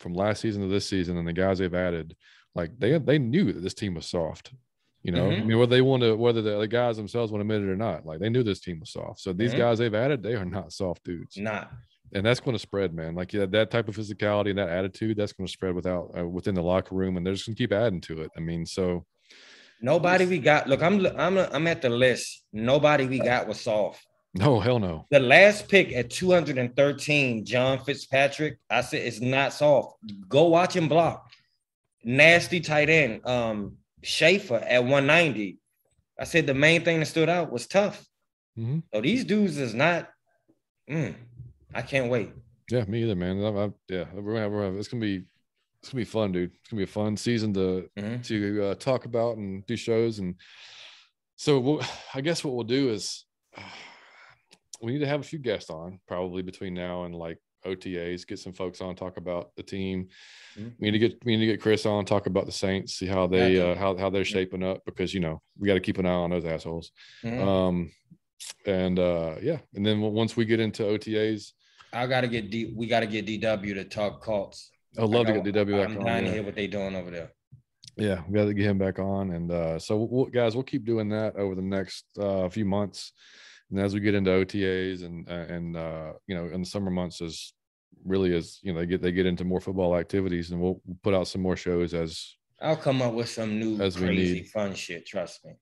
Speaker 1: from last season to this season, and the guys they've added, like they knew that this team was soft. I mean, whether the guys themselves want to admit it or not, like they knew this team was soft. So these guys they've added, they are not soft dudes.
Speaker 2: Not.
Speaker 1: And that's going to spread, man. Like that type of physicality and that attitude, that's going to spread within the locker room, and they're just going to keep adding to it. I mean, so
Speaker 2: nobody we got. Look, I'm at the list. Nobody we got was soft.
Speaker 1: No, hell no.
Speaker 2: The last pick at 213, John Fitzpatrick. I said it's not soft. Go watch him block. Nasty tight end. Schaefer at 190. I said the main thing that stood out was tough. So these dudes is not. I can't wait.
Speaker 1: Yeah, me either, man. It's gonna be fun, dude. It's gonna be a fun season to talk about and do shows. And so I guess what we'll do is we need to have a few guests on probably between now and like OTAs, get some folks on, talk about the team. We need to get Chris on, talk about the Saints, see how they how they're shaping up, because we got to keep an eye on those assholes. And then once we get into OTAs,
Speaker 2: we got to get DW to talk Colts.
Speaker 1: I'd love to get DW back on.
Speaker 2: I'm dying to hear what they're doing over there.
Speaker 1: Yeah, we got to get him back on. And so guys, we'll keep doing that over the next few months. And as we get into OTAs and in the summer months, they get into more football activities, and we'll put out some more shows as
Speaker 2: I'll come up with some new crazy fun shit. Trust me.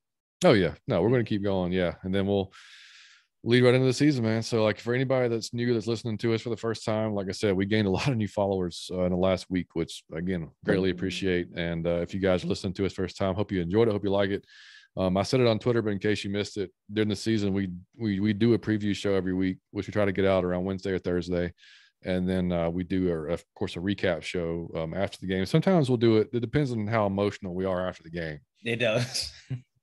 Speaker 1: Oh yeah, no, we're going to keep going. Yeah, and then we'll lead right into the season, man. So like for anybody that's new, that's listening to us for the first time, like I said, we gained a lot of new followers in the last week, which again greatly appreciate. And if you guys are listening to us first time, hope you enjoyed it. Hope you like it. I said it on Twitter, but in case you missed it, during the season, we do a preview show every week, which we try to get out around Wednesday or Thursday. And then we do, of course, a recap show after the game. Sometimes we'll do it. It depends on how emotional we are after the game.
Speaker 2: It does.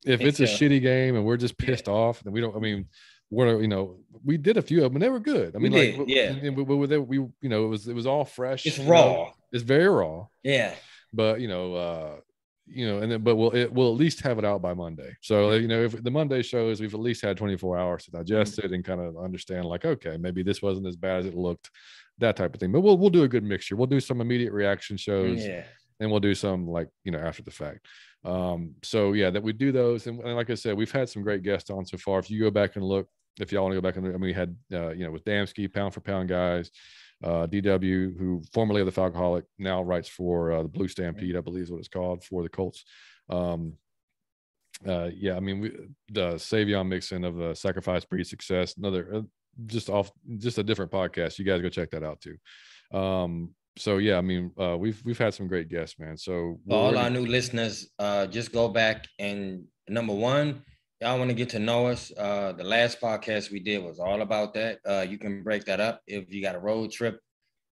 Speaker 1: If it's a shitty game and we're just pissed off, then we don't, I mean, we did a few of them and they were good. I mean, it was all fresh.
Speaker 2: It's raw.
Speaker 1: It's very raw.
Speaker 2: Yeah.
Speaker 1: But, but we'll at least have it out by Monday. So, if the Monday shows, we've at least had 24 hours to digest it and kind of understand, like, okay, maybe this wasn't as bad as it looked, that type of thing. But we'll do a good mixture. We'll do some immediate reaction shows, and we'll do some after the fact. That we do those. And like I said, we've had some great guests on so far. If you go back and look, if y'all want to go back and look, I mean, we had, with Damsky, Pound for Pound guys, DW, who formerly of the Falcoholic, now writes for the Blue Stampede, I believe is what it's called, for the Colts. The Savion Mixon of the Sacrifice Breed Success, another just a different podcast. You guys go check that out too. We've had some great guests, man. So
Speaker 2: all our new listeners, just go back and number one, y'all want to get to know us. The last podcast we did was all about that. You can break that up if you got a road trip,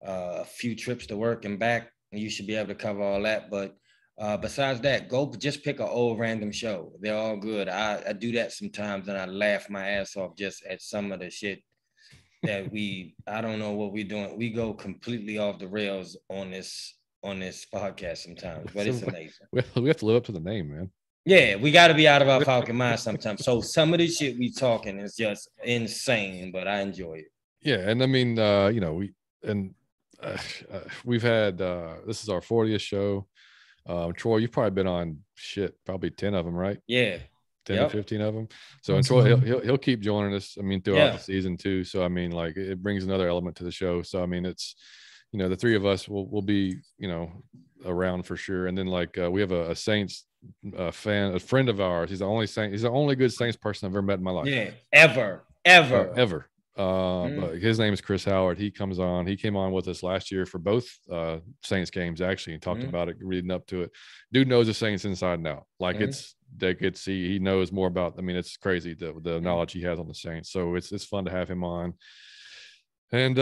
Speaker 2: a few trips to work and back, and you should be able to cover all that. But Besides that, go just pick an old random show. They're all good. I do that sometimes, and I laugh my ass off just at some of the shit that I don't know what we're doing. We go completely off the rails on this podcast sometimes, but it's amazing.
Speaker 1: We have to live up to the name, man.
Speaker 2: Yeah, we got to be out of our Falcon mind sometimes. So some of the shit we talking is just insane, but I enjoy it.
Speaker 1: Yeah, and I mean, we've had this is our 40th show. Troy, you've probably been on probably 10 of them, right?
Speaker 2: Yeah.
Speaker 1: 10 to 15 of them. So and Troy, he'll keep joining us. I mean, throughout the season too. So I mean, like it brings another element to the show. So I mean, it's the three of us will be around for sure. And then like we have a Saints fan, a friend of ours. He's the only good Saints person I've ever met in my life.
Speaker 2: Yeah, ever.
Speaker 1: But his name is Chris Howard. He comes on. He came on with us last year for both Saints games actually, and talked about it leading up to it. Dude knows the Saints inside and out. Like he knows more about. I mean, it's crazy the knowledge he has on the Saints. So it's fun to have him on. And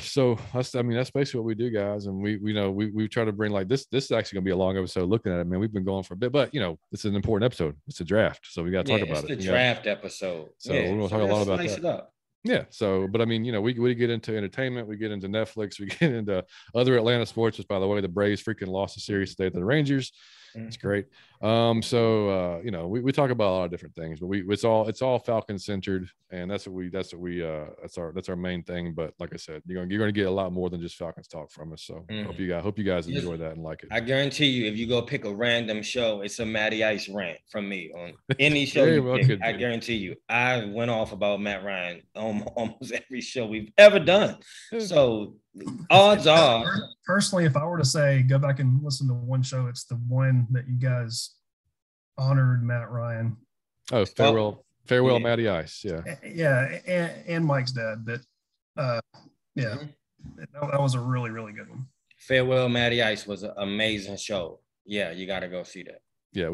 Speaker 1: so that's basically what we do, guys. And we try to bring like this. This is actually gonna be a long episode. Looking at it, man, we've been going for a bit, but it's an important episode. It's a draft, so we got to talk about it.
Speaker 2: It's the draft episode.
Speaker 1: So we're gonna talk a lot about that. Yeah. So, but I mean, we get into entertainment, we get into Netflix, we get into other Atlanta sports. Which, by the way, the Braves freaking lost a series today to the Rangers. It's great. We talk about a lot of different things, but it's all Falcon centered, and that's our main thing. But like I said, you're gonna get a lot more than just Falcons talk from us. So hope you guys enjoy that and like it.
Speaker 2: I guarantee you, if you go pick a random show, it's a Matty Ice rant from me on any show you pick. I guarantee you, I went off about Matt Ryan on almost every show we've ever done. So odds are,
Speaker 3: personally, if I were to say go back and listen to one show, it's the one that you guys honored Matt Ryan.
Speaker 1: Oh, farewell, Matty Ice.
Speaker 3: And Mike's dad. That that was a really, really good one.
Speaker 2: Farewell, Matty Ice was an amazing show. Yeah, you got to go see that.
Speaker 1: Yeah,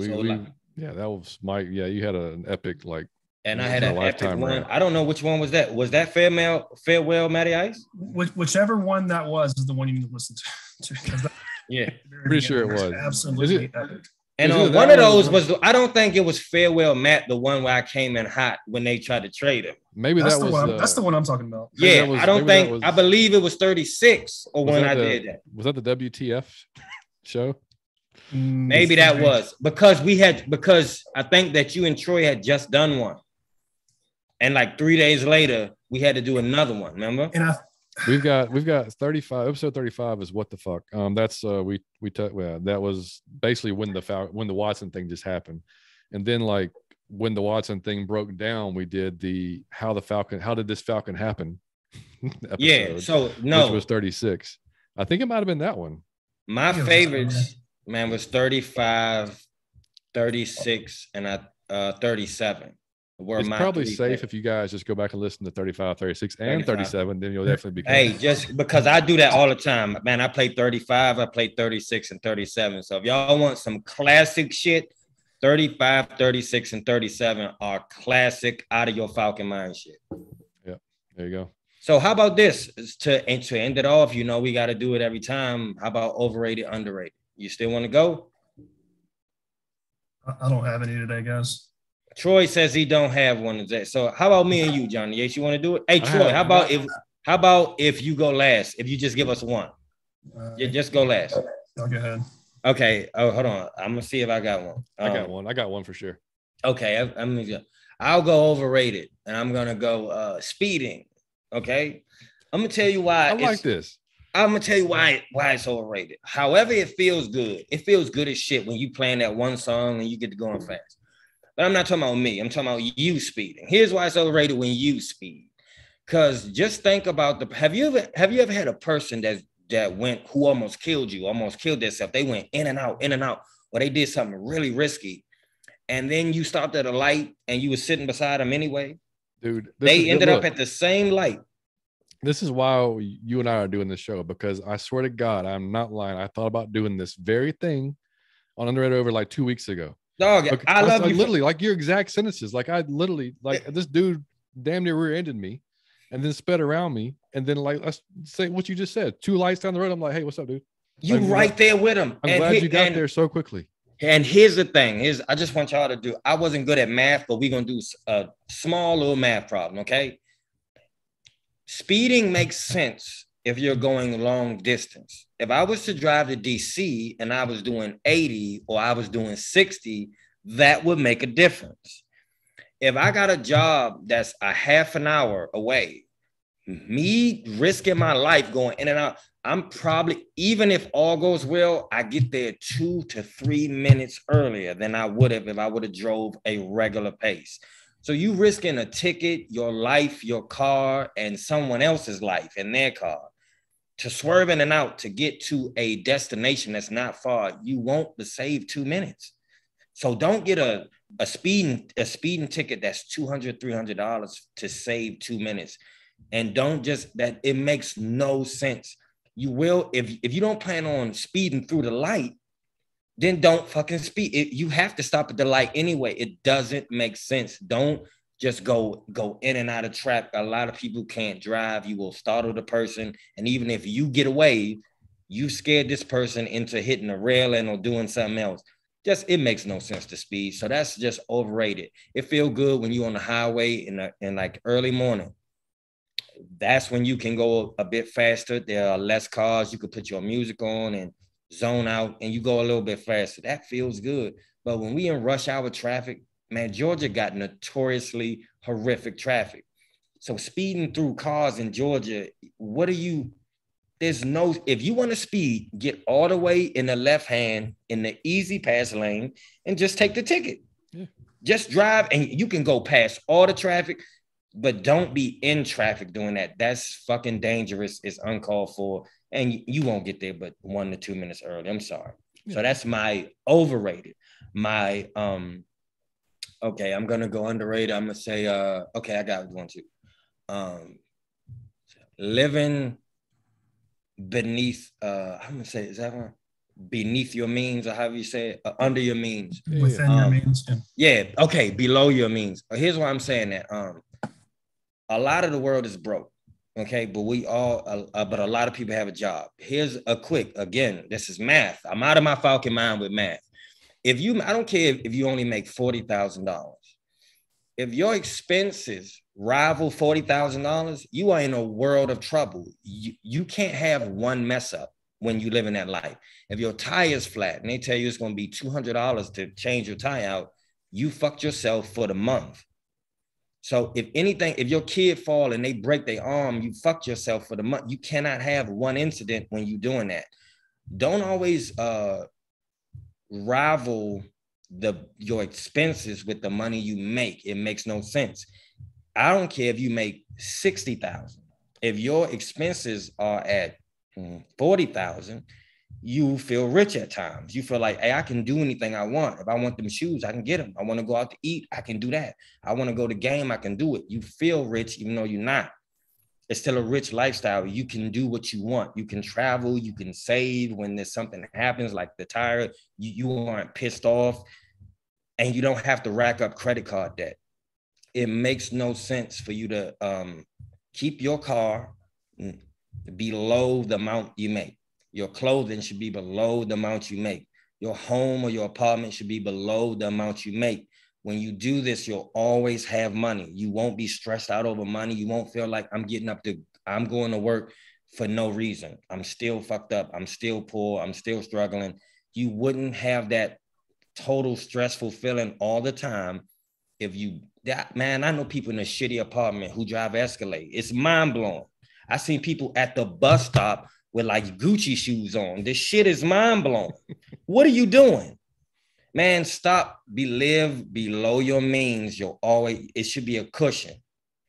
Speaker 1: that was Mike. Yeah, you had an epic like.
Speaker 2: And I had an epic one. Rant. I don't know which one was that. Was that Farewell, Matty Ice?
Speaker 3: Whichever one that was is the one you need to listen to.
Speaker 1: Pretty sure it was.
Speaker 3: Absolutely epic.
Speaker 2: And on one of those I don't think it was Farewell Matt, the one where I came in hot when they tried to trade him.
Speaker 1: Maybe that's
Speaker 3: the one I'm talking about.
Speaker 2: Yeah, I believe it was 36 or when I did that.
Speaker 1: Was that the WTF show?
Speaker 2: Maybe that was because I think that you and Troy had just done one. And like 3 days later, we had to do another one. Remember?
Speaker 3: And
Speaker 1: we've got 35. Episode 35 is what the fuck. That's that was basically when the Watson thing just happened, and then like when the Watson thing broke down, we did how did this Falcon happen?
Speaker 2: Episode, so no,
Speaker 1: which was 36. I think it might have been that one.
Speaker 2: My favorites, man, was 35, 36, and 37.
Speaker 1: It's probably safe if you guys just go back and listen to 35, 36, and 37. Then you'll definitely be.
Speaker 2: Hey, just because I do that all the time, man. I played 35, I played 36, and 37. So if y'all want some classic shit, 35, 36, and 37 are classic out of your Falcon mind shit.
Speaker 1: Yeah, there you go.
Speaker 2: So how about this? To end it off, we got to do it every time. How about overrated, underrated? You still want to go?
Speaker 3: I don't have any today, guys.
Speaker 2: Troy says he don't have one today. So how about me and you, Johnny? Yes, you want to do it? Hey, Troy, how about if you go last? If you just give us one, just go last.
Speaker 3: I'll go ahead.
Speaker 2: Okay. Oh, hold on. I'm gonna see if I got one.
Speaker 1: I got one for sure.
Speaker 2: Okay. I'll go overrated, and I'm gonna go speeding. Okay. I'm gonna tell you why.
Speaker 1: I like this.
Speaker 2: I'm gonna tell you why it's overrated. However, it feels good. It feels good as shit when you playing that one song and you get to going fast. But I'm not talking about me. I'm talking about you speeding. Here's why it's overrated when you speed. Because just think about have you ever had a person who almost killed themselves? They went in and out, or they did something really risky. And then you stopped at a light and you were sitting beside them anyway.
Speaker 1: Dude,
Speaker 2: they ended up at the same light.
Speaker 1: This is why you and I are doing this show, because I swear to God, I'm not lying. I thought about doing this very thing on Underrated Over like 2 weeks ago.
Speaker 2: Dog, I love you.
Speaker 1: Literally, like your exact sentences. Like I literally, this dude damn near rear-ended me, and then sped around me, and then like let's say what you just said. 2 lights down the road, I'm like, hey, what's up, dude?
Speaker 2: You right there with them.
Speaker 1: I'm glad you got there so quickly.
Speaker 2: And here's the thing. I just want y'all to do. I wasn't good at math, but we're going to do a small little math problem, okay? Speeding makes sense if you're going long distance. If I was to drive to DC and I was doing 80 or I was doing 60, that would make a difference. If I got a job that's a half an hour away, me risking my life going in and out, I'm probably, even if all goes well, I get there 2 to 3 minutes earlier than I would have if I would have drove a regular pace. So you risking a ticket, your life, your car, and someone else's life and their car to swerve in and out to get to a destination that's not far. You want to save 2 minutes. So don't get a speeding ticket that's $200, $300 to save 2 minutes. And don't just that. It makes no sense. You will, if you don't plan on speeding through the light, then don't fucking speed. You have to stop at the light anyway. It doesn't make sense. Don't just go in and out of traffic. A lot of people can't drive. You will startle the person. And even if you get away, you scared this person into hitting a railing or doing something else. It makes no sense to speed. So that's just overrated. It feels good when you're on the highway in like early morning. That's when you can go a bit faster. There are less cars. You could put your music on and zone out and you go a little bit faster. That feels good. But when we in rush hour traffic, man, Georgia got notoriously horrific traffic. So speeding through cars in Georgia, if you want to speed, get all the way in the left hand in the easy pass lane and just take the ticket. Yeah. Just drive and you can go past all the traffic. But don't be in traffic doing that. That's fucking dangerous. It's uncalled for. And you won't get there but 1 to 2 minutes early. I'm sorry. Yeah. So that's my overrated. My, okay, I'm going to go underrated. I'm going to say, okay, I got one too. Living beneath, I'm going to say, is that one? Beneath your means, or however you say it, under your means.
Speaker 3: Within your means.
Speaker 2: Yeah. Okay. Below your means. Here's why I'm saying that. A lot of the world is broke, okay? But but a lot of people have a job. Here's a quick, again, this is math. I'm out of my Falcon mind with math. I don't care if you only make $40,000. If your expenses rival $40,000, you are in a world of trouble. You can't have one mess up when you live in that life. If your tire is flat and they tell you it's going to be $200 to change your tire out, you fucked yourself for the month. So if anything, if your kid fall and they break their arm, you fucked yourself for the month. You cannot have one incident when you're doing that. Don't always rival your expenses with the money you make. It makes no sense. I don't care if you make $60,000. If your expenses are at $40,000, you feel rich at times. You feel like, hey, I can do anything I want. If I want them shoes, I can get them. I want to go out to eat, I can do that. I want to go to game, I can do it. You feel rich even though you're not. It's still a rich lifestyle. You can do what you want. You can travel, you can save when there's something that happens like the tire, you aren't pissed off and you don't have to rack up credit card debt. It makes no sense for you to keep your car below the amount you make. Your clothing should be below the amount you make. Your home or your apartment should be below the amount you make. When you do this, you'll always have money. You won't be stressed out over money. You won't feel like I'm going to work for no reason. I'm still fucked up. I'm still poor. I'm still struggling. You wouldn't have that total stressful feeling all the time if man, I know people in a shitty apartment who drive Escalade. It's mind blowing. I seen people at the bus stop with like Gucci shoes on. This shit is mind blowing. What are you doing? Man, stop. Live below your means. It should be a cushion.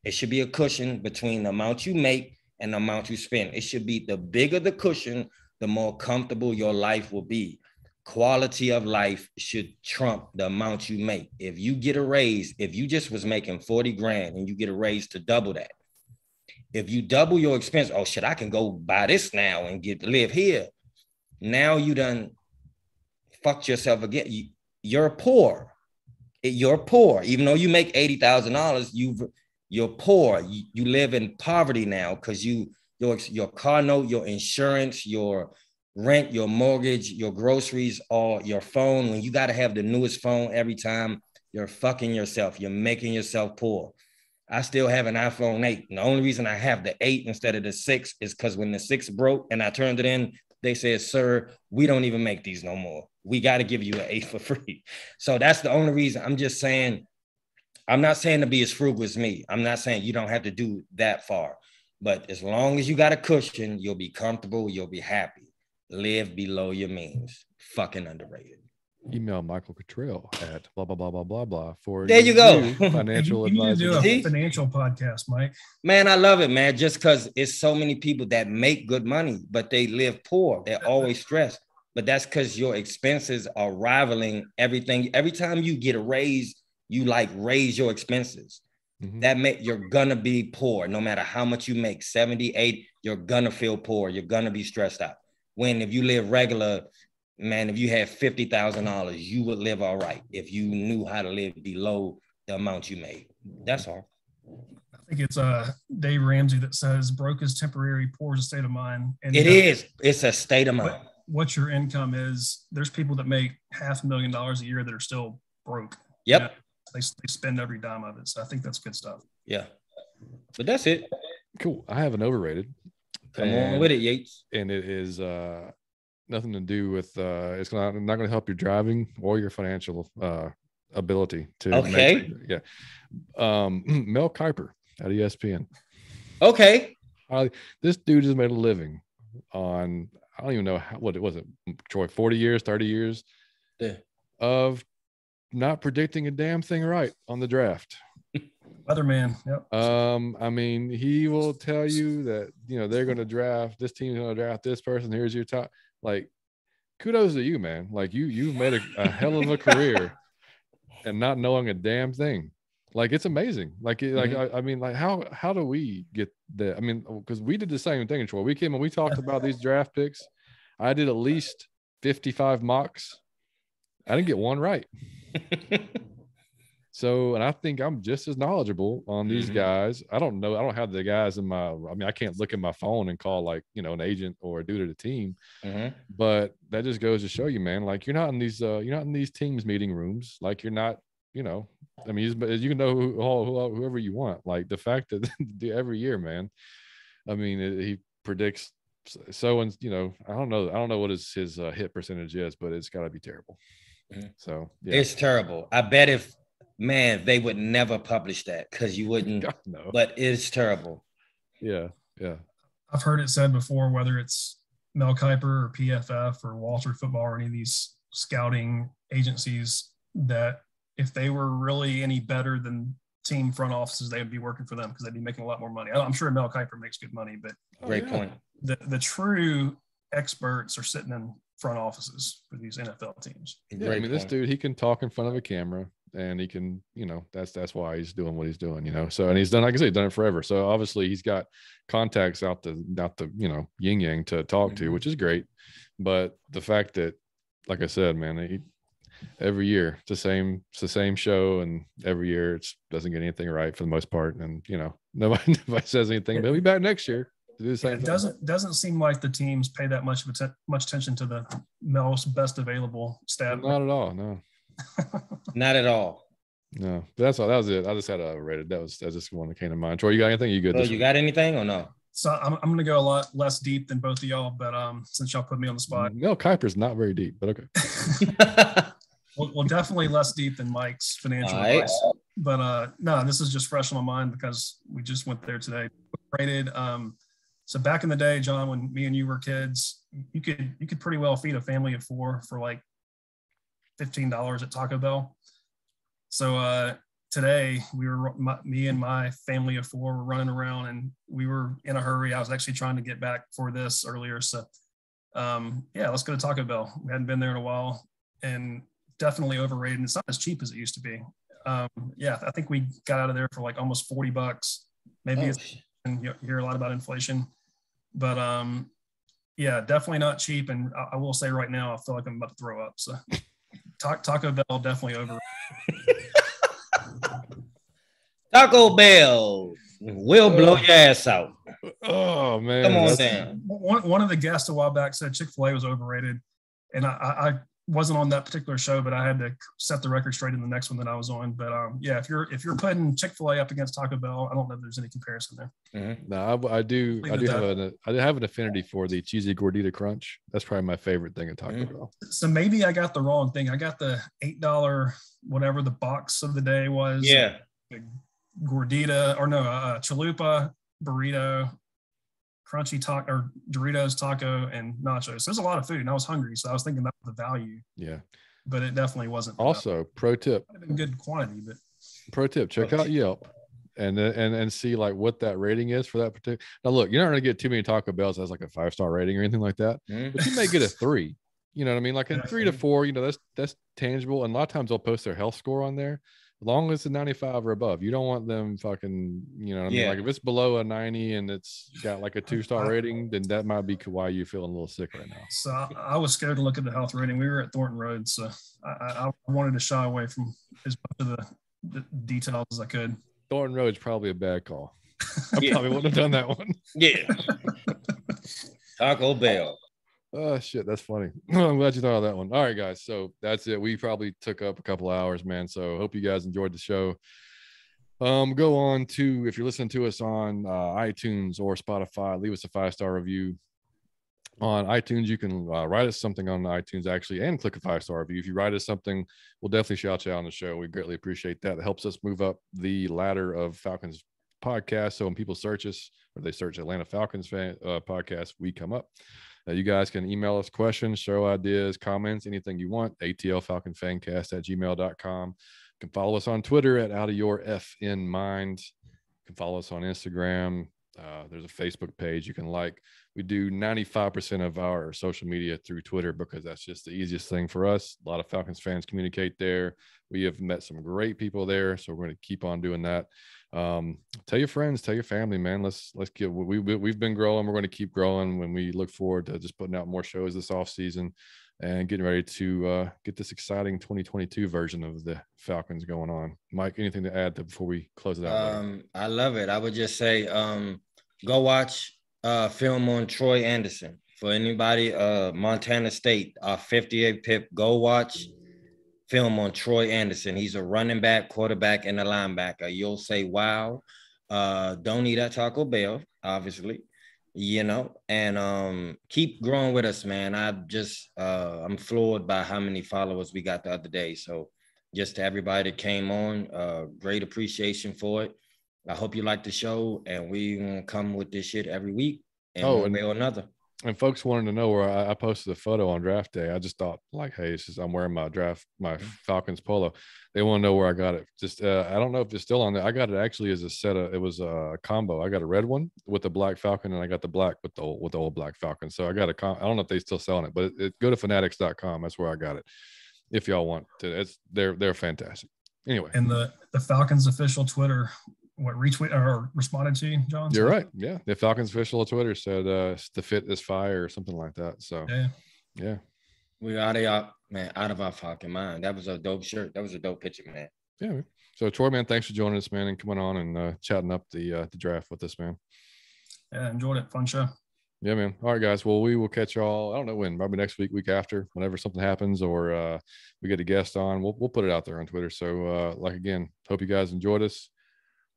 Speaker 2: It should be a cushion between the amount you make and the amount you spend. It should be the bigger the cushion, the more comfortable your life will be. Quality of life should trump the amount you make. If you get a raise, if you just was making 40 grand and you get a raise to double that, if you double your expense, oh shit, I can go buy this now and live here. Now you done fucked yourself again. You're poor. You're poor. Even though you make $80,000, you're poor. You live in poverty now because your car note, your insurance, your rent, your mortgage, your groceries, or your phone. When you got to have the newest phone every time, you're fucking yourself. You're making yourself poor. I still have an iPhone 8. And the only reason I have the 8 instead of the 6 is because when the 6 broke and I turned it in, they said, sir, we don't even make these no more. We got to give you an 8 for free. So that's the only reason. I'm just saying, I'm not saying to be as frugal as me. I'm not saying you don't have to do that far. But as long as you got a cushion, you'll be comfortable, you'll be happy. Live below your means. Fucking underrated.
Speaker 1: Email Michael Cottrell at blah, blah, blah, blah, blah, blah for
Speaker 2: there you go.
Speaker 1: Financial
Speaker 3: you
Speaker 1: advisor.
Speaker 3: need to do a financial podcast, Mike.
Speaker 2: Man, I love it, man. Just because it's so many people that make good money, but they live poor. They're always stressed. But that's because your expenses are rivaling everything. Every time you get a raise, you like raise your expenses. Mm-hmm. You're gonna be poor. No matter how much you make, 78, you're gonna feel poor. You're gonna be stressed out. When if you live regular, man, if you had $50,000, you would live all right if you knew how to live below the amount you made. That's all.
Speaker 3: I think it's Dave Ramsey that says broke is temporary, poor is a state of mind. And
Speaker 2: it is. It's a state of mind.
Speaker 3: What your income is, there's people that make $500,000 a year that are still broke.
Speaker 2: Yep.
Speaker 3: You know, they spend every dime of it. So I think that's good stuff.
Speaker 2: Yeah. But that's it.
Speaker 1: Cool. I have an overrated.
Speaker 2: Come on with it, Yates.
Speaker 1: And it is nothing to do with it's not going to help your driving or your financial ability to Mel Kiper at ESPN.
Speaker 2: Okay.
Speaker 1: This dude has made a living on, I don't even know what it was, Troy, 40 years, 30 years of not predicting a damn thing right on the draft.
Speaker 3: Weatherman. Yep.
Speaker 1: I mean, he will tell you that, they're going to draft, this team's going to draft this person. Here's your top. Like, kudos to you, man. Like, you've made a hell of a career and not knowing a damn thing. Like, it's amazing. Like, I mean, like, how do we get that? I mean, because we did the same thing, Troy. We came and we talked about these draft picks. I did at least 55 mocks. I didn't get one right. So, and I think I'm just as knowledgeable on these guys. I don't know. I don't have the guys I can't look at my phone and call an agent or a dude at a team. But that just goes to show you, man, like you're not in these teams meeting rooms. Like you're not, you can know whoever you want. Like the fact that every year, man, I mean, he predicts so, and I don't know what his hit percentage is, but it's got to be terrible. So yeah.
Speaker 2: It's terrible. I bet they would never publish that because you wouldn't know. But it's terrible.
Speaker 1: Yeah.
Speaker 3: I've heard it said before, whether it's Mel Kiper or PFF or Wall Street Football or any of these scouting agencies, that if they were really any better than team front offices, they would be working for them because they'd be making a lot more money. I'm sure Mel Kiper makes good money, but
Speaker 2: great point.
Speaker 3: The true experts are sitting in front offices for these NFL teams.
Speaker 1: Yeah, I mean, this dude, he can talk in front of a camera and he can, that's why he's doing what he's doing, So, and he's done, like I said, done it forever. So obviously he's got contacts out the yin yang to talk to, which is great. But the fact that, like I said, man, every year it's the same show, and every year it doesn't get anything right for the most part. And, nobody says anything, but he'll be back next year.
Speaker 3: It doesn't seem like the teams pay that much attention to the most best available staff.
Speaker 1: Not at all. No.
Speaker 2: Not at all.
Speaker 1: No. But that's all. That was it. I just had overrated. That's just one that came to mind. Troy, you got anything? You good?
Speaker 2: Oh, you got anything or no?
Speaker 3: So I'm going to go a lot less deep than both of y'all, but since y'all put me on the spot,
Speaker 1: Mel Kiper's not very deep, but okay.
Speaker 3: well, definitely less deep than Mike's financial advice. But no, this is just fresh on my mind because we just went there today. Rated. So back in the day, John, when me and you were kids, you could pretty well feed a family of 4 for like $15 at Taco Bell. So today me and my family of 4 were running around and we were in a hurry. I was actually trying to get back for this earlier. So let's go to Taco Bell. We hadn't been there in a while and definitely overrated. It's not as cheap as it used to be. I think we got out of there for like almost $40. Maybe and you hear a lot about inflation. But definitely not cheap. And I will say right now, I feel like I'm about to throw up. So Taco Bell definitely over.
Speaker 2: Taco Bell will blow your ass out.
Speaker 1: Oh man,
Speaker 2: come on down.
Speaker 3: One of the guests a while back said Chick-fil-A was overrated, and I wasn't on that particular show, but I had to set the record straight in the next one that I was on. But yeah, if you're putting Chick-fil-A up against Taco Bell, I don't know if there's any comparison there.
Speaker 2: Mm-hmm.
Speaker 1: No, I do have an affinity for the cheesy gordita crunch. That's probably my favorite thing at Taco Bell.
Speaker 3: So maybe I got the wrong thing. I got the $8 whatever the box of the day was.
Speaker 2: Yeah,
Speaker 3: gordita or no chalupa, burrito, crunchy taco or Doritos taco, and nachos. So there's a lot of food, and I was hungry, so I was thinking that was the value.
Speaker 1: Yeah,
Speaker 3: but it definitely wasn't.
Speaker 1: Also, pro tip.
Speaker 3: Might have been good quantity, but
Speaker 1: pro tip: check out Yelp and see like what that rating is for that particular. Now, look, you're not going to get too many Taco Bells as like a 5-star rating or anything like that, but you may get a 3. You know what I mean? Like a 3 to 4. You know, that's tangible. And a lot of times they'll post their health score on there. As long as it's a 95 or above, you don't want them fucking, you know what I mean? Like if it's below a 90 and it's got like a 2-star rating, then that might be why you're feeling a little sick right now.
Speaker 3: So I was scared to look at the health rating. We were at Thornton Road, so I wanted to shy away from as much of the details as I could.
Speaker 1: Thornton Road's probably a bad call. I probably wouldn't have done that one.
Speaker 2: Yeah. Taco Bell.
Speaker 1: Oh shit, that's funny. I'm glad you thought of that one. All right, guys. So that's it. We probably took up a couple hours, man. So hope you guys enjoyed the show. Go on to, if you're listening to us on iTunes or Spotify, leave us a 5-star review. On iTunes, you can write us something on iTunes actually, and click a 5-star review. If you write us something, we'll definitely shout you out on the show. We greatly appreciate that. It helps us move up the ladder of Falcons podcast. So when people search us, or they search Atlanta Falcons podcast, we come up. You guys can email us questions, show ideas, comments, anything you want. atlfalconfancast@gmail.com. You can follow us on Twitter at Out of Your FN Mind. You can follow us on Instagram. There's a Facebook page you can like. We do 95% of our social media through Twitter because that's just the easiest thing for us. A lot of Falcons fans communicate there. We have met some great people there, so we're going to keep on doing that. Tell your friends, tell your family, man. Let's get. We've been growing. We're going to keep growing. When we look forward to just putting out more shows this off season and getting ready to get this exciting 2022 version of the Falcons going on. Mike, anything to add before we close it out?
Speaker 2: I love it. I would just say, go watch film on Troy Anderson. For anybody, Montana State, our 58th Pip, go watch film on Troy Anderson. He's a running back, quarterback, and a linebacker. You'll say, wow. Don't eat at Taco Bell, obviously, you know, and keep growing with us, man. I'm floored by how many followers we got the other day. So just to everybody that came on, great appreciation for it. I hope you like the show, and we gonna come with this shit every week in one way or another.
Speaker 1: And folks wanted to know where I posted a photo on draft day. I just thought like, hey, I'm wearing my Falcons polo. They want to know where I got it. Just I don't know if it's still on there. I got it actually as a set of, it was a combo. I got a red one with the black Falcon, and I got the black with the old black Falcon. So I got I don't know if they still selling it, but go to fanatics.com. That's where I got it. If y'all want to, they're fantastic. Anyway,
Speaker 3: and the Falcons official Twitter, retweet or responded to you, John?
Speaker 1: You're right. Yeah. The Falcons official Twitter said the fit is fire or something like that. So yeah.
Speaker 2: We're out of our fucking mind. That was a dope shirt. That was a dope picture, man.
Speaker 1: Yeah. So Troy, man, thanks for joining us, man, and coming on and chatting up the draft with us, man.
Speaker 3: Yeah, enjoyed it. Fun show.
Speaker 1: Yeah, man. All right, guys. Well, we will catch y'all. I don't know when, probably next week, week after, whenever something happens or we get a guest on. We'll put it out there on Twitter. So again, hope you guys enjoyed us.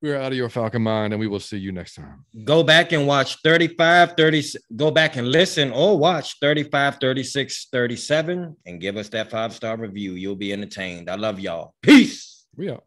Speaker 1: We are Out of Your Falcon Mind, and we will see you next time.
Speaker 2: Go back and watch 35, 30. Go back and listen or watch 35, 36, 37, and give us that 5-star review. You'll be entertained. I love y'all. Peace.
Speaker 1: We out.